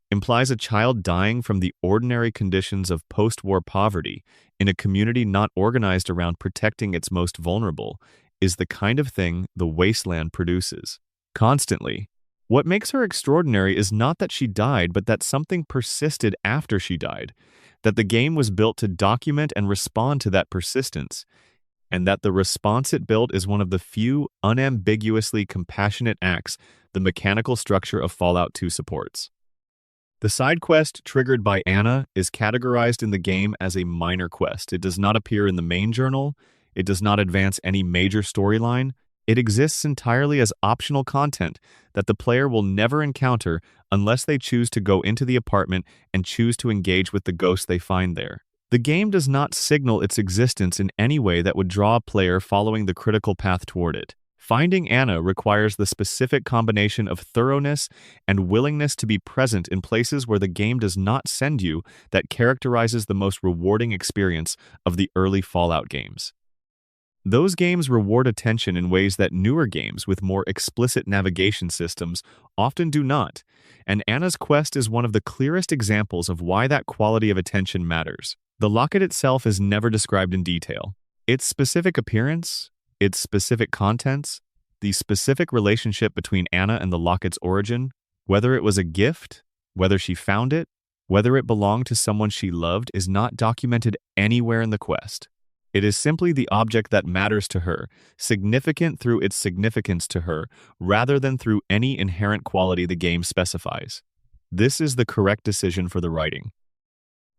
implies a child dying from the ordinary conditions of post-war poverty in a community not organized around protecting its most vulnerable, is the kind of thing the Wasteland produces. Constantly. What makes her extraordinary is not that she died, but that something persisted after she died, that the game was built to document and respond to that persistence, and that the response it built is one of the few unambiguously compassionate acts the mechanical structure of Fallout 2 supports. The side quest triggered by Anna is categorized in the game as a minor quest. It does not appear in the main journal. It does not advance any major storyline. It exists entirely as optional content that the player will never encounter unless they choose to go into the apartment and choose to engage with the ghost they find there. The game does not signal its existence in any way that would draw a player following the critical path toward it. Finding Anna requires the specific combination of thoroughness and willingness to be present in places where the game does not send you that characterizes the most rewarding experience of the early Fallout games. Those games reward attention in ways that newer games with more explicit navigation systems often do not, and Anna's quest is one of the clearest examples of why that quality of attention matters. The locket itself is never described in detail. Its specific appearance, its specific contents, the specific relationship between Anna and the locket's origin, whether it was a gift, whether she found it, whether it belonged to someone she loved, is not documented anywhere in the quest. It is simply the object that matters to her, significant through its significance to her, rather than through any inherent quality the game specifies. This is the correct decision for the writing.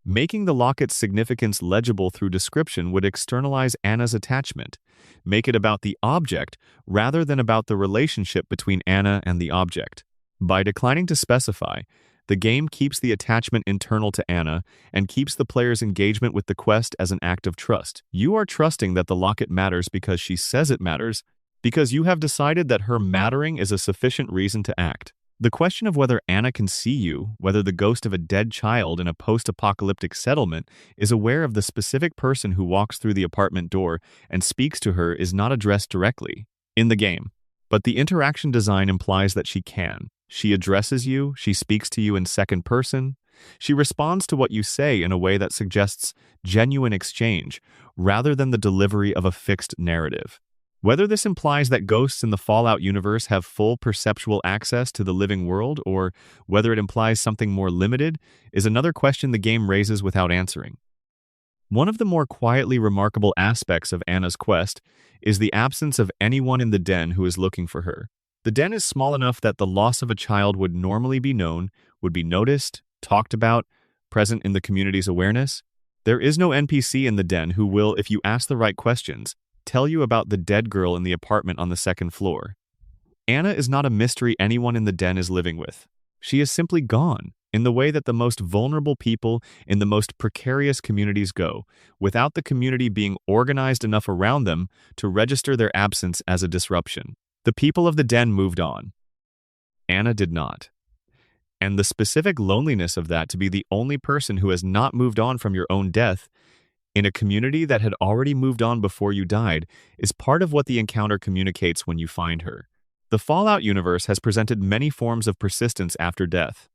Making the locket's significance legible through description would externalize Anna's attachment, make it about the object rather than about the relationship between Anna and the object. By declining to specify, the game keeps the attachment internal to Anna and keeps the player's engagement with the quest as an act of trust. You are trusting that the locket matters because she says it matters, because you have decided that her mattering is a sufficient reason to act. The question of whether Anna can see you, whether the ghost of a dead child in a post-apocalyptic settlement is aware of the specific person who walks through the apartment door and speaks to her, is not addressed directly in the game. But the interaction design implies that she can. She addresses you, she speaks to you in second person, she responds to what you say in a way that suggests genuine exchange, rather than the delivery of a fixed narrative. Whether this implies that ghosts in the Fallout universe have full perceptual access to the living world, or whether it implies something more limited, is another question the game raises without answering. One of the more quietly remarkable aspects of Anna's quest is the absence of anyone in the den who is looking for her. The den is small enough that the loss of a child would normally be known, would be noticed, talked about, present in the community's awareness. There is no NPC in the den who will, if you ask the right questions, tell you about the dead girl in the apartment on the second floor. Anna is not a mystery anyone in the den is living with. She is simply gone, in the way that the most vulnerable people in the most precarious communities go, without the community being organized enough around them to register their absence as a disruption. The people of the den moved on. Anna did not. And the specific loneliness of that, to be the only person who has not moved on from your own death, in a community that had already moved on before you died, is part of what the encounter communicates when you find her. The Fallout universe has presented many forms of persistence after death.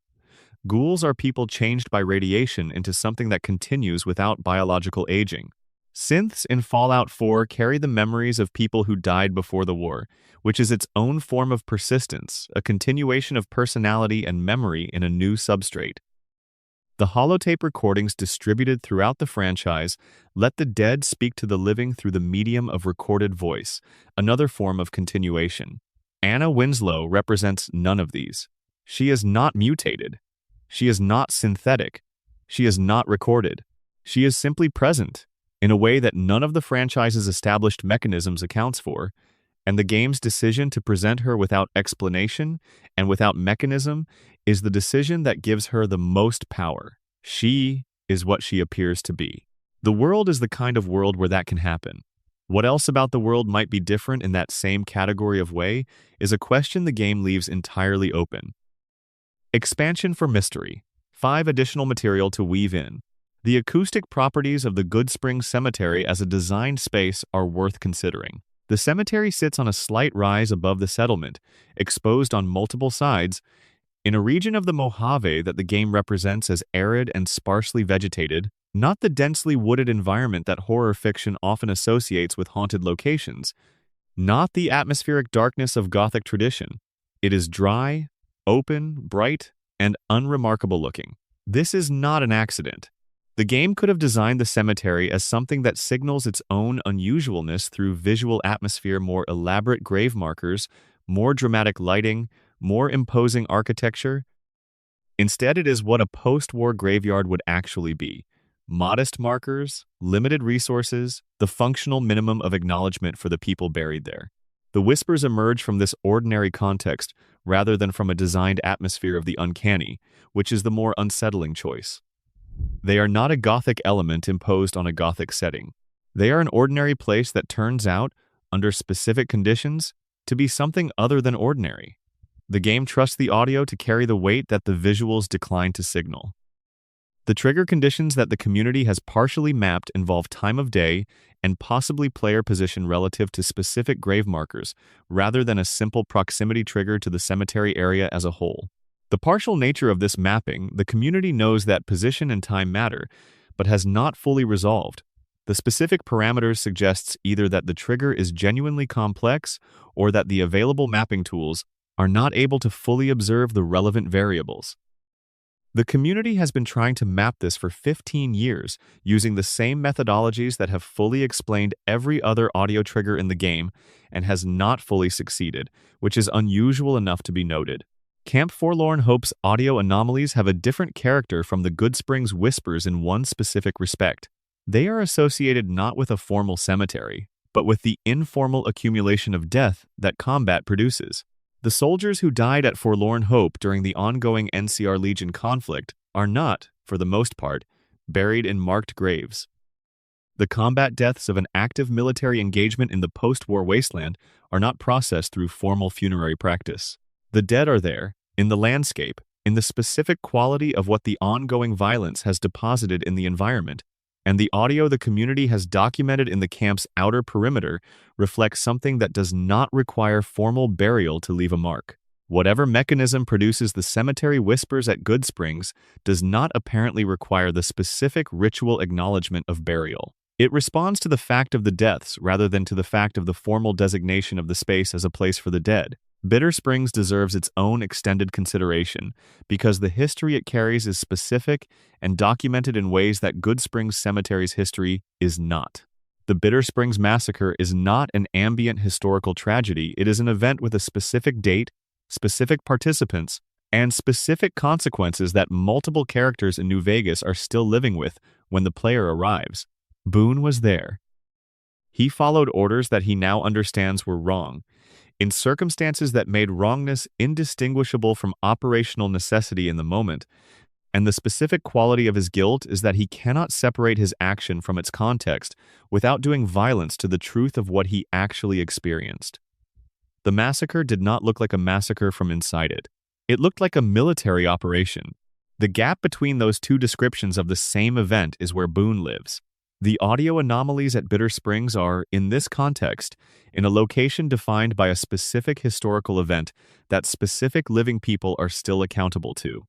Ghouls are people changed by radiation into something that continues without biological aging. Synths in Fallout 4 carry the memories of people who died before the war, which is its own form of persistence, a continuation of personality and memory in a new substrate. The holotape recordings distributed throughout the franchise let the dead speak to the living through the medium of recorded voice, another form of continuation. Anna Winslow represents none of these. She is not mutated. She is not synthetic. She is not recorded. She is simply present, in a way that none of the franchise's established mechanisms accounts for, and the game's decision to present her without explanation and without mechanism is the decision that gives her the most power. She is what she appears to be. The world is the kind of world where that can happen. What else about the world might be different in that same category of way is a question the game leaves entirely open. Expansion for mystery. 5 additional material to weave in. The acoustic properties of the Goodsprings Cemetery as a designed space are worth considering. The cemetery sits on a slight rise above the settlement, exposed on multiple sides, in a region of the Mojave that the game represents as arid and sparsely vegetated, not the densely wooded environment that horror fiction often associates with haunted locations, not the atmospheric darkness of Gothic tradition. It is dry, open, bright, and unremarkable looking. This is not an accident. The game could have designed the cemetery as something that signals its own unusualness through visual atmosphere, more elaborate grave markers, more dramatic lighting, more imposing architecture. Instead, it is what a post-war graveyard would actually be. Modest markers, limited resources, the functional minimum of acknowledgement for the people buried there. The whispers emerge from this ordinary context rather than from a designed atmosphere of the uncanny, which is the more unsettling choice. They are not a Gothic element imposed on a Gothic setting. They are an ordinary place that turns out, under specific conditions, to be something other than ordinary. The game trusts the audio to carry the weight that the visuals decline to signal. The trigger conditions that the community has partially mapped involve time of day and possibly player position relative to specific grave markers, rather than a simple proximity trigger to the cemetery area as a whole. The partial nature of this mapping, the community knows that position and time matter, but has not fully resolved. The specific parameters suggests either that the trigger is genuinely complex or that the available mapping tools are not able to fully observe the relevant variables. The community has been trying to map this for 15 years, using the same methodologies that have fully explained every other audio trigger in the game, and has not fully succeeded, which is unusual enough to be noted. Camp Forlorn Hope's audio anomalies have a different character from the Goodsprings Whispers in one specific respect. They are associated not with a formal cemetery, but with the informal accumulation of death that combat produces. The soldiers who died at Forlorn Hope during the ongoing NCR Legion conflict are not, for the most part, buried in marked graves. The combat deaths of an active military engagement in the post-war wasteland are not processed through formal funerary practice. The dead are there, in the landscape, in the specific quality of what the ongoing violence has deposited in the environment, and the audio the community has documented in the camp's outer perimeter reflects something that does not require formal burial to leave a mark. Whatever mechanism produces the cemetery whispers at Goodsprings does not apparently require the specific ritual acknowledgement of burial. It responds to the fact of the deaths rather than to the fact of the formal designation of the space as a place for the dead. Bitter Springs deserves its own extended consideration because the history it carries is specific and documented in ways that Goodsprings Cemetery's history is not. The Bitter Springs Massacre is not an ambient historical tragedy. It is an event with a specific date, specific participants, and specific consequences that multiple characters in New Vegas are still living with when the player arrives. Boone was there. He followed orders that he now understands were wrong, in circumstances that made wrongness indistinguishable from operational necessity in the moment, and the specific quality of his guilt is that he cannot separate his action from its context without doing violence to the truth of what he actually experienced. The massacre did not look like a massacre from inside it. It looked like a military operation. The gap between those two descriptions of the same event is where Boone lives. The audio anomalies at Bitter Springs are, in this context, in a location defined by a specific historical event that specific living people are still accountable to.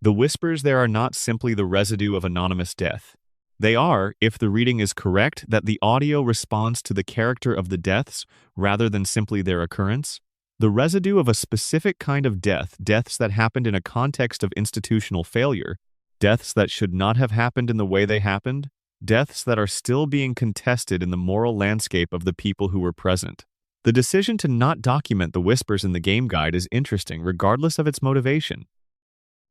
The whispers there are not simply the residue of anonymous death. They are, if the reading is correct, that the audio responds to the character of the deaths rather than simply their occurrence. The residue of a specific kind of death, deaths that happened in a context of institutional failure, deaths that should not have happened in the way they happened, deaths that are still being contested in the moral landscape of the people who were present. The decision to not document the whispers in the game guide is interesting regardless of its motivation.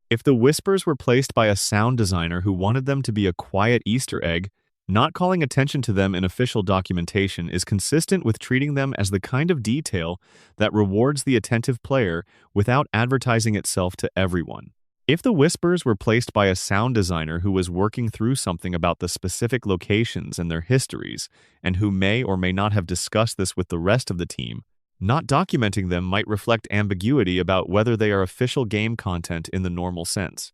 If the whispers were placed by a sound designer who wanted them to be a quiet Easter egg, not calling attention to them in official documentation is consistent with treating them as the kind of detail that rewards the attentive player without advertising itself to everyone. If the whispers were placed by a sound designer who was working through something about the specific locations and their histories, and who may or may not have discussed this with the rest of the team, not documenting them might reflect ambiguity about whether they are official game content in the normal sense.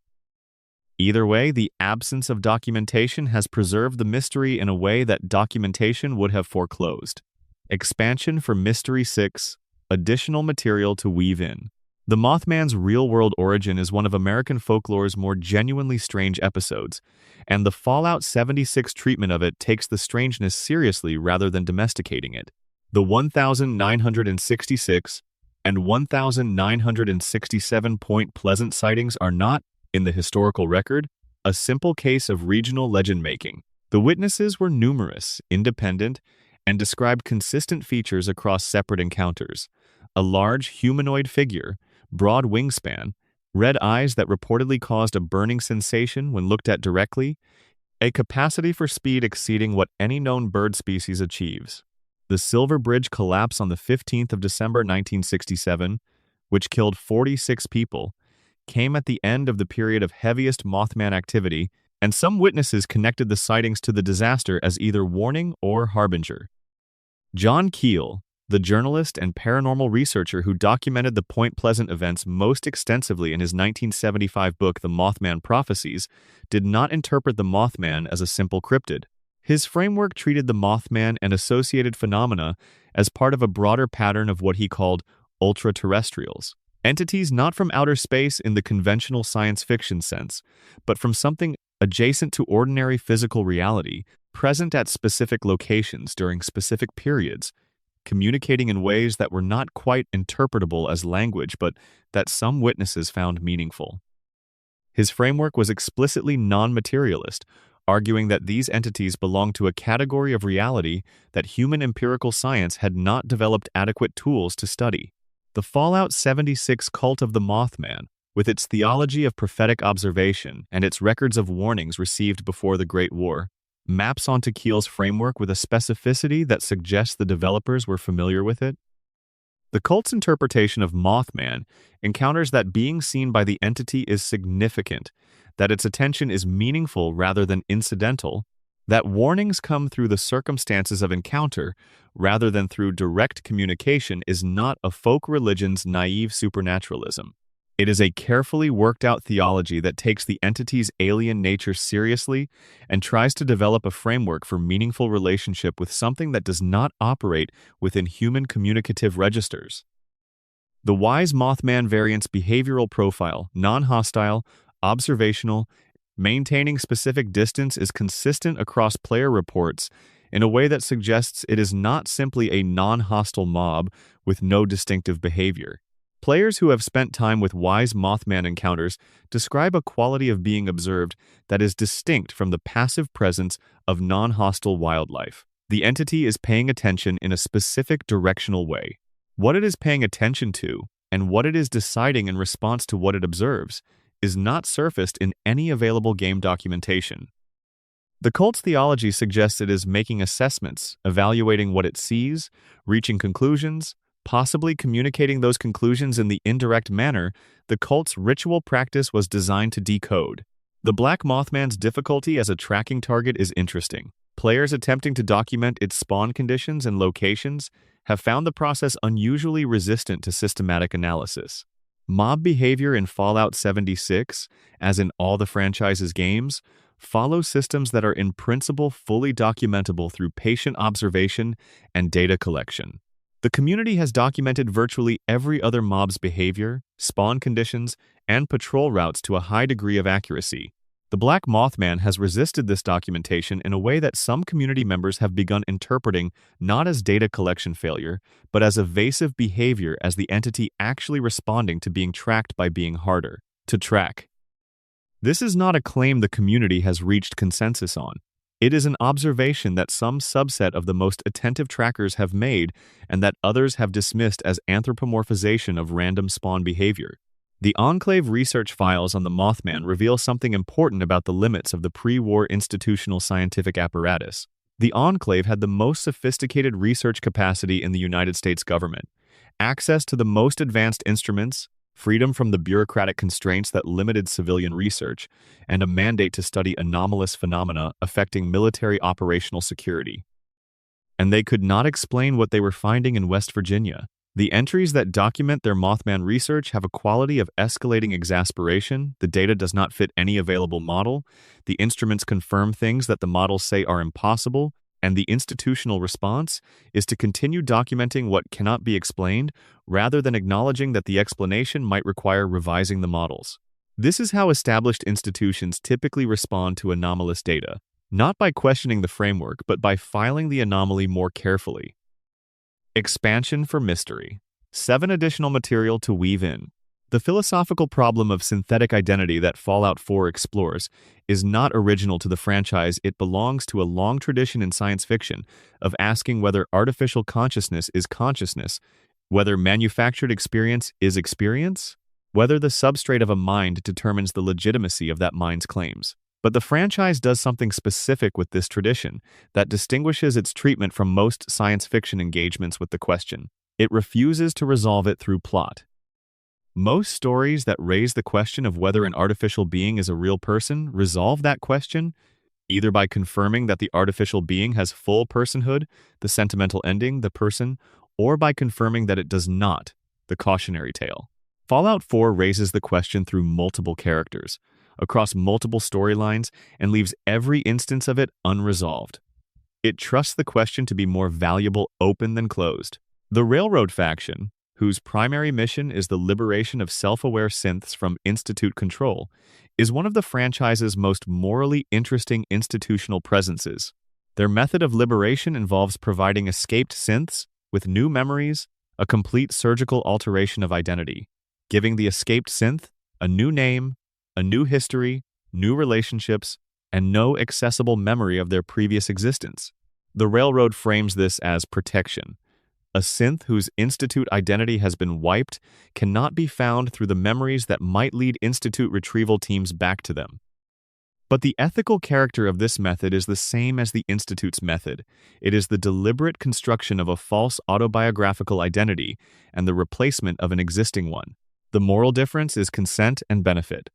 Either way, the absence of documentation has preserved the mystery in a way that documentation would have foreclosed. Expansion for Mystery 6, additional material to weave in. The Mothman's real-world origin is one of American folklore's more genuinely strange episodes, and the Fallout 76 treatment of it takes the strangeness seriously rather than domesticating it. The 1,966 and 1,967 Point Pleasant sightings are not, in the historical record, a simple case of regional legend-making. The witnesses were numerous, independent, and described consistent features across separate encounters. A large humanoid figure, broad wingspan, red eyes that reportedly caused a burning sensation when looked at directly, a capacity for speed exceeding what any known bird species achieves. The Silver Bridge collapse on the 15th of December 1967, which killed 46 people, came at the end of the period of heaviest Mothman activity, and some witnesses connected the sightings to the disaster as either warning or harbinger. John Keel, the journalist and paranormal researcher who documented the Point Pleasant events most extensively in his 1975 book The Mothman Prophecies, did not interpret the Mothman as a simple cryptid. His framework treated the Mothman and associated phenomena as part of a broader pattern of what he called ultra-terrestrials, entities not from outer space in the conventional science fiction sense, but from something adjacent to ordinary physical reality, present at specific locations during specific periods, communicating in ways that were not quite interpretable as language, but that some witnesses found meaningful. His framework was explicitly non-materialist, arguing that these entities belong to a category of reality that human empirical science had not developed adequate tools to study. The Fallout 76 cult of the Mothman, with its theology of prophetic observation and its records of warnings received before the Great War, maps onto Keel's framework with a specificity that suggests the developers were familiar with it. The cult's interpretation of Mothman encounters that being seen by the entity is significant, that its attention is meaningful rather than incidental, that warnings come through the circumstances of encounter rather than through direct communication is not a folk religion's naive supernaturalism. It is a carefully worked-out theology that takes the entity's alien nature seriously and tries to develop a framework for meaningful relationship with something that does not operate within human communicative registers. The Wise Mothman variant's behavioral profile, non-hostile, observational, maintaining specific distance is consistent across player reports in a way that suggests it is not simply a non-hostile mob with no distinctive behavior. Players who have spent time with Wise Mothman encounters describe a quality of being observed that is distinct from the passive presence of non-hostile wildlife. The entity is paying attention in a specific directional way. What it is paying attention to, and what it is deciding in response to what it observes, is not surfaced in any available game documentation. The cult's theology suggests it is making assessments, evaluating what it sees, reaching conclusions, possibly communicating those conclusions in the indirect manner the cult's ritual practice was designed to decode. The Black Mothman's difficulty as a tracking target is interesting. Players attempting to document its spawn conditions and locations have found the process unusually resistant to systematic analysis. Mob behavior in Fallout 76, as in all the franchise's games, follows systems that are in principle fully documentable through patient observation and data collection. The community has documented virtually every other mob's behavior, spawn conditions, and patrol routes to a high degree of accuracy. The Black Mothman has resisted this documentation in a way that some community members have begun interpreting not as data collection failure, but as evasive behavior as the entity actually responding to being tracked by being harder to track. This is not a claim the community has reached consensus on. It is an observation that some subset of the most attentive trackers have made and that others have dismissed as anthropomorphization of random spawn behavior. The Enclave research files on the Mothman reveal something important about the limits of the pre-war institutional scientific apparatus. The Enclave had the most sophisticated research capacity in the United States government, access to the most advanced instruments, freedom from the bureaucratic constraints that limited civilian research, and a mandate to study anomalous phenomena affecting military operational security. And they could not explain what they were finding in West Virginia. The entries that document their Mothman research have a quality of escalating exasperation. The data does not fit any available model. The instruments confirm things that the models say are impossible. And the institutional response is to continue documenting what cannot be explained rather than acknowledging that the explanation might require revising the models. This is how established institutions typically respond to anomalous data, not by questioning the framework, but by filing the anomaly more carefully. Expansion for mystery. 7 additional material to weave in. The philosophical problem of synthetic identity that Fallout 4 explores is not original to the franchise. It belongs to a long tradition in science fiction of asking whether artificial consciousness is consciousness, whether manufactured experience is experience, whether the substrate of a mind determines the legitimacy of that mind's claims. But the franchise does something specific with this tradition that distinguishes its treatment from most science fiction engagements with the question. It refuses to resolve it through plot. Most stories that raise the question of whether an artificial being is a real person resolve that question either by confirming that the artificial being has full personhood, the sentimental ending, the person, or by confirming that it does not, the cautionary tale. Fallout 4 raises the question through multiple characters, across multiple storylines, and leaves every instance of it unresolved. It trusts the question to be more valuable open than closed. The Railroad faction, whose primary mission is the liberation of self-aware synths from Institute control, is one of the franchise's most morally interesting institutional presences. Their method of liberation involves providing escaped synths with new memories, a complete surgical alteration of identity, giving the escaped synth a new name, a new history, new relationships, and no accessible memory of their previous existence. The Railroad frames this as protection. A synth whose Institute identity has been wiped cannot be found through the memories that might lead Institute retrieval teams back to them. But the ethical character of this method is the same as the Institute's method. It is the deliberate construction of a false autobiographical identity and the replacement of an existing one. The moral difference is consent and benefit.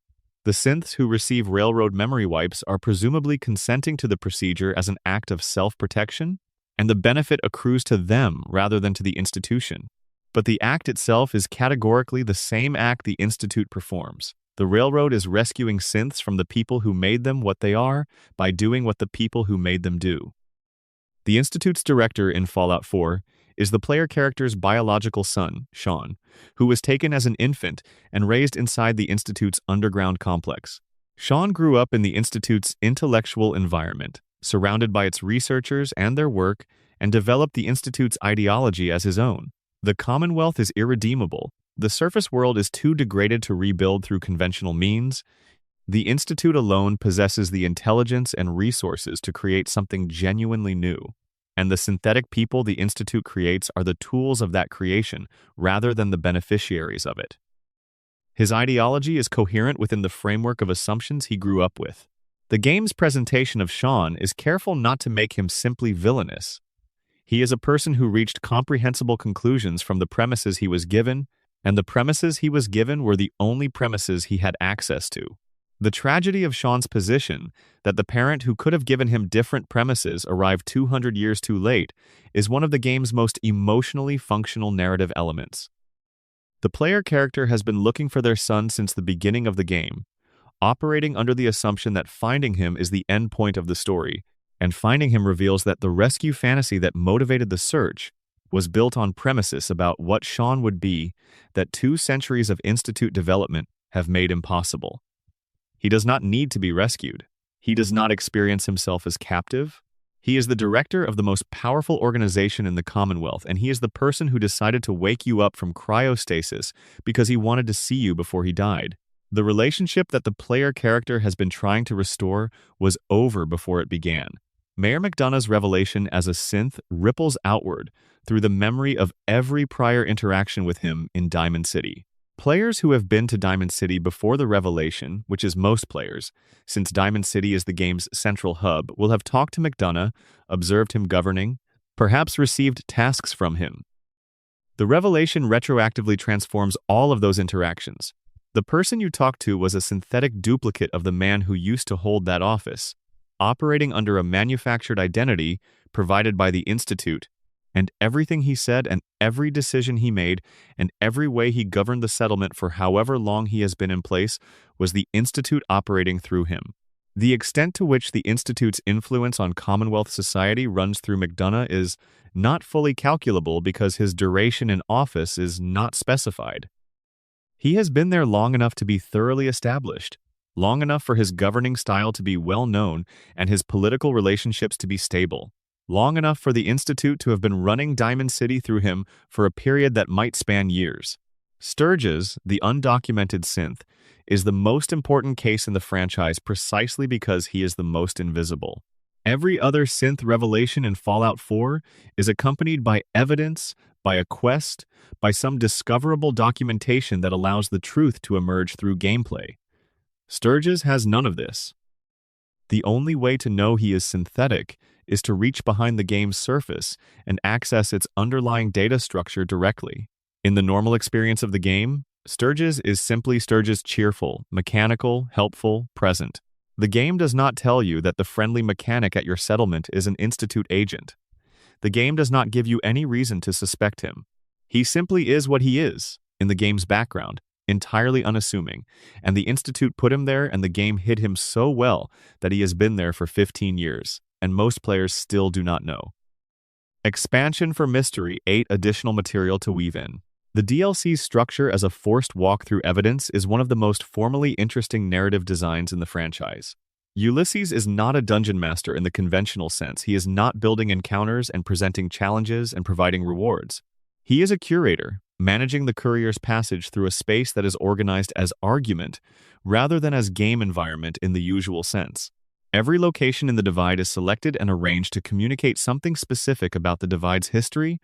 The synths who receive Railroad memory wipes are presumably consenting to the procedure as an act of self-protection, and the benefit accrues to them rather than to the institution. But the act itself is categorically the same act the Institute performs. The Railroad is rescuing synths from the people who made them what they are by doing what the people who made them do. The Institute's director in Fallout 4 is the player character's biological son, Sean, who was taken as an infant and raised inside the Institute's underground complex. Sean grew up in the Institute's intellectual environment, surrounded by its researchers and their work, and developed the Institute's ideology as his own. The Commonwealth is irredeemable. The surface world is too degraded to rebuild through conventional means. The Institute alone possesses the intelligence and resources to create something genuinely new, and the synthetic people the Institute creates are the tools of that creation rather than the beneficiaries of it. His ideology is coherent within the framework of assumptions he grew up with. The game's presentation of Sean is careful not to make him simply villainous. He is a person who reached comprehensible conclusions from the premises he was given, and the premises he was given were the only premises he had access to. The tragedy of Sean's position, that the parent who could have given him different premises arrived 200 years too late, is one of the game's most emotionally functional narrative elements. The player character has been looking for their son since the beginning of the game, operating under the assumption that finding him is the end point of the story, and finding him reveals that the rescue fantasy that motivated the search was built on premises about what Sean would be that 2 centuries of Institute development have made impossible. He does not need to be rescued. He does not experience himself as captive. He is the director of the most powerful organization in the Commonwealth, and he is the person who decided to wake you up from cryostasis because he wanted to see you before he died. The relationship that the player character has been trying to restore was over before it began. Mayor McDonough's revelation as a synth ripples outward through the memory of every prior interaction with him in Diamond City. Players who have been to Diamond City before the revelation, which is most players, since Diamond City is the game's central hub, will have talked to McDonough, observed him governing, perhaps received tasks from him. The revelation retroactively transforms all of those interactions. The person you talked to was a synthetic duplicate of the man who used to hold that office, operating under a manufactured identity provided by the Institute, and everything he said and every decision he made and every way he governed the settlement for however long he has been in place was the Institute operating through him. The extent to which the Institute's influence on Commonwealth society runs through McDonough is not fully calculable because his duration in office is not specified. He has been there long enough to be thoroughly established, long enough for his governing style to be well known and his political relationships to be stable, long enough for the Institute to have been running Diamond City through him for a period that might span years. Sturges, the undocumented synth, is the most important case in the franchise precisely because he is the most invisible. Every other synth revelation in Fallout 4 is accompanied by evidence, by a quest, by some discoverable documentation that allows the truth to emerge through gameplay. Sturges has none of this. The only way to know he is synthetic is to reach behind the game's surface and access its underlying data structure directly. In the normal experience of the game, Sturges is simply Sturges cheerful, mechanical, helpful, present. The game does not tell you that the friendly mechanic at your settlement is an Institute agent. The game does not give you any reason to suspect him. He simply is what he is, in the game's background, entirely unassuming, and the Institute put him there and the game hid him so well that he has been there for 15 years, and most players still do not know. Expansion for Mystery, 8 additional material to weave in. The DLC's structure as a forced walk-through evidence is one of the most formally interesting narrative designs in the franchise. Ulysses is not a dungeon master in the conventional sense. He is not building encounters and presenting challenges and providing rewards. He is a curator, managing the courier's passage through a space that is organized as argument rather than as game environment in the usual sense. Every location in the Divide is selected and arranged to communicate something specific about the Divide's history,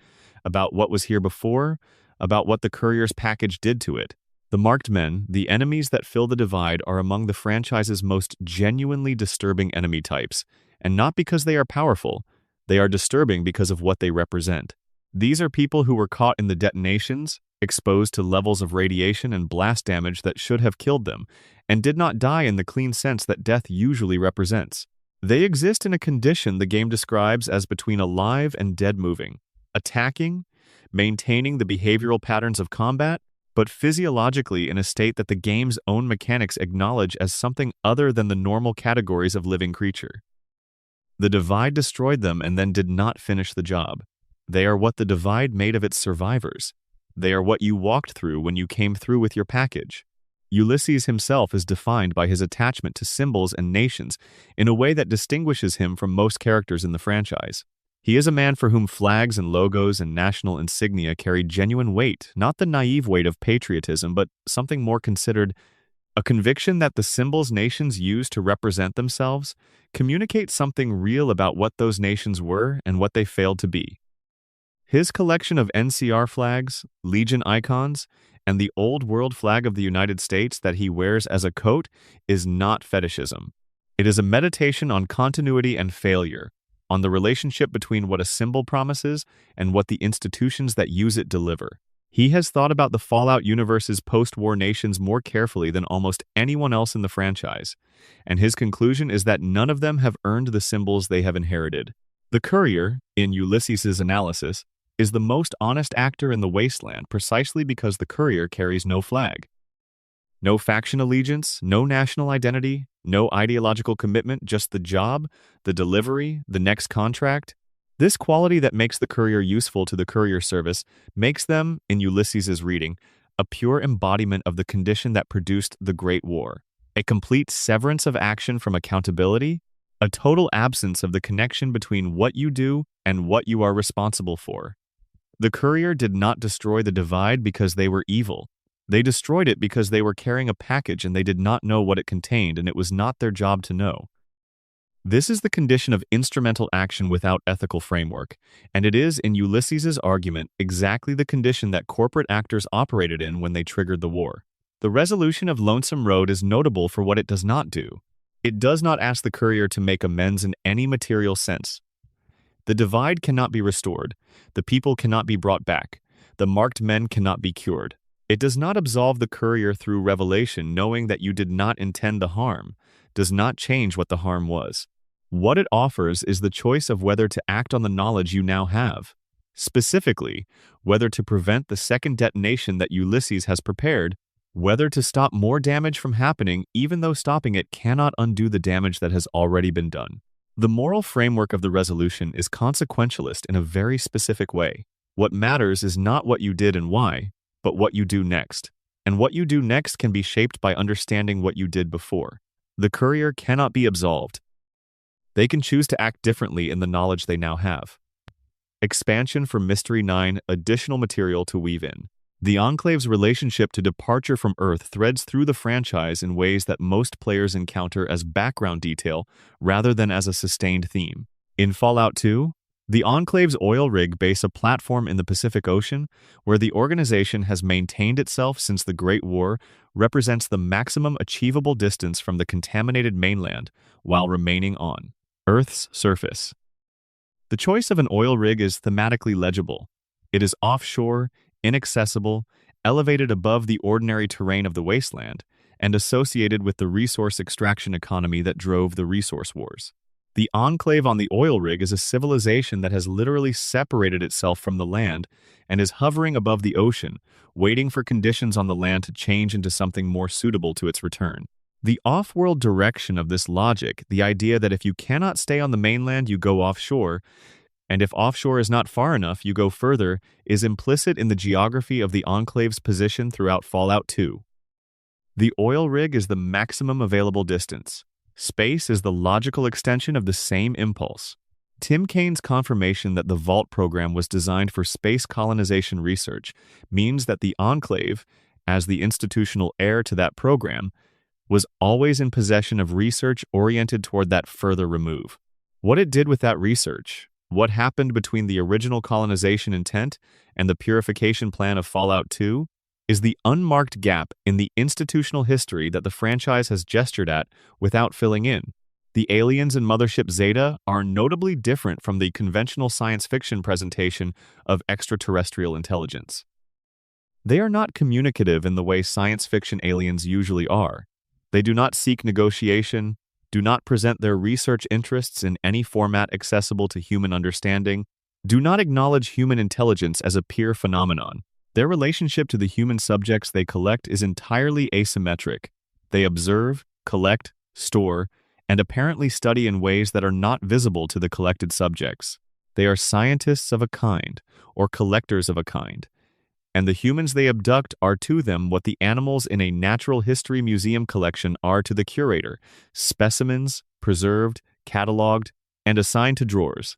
about what was here before, about what the courier's package did to it. The marked men, the enemies that fill the Divide, are among the franchise's most genuinely disturbing enemy types, and not because they are powerful. They are disturbing because of what they represent. These are people who were caught in the detonations, exposed to levels of radiation and blast damage that should have killed them, and did not die in the clean sense that death usually represents. They exist in a condition the game describes as between alive and dead, moving, attacking, maintaining the behavioral patterns of combat, but physiologically in a state that the game's own mechanics acknowledge as something other than the normal categories of living creature. The Divide destroyed them and then did not finish the job. They are what the Divide made of its survivors. They are what you walked through when you came through with your package. Ulysses himself is defined by his attachment to symbols and nations in a way that distinguishes him from most characters in the franchise. He is a man for whom flags and logos and national insignia carry genuine weight, not the naive weight of patriotism, but something more considered, a conviction that the symbols nations use to represent themselves communicate something real about what those nations were and what they failed to be. His collection of NCR flags, Legion icons, and the Old World flag of the United States that he wears as a coat is not fetishism. It is a meditation on continuity and failure, on the relationship between what a symbol promises and what the institutions that use it deliver. He has thought about the Fallout universe's post-war nations more carefully than almost anyone else in the franchise, and his conclusion is that none of them have earned the symbols they have inherited. The Courier, in Ulysses's analysis, is the most honest actor in the wasteland precisely because the Courier carries no flag. No faction allegiance, no national identity, no ideological commitment, just the job, the delivery, the next contract. This quality that makes the Courier useful to the courier service makes them, in Ulysses's reading, a pure embodiment of the condition that produced the Great War, a complete severance of action from accountability, a total absence of the connection between what you do and what you are responsible for. The Courier did not destroy the Divide because they were evil. They destroyed it because they were carrying a package and they did not know what it contained, and it was not their job to know. This is the condition of instrumental action without ethical framework, and it is, in Ulysses's argument, exactly the condition that corporate actors operated in when they triggered the war. The resolution of Lonesome Road is notable for what it does not do. It does not ask the Courier to make amends in any material sense. The Divide cannot be restored. The people cannot be brought back. The marked men cannot be cured. It does not absolve the Courier through revelation, knowing that you did not intend the harm, does not change what the harm was. What it offers is the choice of whether to act on the knowledge you now have. Specifically, whether to prevent the second detonation that Ulysses has prepared, whether to stop more damage from happening even though stopping it cannot undo the damage that has already been done. The moral framework of the resolution is consequentialist in a very specific way. What matters is not what you did and why, but what you do next. And what you do next can be shaped by understanding what you did before. The Courier cannot be absolved. They can choose to act differently in the knowledge they now have. Expansion for Mystery 9, additional material to weave in. The Enclave's relationship to departure from Earth threads through the franchise in ways that most players encounter as background detail rather than as a sustained theme. In Fallout 2, the Enclave's oil rig base a platform in the Pacific Ocean where the organization has maintained itself since the Great War represents the maximum achievable distance from the contaminated mainland while remaining on Earth's surface. The choice of an oil rig is thematically legible. It is offshore, inaccessible, elevated above the ordinary terrain of the wasteland, and associated with the resource extraction economy that drove the resource wars. The enclave on the oil rig is a civilization that has literally separated itself from the land and is hovering above the ocean, waiting for conditions on the land to change into something more suitable to its return. The off-world direction of this logic, the idea that if you cannot stay on the mainland, you go offshore, and if offshore is not far enough, you go further, is implicit in the geography of the enclave's position throughout Fallout 2. The oil rig is the maximum available distance. Space is the logical extension of the same impulse. Tim Kane's confirmation that the Vault program was designed for space colonization research means that the Enclave, as the institutional heir to that program, was always in possession of research oriented toward that further remove. What it did with that research, what happened between the original colonization intent and the purification plan of Fallout 2, is the unmarked gap in the institutional history that the franchise has gestured at without filling in. The aliens in Mothership Zeta are notably different from the conventional science fiction presentation of extraterrestrial intelligence. They are not communicative in the way science fiction aliens usually are. They do not seek negotiation, do not present their research interests in any format accessible to human understanding, do not acknowledge human intelligence as a peer phenomenon. Their relationship to the human subjects they collect is entirely asymmetric. They observe, collect, store, and apparently study in ways that are not visible to the collected subjects. They are scientists of a kind, or collectors of a kind, and the humans they abduct are to them what the animals in a natural history museum collection are to the curator: specimens, preserved, cataloged, and assigned to drawers.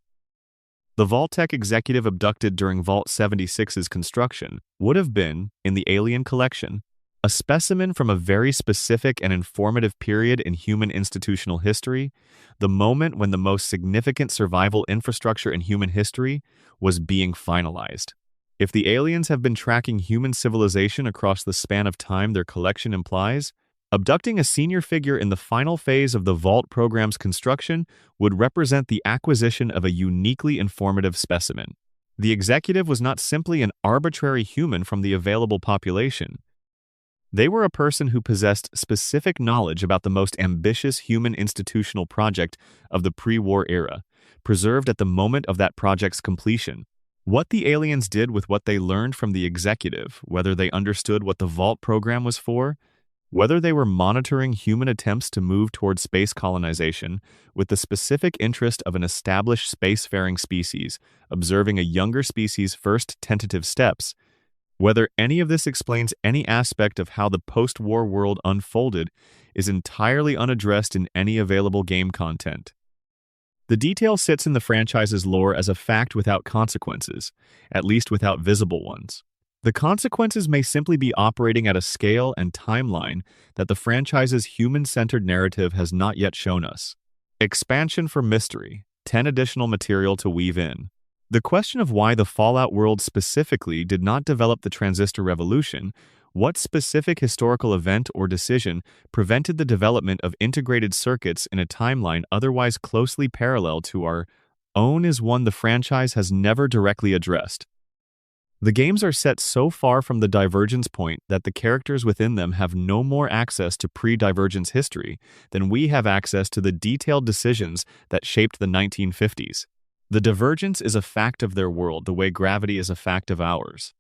The Vault-Tec executive abducted during Vault 76's construction would have been, in the alien collection, a specimen from a very specific and informative period in human institutional history, the moment when the most significant survival infrastructure in human history was being finalized. If the aliens have been tracking human civilization across the span of time their collection implies, abducting a senior figure in the final phase of the Vault program's construction would represent the acquisition of a uniquely informative specimen. The executive was not simply an arbitrary human from the available population. They were a person who possessed specific knowledge about the most ambitious human institutional project of the pre-war era, preserved at the moment of that project's completion. What the aliens did with what they learned from the executive, whether they understood what the Vault program was for, whether they were monitoring human attempts to move toward space colonization with the specific interest of an established spacefaring species observing a younger species' first tentative steps, whether any of this explains any aspect of how the post-war world unfolded is entirely unaddressed in any available game content. The detail sits in the franchise's lore as a fact without consequences, at least without visible ones. The consequences may simply be operating at a scale and timeline that the franchise's human-centered narrative has not yet shown us. Expansion for mystery, 10 additional material to weave in. The question of why the Fallout world specifically did not develop the Transistor Revolution, what specific historical event or decision prevented the development of integrated circuits in a timeline otherwise closely parallel to our own, is one the franchise has never directly addressed. The games are set so far from the divergence point that the characters within them have no more access to pre-divergence history than we have access to the detailed decisions that shaped the 1950s. The divergence is a fact of their world the way gravity is a fact of ours.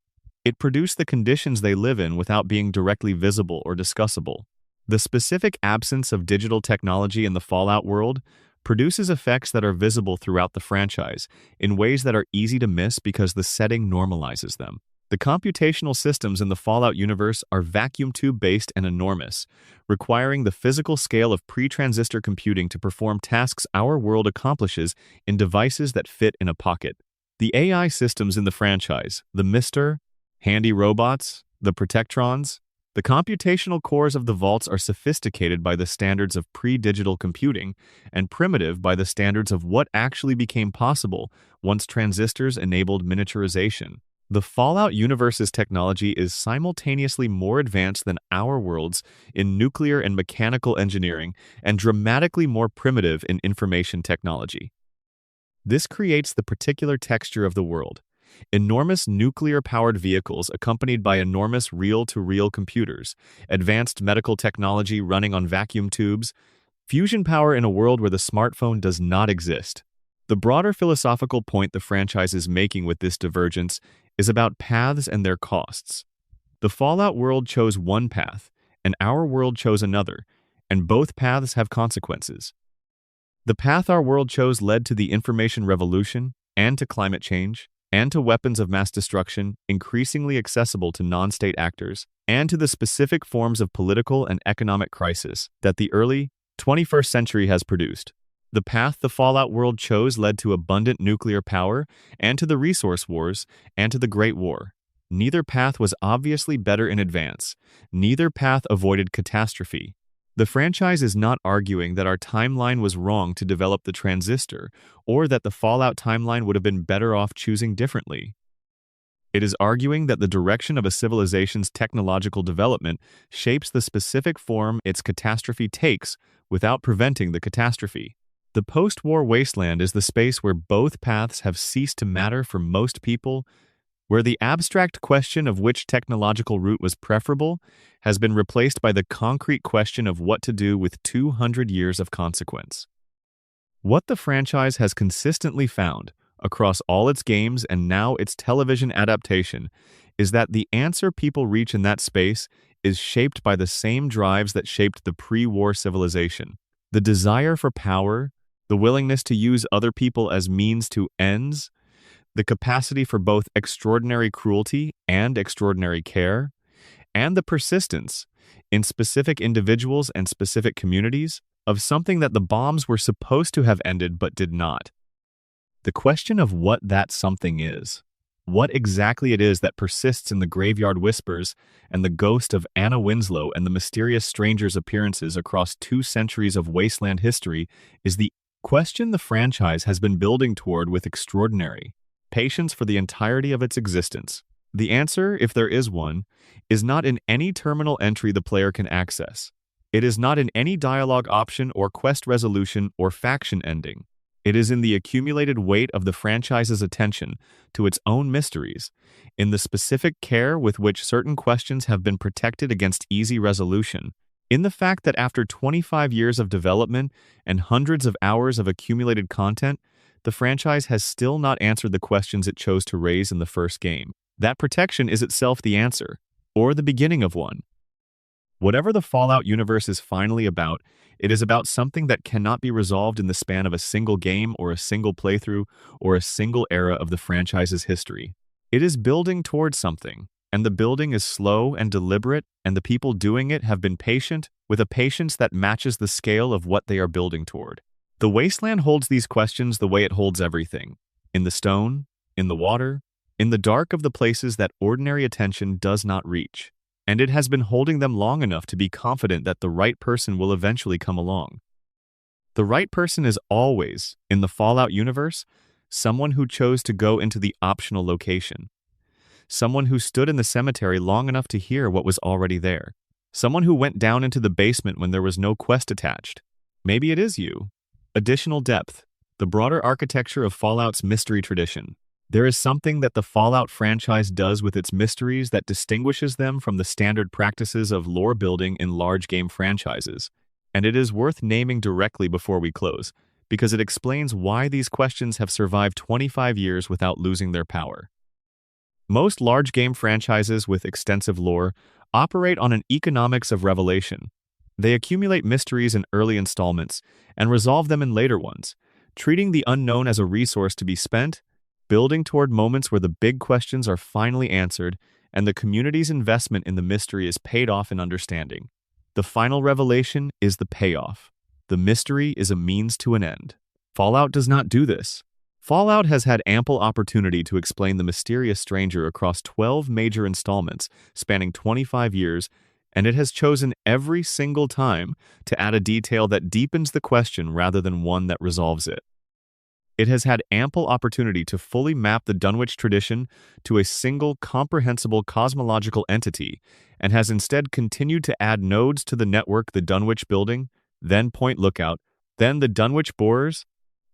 It produced the conditions they live in without being directly visible or discussable. The specific absence of digital technology in the Fallout world produces effects that are visible throughout the franchise in ways that are easy to miss because the setting normalizes them. The computational systems in the Fallout universe are vacuum tube-based and enormous, requiring the physical scale of pre-transistor computing to perform tasks our world accomplishes in devices that fit in a pocket. The AI systems in the franchise, the Mr., handy robots, the Protectrons, the computational cores of the vaults are sophisticated by the standards of pre-digital computing and primitive by the standards of what actually became possible once transistors enabled miniaturization. The Fallout universe's technology is simultaneously more advanced than our world's in nuclear and mechanical engineering and dramatically more primitive in information technology. This creates the particular texture of the world. Enormous nuclear-powered vehicles accompanied by enormous reel-to-reel computers, advanced medical technology running on vacuum tubes, Fusion power in a world where the smartphone does not exist. The broader philosophical point the franchise is making with this divergence is about paths and their costs. The Fallout world chose one path, and our world chose another, and both paths have consequences. The path our world chose led to the information revolution, and to climate change, and to weapons of mass destruction increasingly accessible to non-state actors, and to the specific forms of political and economic crisis that the early 21st century has produced. The path the Fallout world chose led to abundant nuclear power, and to the resource wars, and to the Great War. Neither path was obviously better in advance. Neither path avoided catastrophe. The franchise is not arguing that our timeline was wrong to develop the transistor, or that the Fallout timeline would have been better off choosing differently. It is arguing that the direction of a civilization's technological development shapes the specific form its catastrophe takes without preventing the catastrophe. The post-war wasteland is the space where both paths have ceased to matter for most people, where the abstract question of which technological route was preferable has been replaced by the concrete question of what to do with 200 years of consequence. What the franchise has consistently found, across all its games and now its television adaptation, is that the answer people reach in that space is shaped by the same drives that shaped the pre-war civilization. The desire for power, the willingness to use other people as means to ends, the capacity for both extraordinary cruelty and extraordinary care, and the persistence, in specific individuals and specific communities, of something that the bombs were supposed to have ended but did not. The question of what that something is, what exactly it is that persists in the graveyard whispers and the ghost of Anna Winslow and the mysterious stranger's appearances across 2 centuries of wasteland history, is the question the franchise has been building toward with extraordinary patience for the entirety of its existence. The answer, if there is one, is not in any terminal entry the player can access. It is not in any dialogue option or quest resolution or faction ending. It is in the accumulated weight of the franchise's attention to its own mysteries, in the specific care with which certain questions have been protected against easy resolution, in the fact that after 25 years of development and hundreds of hours of accumulated content, the franchise has still not answered the questions it chose to raise in the first game. That protection is itself the answer, or the beginning of one. Whatever the Fallout universe is finally about, it is about something that cannot be resolved in the span of a single game or a single playthrough or a single era of the franchise's history. It is building towards something, and the building is slow and deliberate, and the people doing it have been patient, with a patience that matches the scale of what they are building toward. The wasteland holds these questions the way it holds everything, in the stone, in the water, in the dark of the places that ordinary attention does not reach, and it has been holding them long enough to be confident that the right person will eventually come along. The right person is always, in the Fallout universe, someone who chose to go into the optional location, someone who stood in the cemetery long enough to hear what was already there, someone who went down into the basement when there was no quest attached. Maybe it is you. Additional depth, the broader architecture of Fallout's mystery tradition. There is something that the Fallout franchise does with its mysteries that distinguishes them from the standard practices of lore building in large game franchises, and it is worth naming directly before we close, because it explains why these questions have survived 25 years without losing their power. Most large game franchises with extensive lore operate on an economics of revelation. They accumulate mysteries in early installments and resolve them in later ones, treating the unknown as a resource to be spent, building toward moments where the big questions are finally answered and the community's investment in the mystery is paid off in understanding. The final revelation is the payoff. The mystery is a means to an end. Fallout does not do this. Fallout has had ample opportunity to explain the mysterious stranger across 12 major installments spanning 25 years, and it has chosen every single time to add a detail that deepens the question rather than one that resolves it. It has had ample opportunity to fully map the Dunwich tradition to a single comprehensible cosmological entity, and has instead continued to add nodes to the network: the Dunwich Building, then Point Lookout, then the Dunwich Borers,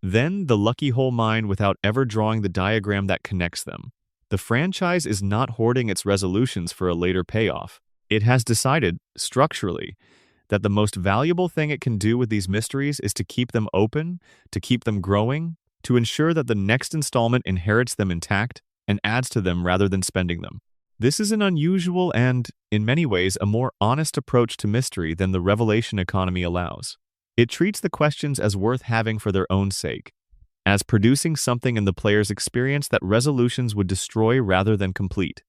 then the Lucky Hole Mine, without ever drawing the diagram that connects them. The franchise is not hoarding its resolutions for a later payoff. It has decided, structurally, that the most valuable thing it can do with these mysteries is to keep them open, to keep them growing, to ensure that the next installment inherits them intact and adds to them rather than spending them. This is an unusual and, in many ways, a more honest approach to mystery than the revelation economy allows. It treats the questions as worth having for their own sake, as producing something in the player's experience that resolutions would destroy rather than complete.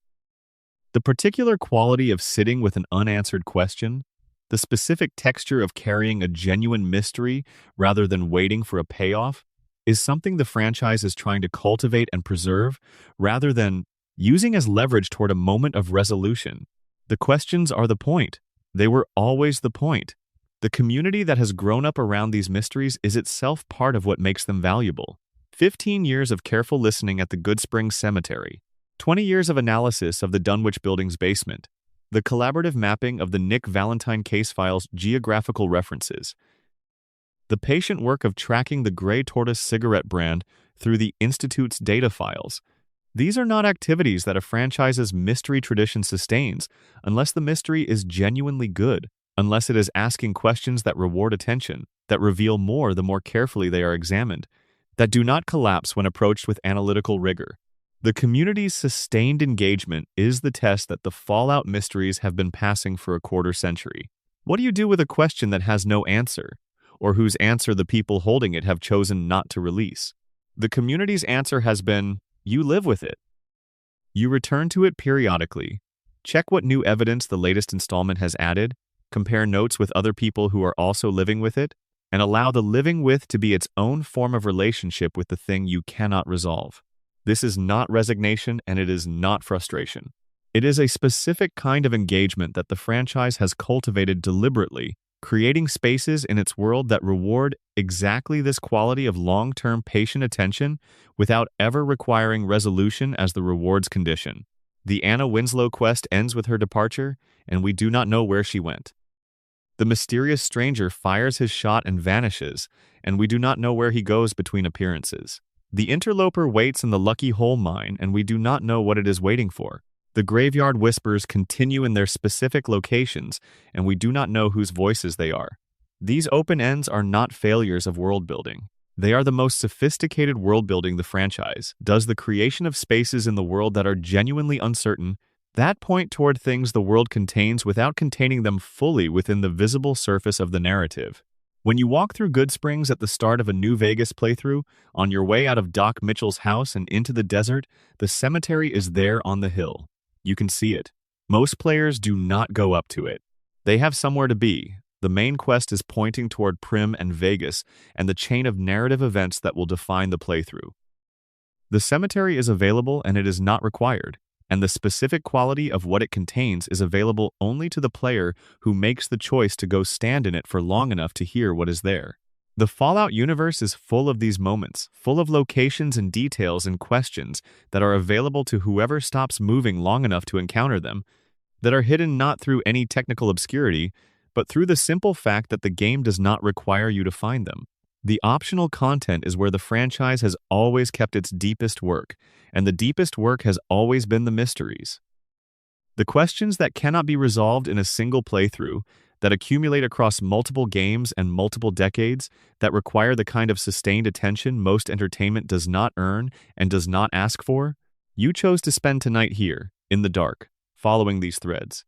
The particular quality of sitting with an unanswered question, the specific texture of carrying a genuine mystery rather than waiting for a payoff, is something the franchise is trying to cultivate and preserve rather than using as leverage toward a moment of resolution. The questions are the point. They were always the point. The community that has grown up around these mysteries is itself part of what makes them valuable. 15 years of careful listening at the Goodsprings Cemetery, 20 years of analysis of the Dunwich Building's basement, the collaborative mapping of the Nick Valentine case file's geographical references, the patient work of tracking the Grey Tortoise cigarette brand through the Institute's data files. These are not activities that a franchise's mystery tradition sustains unless the mystery is genuinely good, unless it is asking questions that reward attention, that reveal more the more carefully they are examined, that do not collapse when approached with analytical rigor. The community's sustained engagement is the test that the Fallout mysteries have been passing for a quarter century. What do you do with a question that has no answer, or whose answer the people holding it have chosen not to release? The community's answer has been, you live with it. You return to it periodically, check what new evidence the latest installment has added, compare notes with other people who are also living with it, and allow the living with to be its own form of relationship with the thing you cannot resolve. This is not resignation, and it is not frustration. It is a specific kind of engagement that the franchise has cultivated deliberately, creating spaces in its world that reward exactly this quality of long-term patient attention without ever requiring resolution as the reward's condition. The Anna Winslow quest ends with her departure, and we do not know where she went. The mysterious stranger fires his shot and vanishes, and we do not know where he goes between appearances. The interloper waits in the Lucky Hole mine, and we do not know what it is waiting for. The graveyard whispers continue in their specific locations, and we do not know whose voices they are. These open ends are not failures of world building. They are the most sophisticated world building the franchise does. The creation of spaces in the world that are genuinely uncertain, that point toward things the world contains without containing them fully within the visible surface of the narrative. When you walk through Goodsprings at the start of a New Vegas playthrough, on your way out of Doc Mitchell's house and into the desert, the cemetery is there on the hill. You can see it. Most players do not go up to it. They have somewhere to be. The main quest is pointing toward Prim and Vegas and the chain of narrative events that will define the playthrough. The cemetery is available and it is not required, and the specific quality of what it contains is available only to the player who makes the choice to go stand in it for long enough to hear what is there. The Fallout universe is full of these moments, full of locations and details and questions that are available to whoever stops moving long enough to encounter them, that are hidden not through any technical obscurity, but through the simple fact that the game does not require you to find them. The optional content is where the franchise has always kept its deepest work, and the deepest work has always been the mysteries. The questions that cannot be resolved in a single playthrough, that accumulate across multiple games and multiple decades, that require the kind of sustained attention most entertainment does not earn and does not ask for, you chose to spend tonight here, in the dark, following these threads.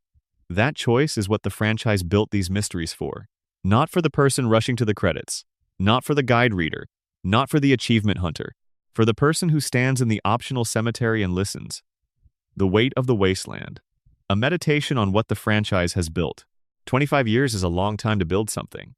That choice is what the franchise built these mysteries for. Not for the person rushing to the credits, not for the guide reader, not for the achievement hunter, for the person who stands in the optional cemetery and listens. The Weight of the Wasteland. A meditation on what the franchise has built. 25 years is a long time to build something.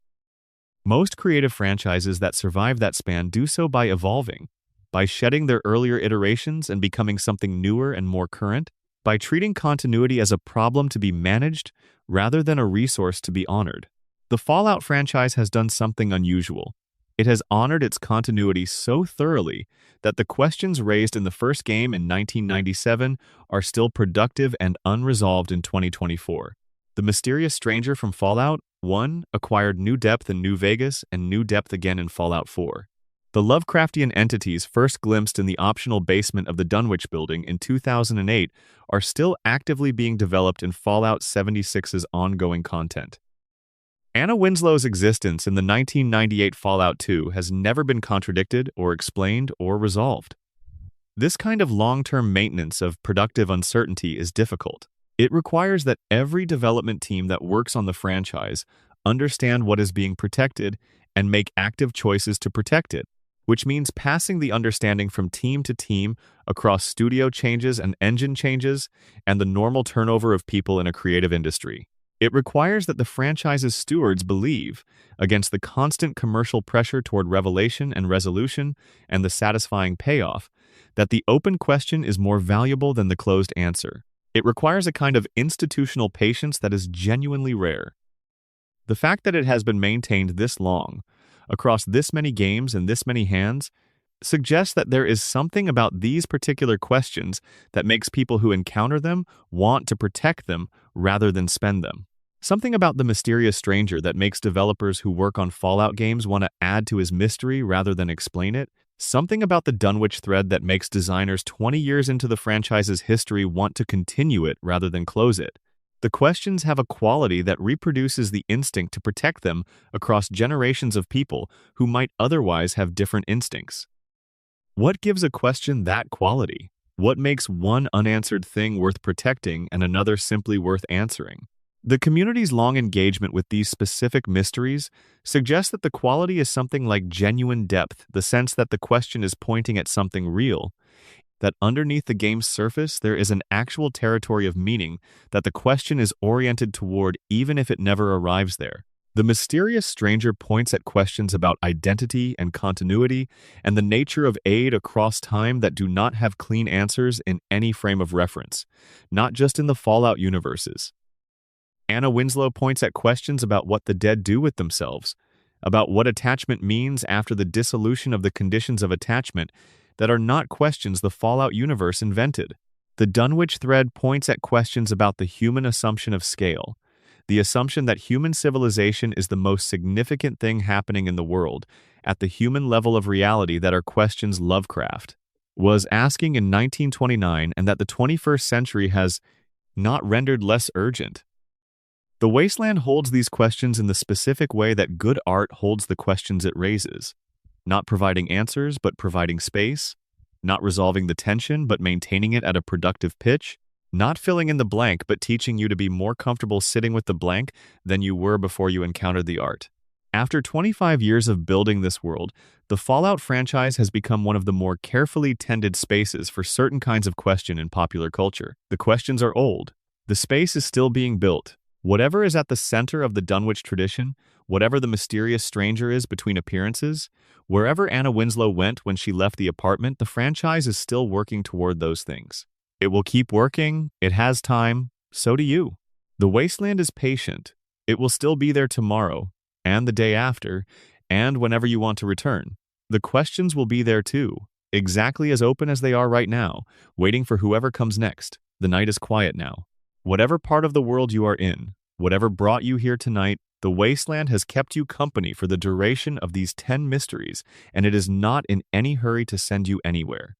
Most creative franchises that survive that span do so by evolving, by shedding their earlier iterations and becoming something newer and more current, by treating continuity as a problem to be managed rather than a resource to be honored. The Fallout franchise has done something unusual. It has honored its continuity so thoroughly that the questions raised in the first game in 1997 are still productive and unresolved in 2024. The mysterious stranger from Fallout 1 acquired new depth in New Vegas and new depth again in Fallout 4. The Lovecraftian entities first glimpsed in the optional basement of the Dunwich building in 2008 are still actively being developed in Fallout 76's ongoing content. Anna Winslow's existence in the 1998 Fallout 2 has never been contradicted or explained or resolved. This kind of long-term maintenance of productive uncertainty is difficult. It requires that every development team that works on the franchise understand what is being protected and make active choices to protect it, which means passing the understanding from team to team across studio changes and engine changes and the normal turnover of people in a creative industry. It requires that the franchise's stewards believe, against the constant commercial pressure toward revelation and resolution and the satisfying payoff, that the open question is more valuable than the closed answer. It requires a kind of institutional patience that is genuinely rare. The fact that it has been maintained this long, across this many games and this many hands, suggests that there is something about these particular questions that makes people who encounter them want to protect them rather than spend them. Something about the mysterious stranger that makes developers who work on Fallout games want to add to his mystery rather than explain it. Something about the Dunwich thread that makes designers 20 years into the franchise's history want to continue it rather than close it. The questions have a quality that reproduces the instinct to protect them across generations of people who might otherwise have different instincts. What gives a question that quality? What makes one unanswered thing worth protecting and another simply worth answering? The community's long engagement with these specific mysteries suggests that the quality is something like genuine depth, the sense that the question is pointing at something real, that underneath the game's surface there is an actual territory of meaning that the question is oriented toward even if it never arrives there. The mysterious stranger points at questions about identity and continuity and the nature of aid across time that do not have clean answers in any frame of reference, not just in the Fallout universes. Anna Winslow points at questions about what the dead do with themselves, about what attachment means after the dissolution of the conditions of attachment that are not questions the Fallout universe invented. The Dunwich thread points at questions about the human assumption of scale, the assumption that human civilization is the most significant thing happening in the world, at the human level of reality that are questions Lovecraft was asking in 1929 and that the 21st century has not rendered less urgent. The Wasteland holds these questions in the specific way that good art holds the questions it raises, not providing answers but providing space, not resolving the tension but maintaining it at a productive pitch, not filling in the blank but teaching you to be more comfortable sitting with the blank than you were before you encountered the art. After 25 years of building this world, the Fallout franchise has become one of the more carefully tended spaces for certain kinds of question in popular culture. The questions are old. The space is still being built. Whatever is at the center of the Dunwich tradition, whatever the mysterious stranger is between appearances, wherever Anna Winslow went when she left the apartment, the franchise is still working toward those things. It will keep working, it has time, so do you. The Wasteland is patient. It will still be there tomorrow, and the day after, and whenever you want to return. The questions will be there too, exactly as open as they are right now, waiting for whoever comes next. The night is quiet now. Whatever part of the world you are in, whatever brought you here tonight, the Wasteland has kept you company for the duration of these 10 mysteries, and it is not in any hurry to send you anywhere.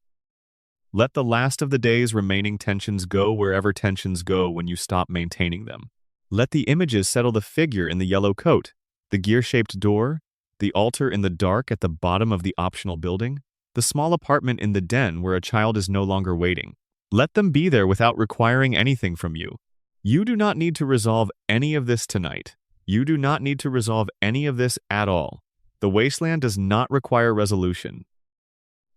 Let the last of the day's remaining tensions go wherever tensions go when you stop maintaining them. Let the images settle the figure in the yellow coat, the gear-shaped door, the altar in the dark at the bottom of the optional building, the small apartment in the den where a child is no longer waiting. Let them be there without requiring anything from you. You do not need to resolve any of this tonight. You do not need to resolve any of this at all. The Wasteland does not require resolution.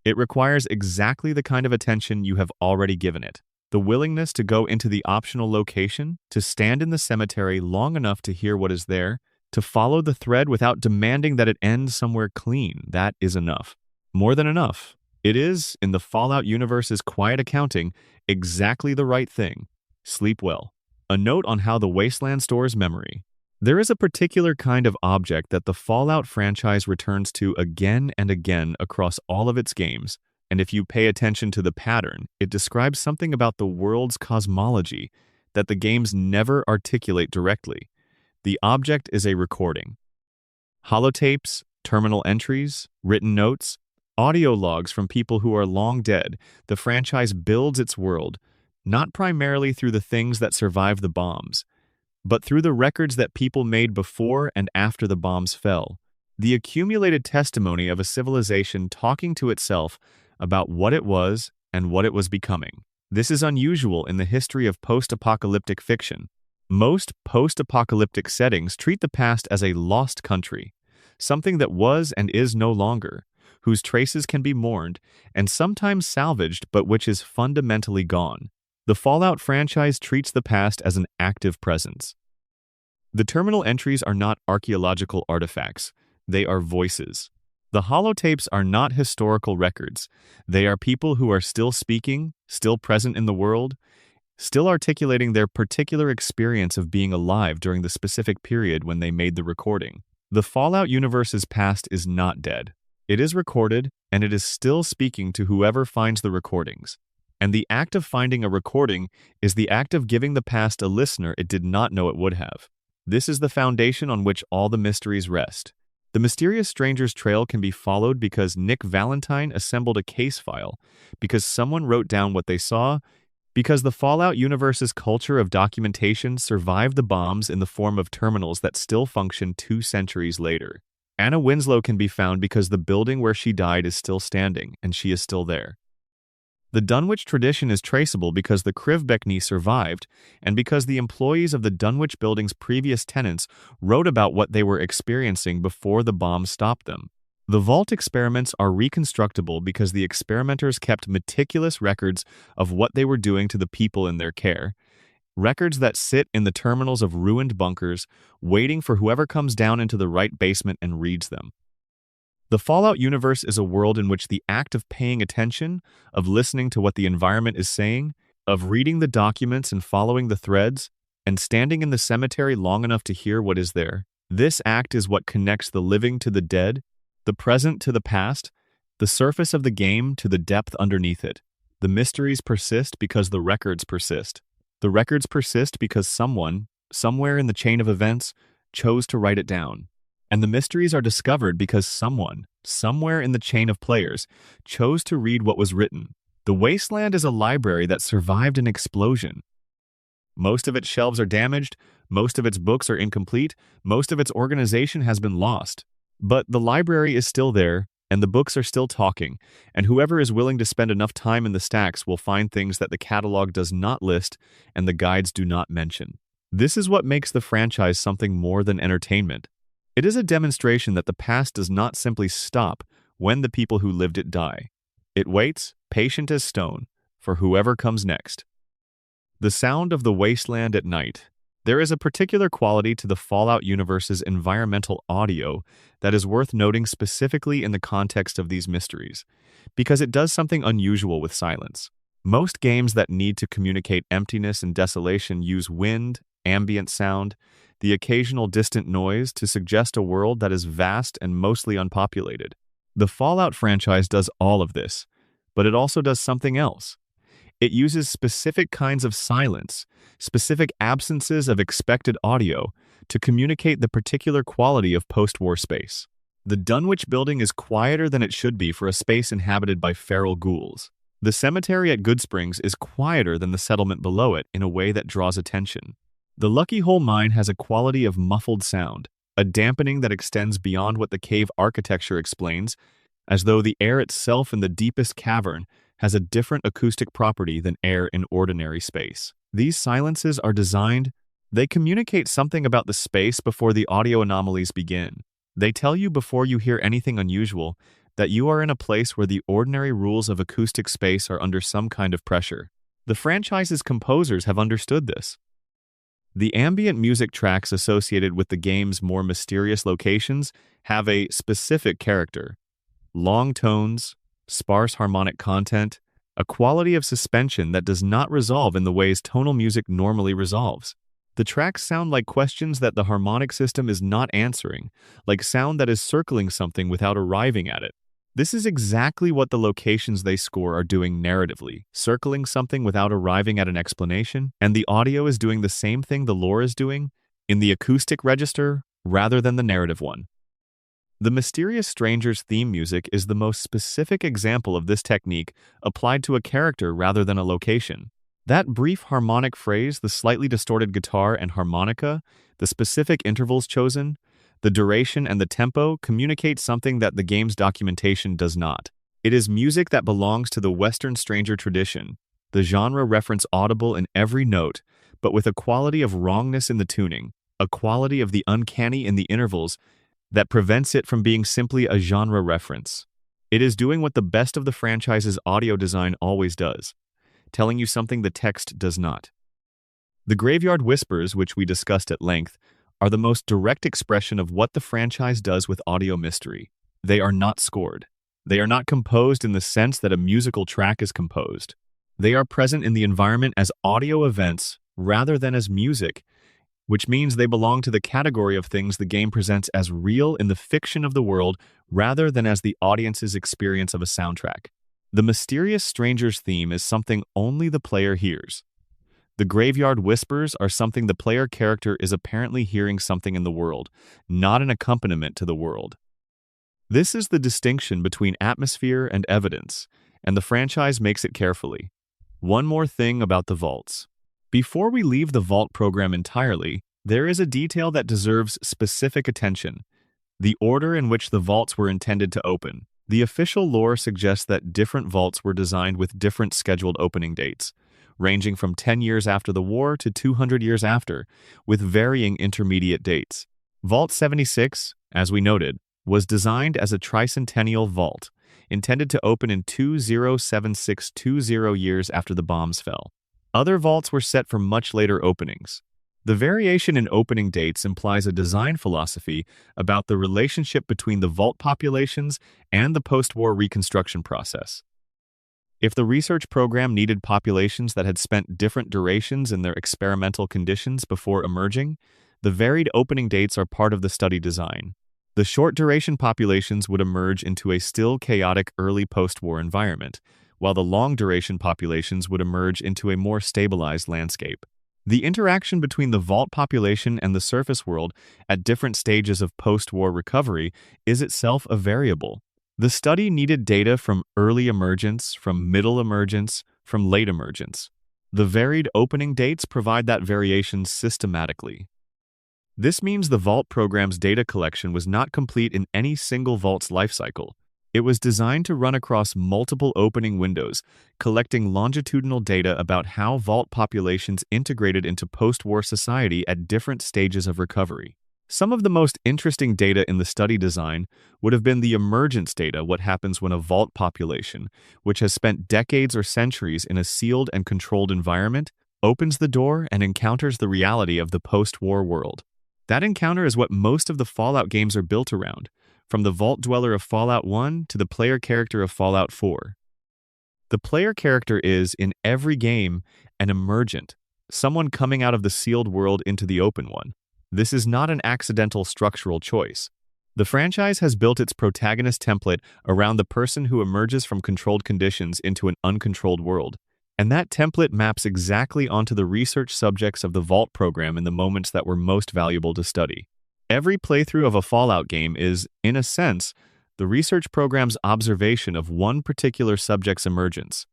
It requires exactly the kind of attention you have already given it. The willingness to go into the optional location, to stand in the cemetery long enough to hear what is there, to follow the thread without demanding that it end somewhere clean. That is enough. More than enough. It is, in the Fallout universe's quiet accounting, exactly the right thing. Sleep well. A note on how the Wasteland stores memory. There is a particular kind of object that the Fallout franchise returns to again and again across all of its games, and if you pay attention to the pattern, it describes something about the world's cosmology that the games never articulate directly. The object is a recording. Holotapes, terminal entries, written notes, audio logs from people who are long dead. The franchise builds its world, not primarily through the things that survive the bombs, but through the records that people made before and after the bombs fell, the accumulated testimony of a civilization talking to itself about what it was and what it was becoming. This is unusual in the history of post-apocalyptic fiction. Most post-apocalyptic settings treat the past as a lost country, something that was and is no longer, whose traces can be mourned and sometimes salvaged but which is fundamentally gone. The Fallout franchise treats the past as an active presence. The terminal entries are not archaeological artifacts, they are voices. The holotapes are not historical records, they are people who are still speaking, still present in the world, still articulating their particular experience of being alive during the specific period when they made the recording. The Fallout universe's past is not dead. It is recorded, and it is still speaking to whoever finds the recordings. And the act of finding a recording is the act of giving the past a listener it did not know it would have. This is the foundation on which all the mysteries rest. The mysterious stranger's trail can be followed because Nick Valentine assembled a case file, because someone wrote down what they saw, because the Fallout universe's culture of documentation survived the bombs in the form of terminals that still function 2 centuries later. Anna Winslow can be found because the building where she died is still standing, and she is still there. The Dunwich tradition is traceable because the Krivbekny survived, and because the employees of the Dunwich building's previous tenants wrote about what they were experiencing before the bomb stopped them. The vault experiments are reconstructible because the experimenters kept meticulous records of what they were doing to the people in their care, records that sit in the terminals of ruined bunkers, waiting for whoever comes down into the right basement and reads them. The Fallout universe is a world in which the act of paying attention, of listening to what the environment is saying, of reading the documents and following the threads, and standing in the cemetery long enough to hear what is there, this act is what connects the living to the dead, the present to the past, the surface of the game to the depth underneath it. The mysteries persist because the records persist. The records persist because someone, somewhere in the chain of events, chose to write it down. And the mysteries are discovered because someone, somewhere in the chain of players, chose to read what was written. The Wasteland is a library that survived an explosion. Most of its shelves are damaged, most of its books are incomplete, most of its organization has been lost. But the library is still there, and the books are still talking, and whoever is willing to spend enough time in the stacks will find things that the catalog does not list and the guides do not mention. This is what makes the franchise something more than entertainment. It is a demonstration that the past does not simply stop when the people who lived it die. It waits, patient as stone, for whoever comes next. The sound of the wasteland at night. There is a particular quality to the Fallout universe's environmental audio that is worth noting specifically in the context of these mysteries, because it does something unusual with silence. Most games that need to communicate emptiness and desolation use wind, ambient sound, the occasional distant noise to suggest a world that is vast and mostly unpopulated. The Fallout franchise does all of this, but it also does something else. It uses specific kinds of silence, specific absences of expected audio, to communicate the particular quality of post-war space. The Dunwich building is quieter than it should be for a space inhabited by feral ghouls. The cemetery at Goodsprings is quieter than the settlement below it in a way that draws attention. The Lucky Hole Mine has a quality of muffled sound, a dampening that extends beyond what the cave architecture explains, as though the air itself in the deepest cavern has a different acoustic property than air in ordinary space. These silences are designed, they communicate something about the space before the audio anomalies begin. They tell you before you hear anything unusual that you are in a place where the ordinary rules of acoustic space are under some kind of pressure. The franchise's composers have understood this. The ambient music tracks associated with the game's more mysterious locations have a specific character. Long tones, sparse harmonic content, a quality of suspension that does not resolve in the ways tonal music normally resolves. The tracks sound like questions that the harmonic system is not answering, like sound that is circling something without arriving at it. This is exactly what the locations they score are doing narratively, circling something without arriving at an explanation, and the audio is doing the same thing the lore is doing, in the acoustic register rather than the narrative one. The Mysterious Stranger's theme music is the most specific example of this technique applied to a character rather than a location. That brief harmonic phrase, the slightly distorted guitar and harmonica, the specific intervals chosen, the duration and the tempo communicate something that the game's documentation does not. It is music that belongs to the Western stranger tradition, the genre reference audible in every note, but with a quality of wrongness in the tuning, a quality of the uncanny in the intervals that prevents it from being simply a genre reference. It is doing what the best of the franchise's audio design always does, telling you something the text does not. The Graveyard Whispers, which we discussed at length, are the most direct expression of what the franchise does with audio mystery. They are not scored. They are not composed in the sense that a musical track is composed. They are present in the environment as audio events rather than as music, which means they belong to the category of things the game presents as real in the fiction of the world rather than as the audience's experience of a soundtrack. The mysterious stranger's theme is something only the player hears. The Graveyard Whispers are something the player character is apparently hearing something in the world, not an accompaniment to the world. This is the distinction between atmosphere and evidence, and the franchise makes it carefully. One more thing about the vaults. Before we leave the vault program entirely, there is a detail that deserves specific attention: the order in which the vaults were intended to open. The official lore suggests that different vaults were designed with different scheduled opening dates, ranging from 10 years after the war to 200 years after, with varying intermediate dates. Vault 76, as we noted, was designed as a tricentennial vault, intended to open in 207620 years after the bombs fell. Other vaults were set for much later openings. The variation in opening dates implies a design philosophy about the relationship between the vault populations and the post-war reconstruction process. If the research program needed populations that had spent different durations in their experimental conditions before emerging, the varied opening dates are part of the study design. The short-duration populations would emerge into a still chaotic early post-war environment, while the long-duration populations would emerge into a more stabilized landscape. The interaction between the vault population and the surface world at different stages of post-war recovery is itself a variable. The study needed data from early emergence, from middle emergence, from late emergence. The varied opening dates provide that variation systematically. This means the vault program's data collection was not complete in any single vault's lifecycle. It was designed to run across multiple opening windows, collecting longitudinal data about how vault populations integrated into post-war society at different stages of recovery. Some of the most interesting data in the study design would have been the emergence data, what happens when a vault population, which has spent decades or centuries in a sealed and controlled environment, opens the door and encounters the reality of the post-war world. That encounter is what most of the Fallout games are built around, from the Vault Dweller of Fallout 1 to the player character of Fallout 4. The player character is, in every game, an emergent, someone coming out of the sealed world into the open one. This is not an accidental structural choice. The franchise has built its protagonist template around the person who emerges from controlled conditions into an uncontrolled world, and that template maps exactly onto the research subjects of the Vault program in the moments that were most valuable to study. Every playthrough of a Fallout game is, in a sense, the research program's observation of one particular subject's emergence.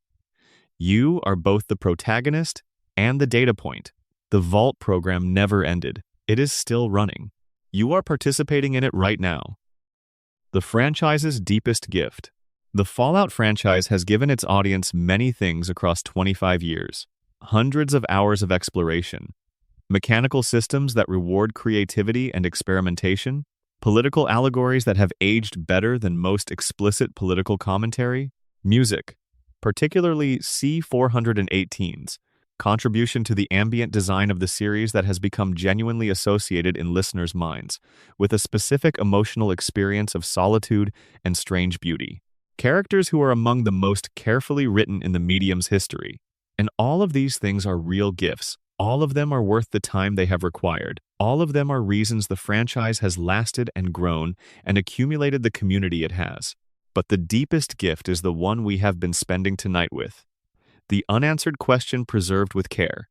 You are both the protagonist and the data point. The Vault program never ended. It is still running. You are participating in it right now. The franchise's deepest gift. The Fallout franchise has given its audience many things across 25 years. Hundreds of hours of exploration, mechanical systems that reward creativity and experimentation, political allegories that have aged better than most explicit political commentary, music, particularly C418's contribution to the ambient design of the series that has become genuinely associated in listeners' minds, with a specific emotional experience of solitude and strange beauty. Characters who are among the most carefully written in the medium's history. And all of these things are real gifts. All of them are worth the time they have required. All of them are reasons the franchise has lasted and grown and accumulated the community it has. But the deepest gift is the one we have been spending tonight with. The unanswered question preserved with care.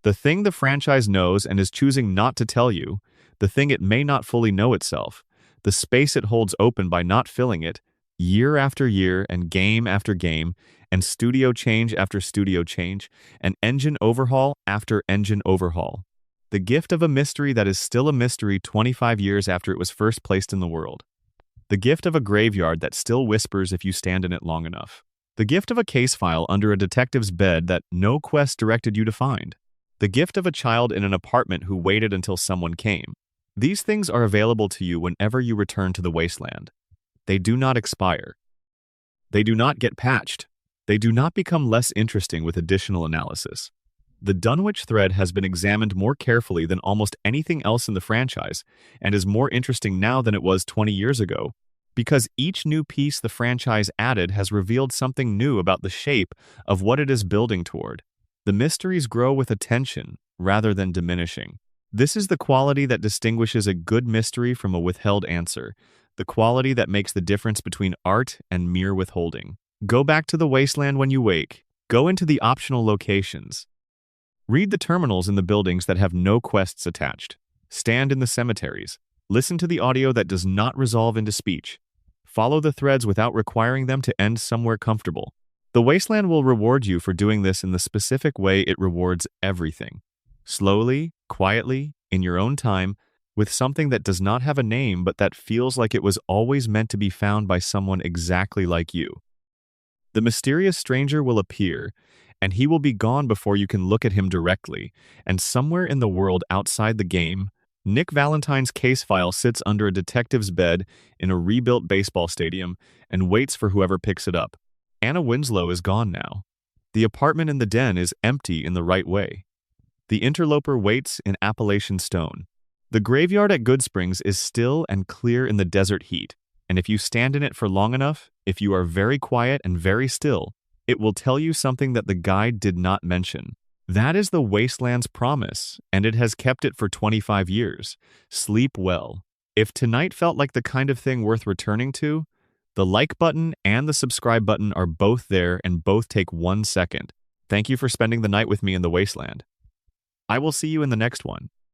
The thing the franchise knows and is choosing not to tell you, the thing it may not fully know itself, the space it holds open by not filling it, year after year and game after game, and studio change after studio change, and engine overhaul after engine overhaul. The gift of a mystery that is still a mystery 25 years after it was first placed in the world. The gift of a graveyard that still whispers if you stand in it long enough. The gift of a case file under a detective's bed that no quest directed you to find. The gift of a child in an apartment who waited until someone came. These things are available to you whenever you return to the wasteland. They do not expire. They do not get patched. They do not become less interesting with additional analysis. The Dunwich thread has been examined more carefully than almost anything else in the franchise, and is more interesting now than it was 20 years ago, because each new piece the franchise added has revealed something new about the shape of what it is building toward. The mysteries grow with attention, rather than diminishing. This is the quality that distinguishes a good mystery from a withheld answer, the quality that makes the difference between art and mere withholding. Go back to the wasteland when you wake. Go into the optional locations. Read the terminals in the buildings that have no quests attached. Stand in the cemeteries. Listen to the audio that does not resolve into speech. Follow the threads without requiring them to end somewhere comfortable. The wasteland will reward you for doing this in the specific way it rewards everything. Slowly, quietly, in your own time, with something that does not have a name but that feels like it was always meant to be found by someone exactly like you. The mysterious stranger will appear, and he will be gone before you can look at him directly, and somewhere in the world outside the game, Nick Valentine's case file sits under a detective's bed in a rebuilt baseball stadium and waits for whoever picks it up. Anna Winslow is gone now. The apartment in the den is empty in the right way. The interloper waits in Appalachian stone. The graveyard at Goodsprings is still and clear in the desert heat, and if you stand in it for long enough, if you are very quiet and very still, it will tell you something that the guide did not mention. That is the wasteland's promise, and it has kept it for 25 years. Sleep well. If tonight felt like the kind of thing worth returning to, the like button and the subscribe button are both there and both take 1 second. Thank you for spending the night with me in the wasteland. I will see you in the next one.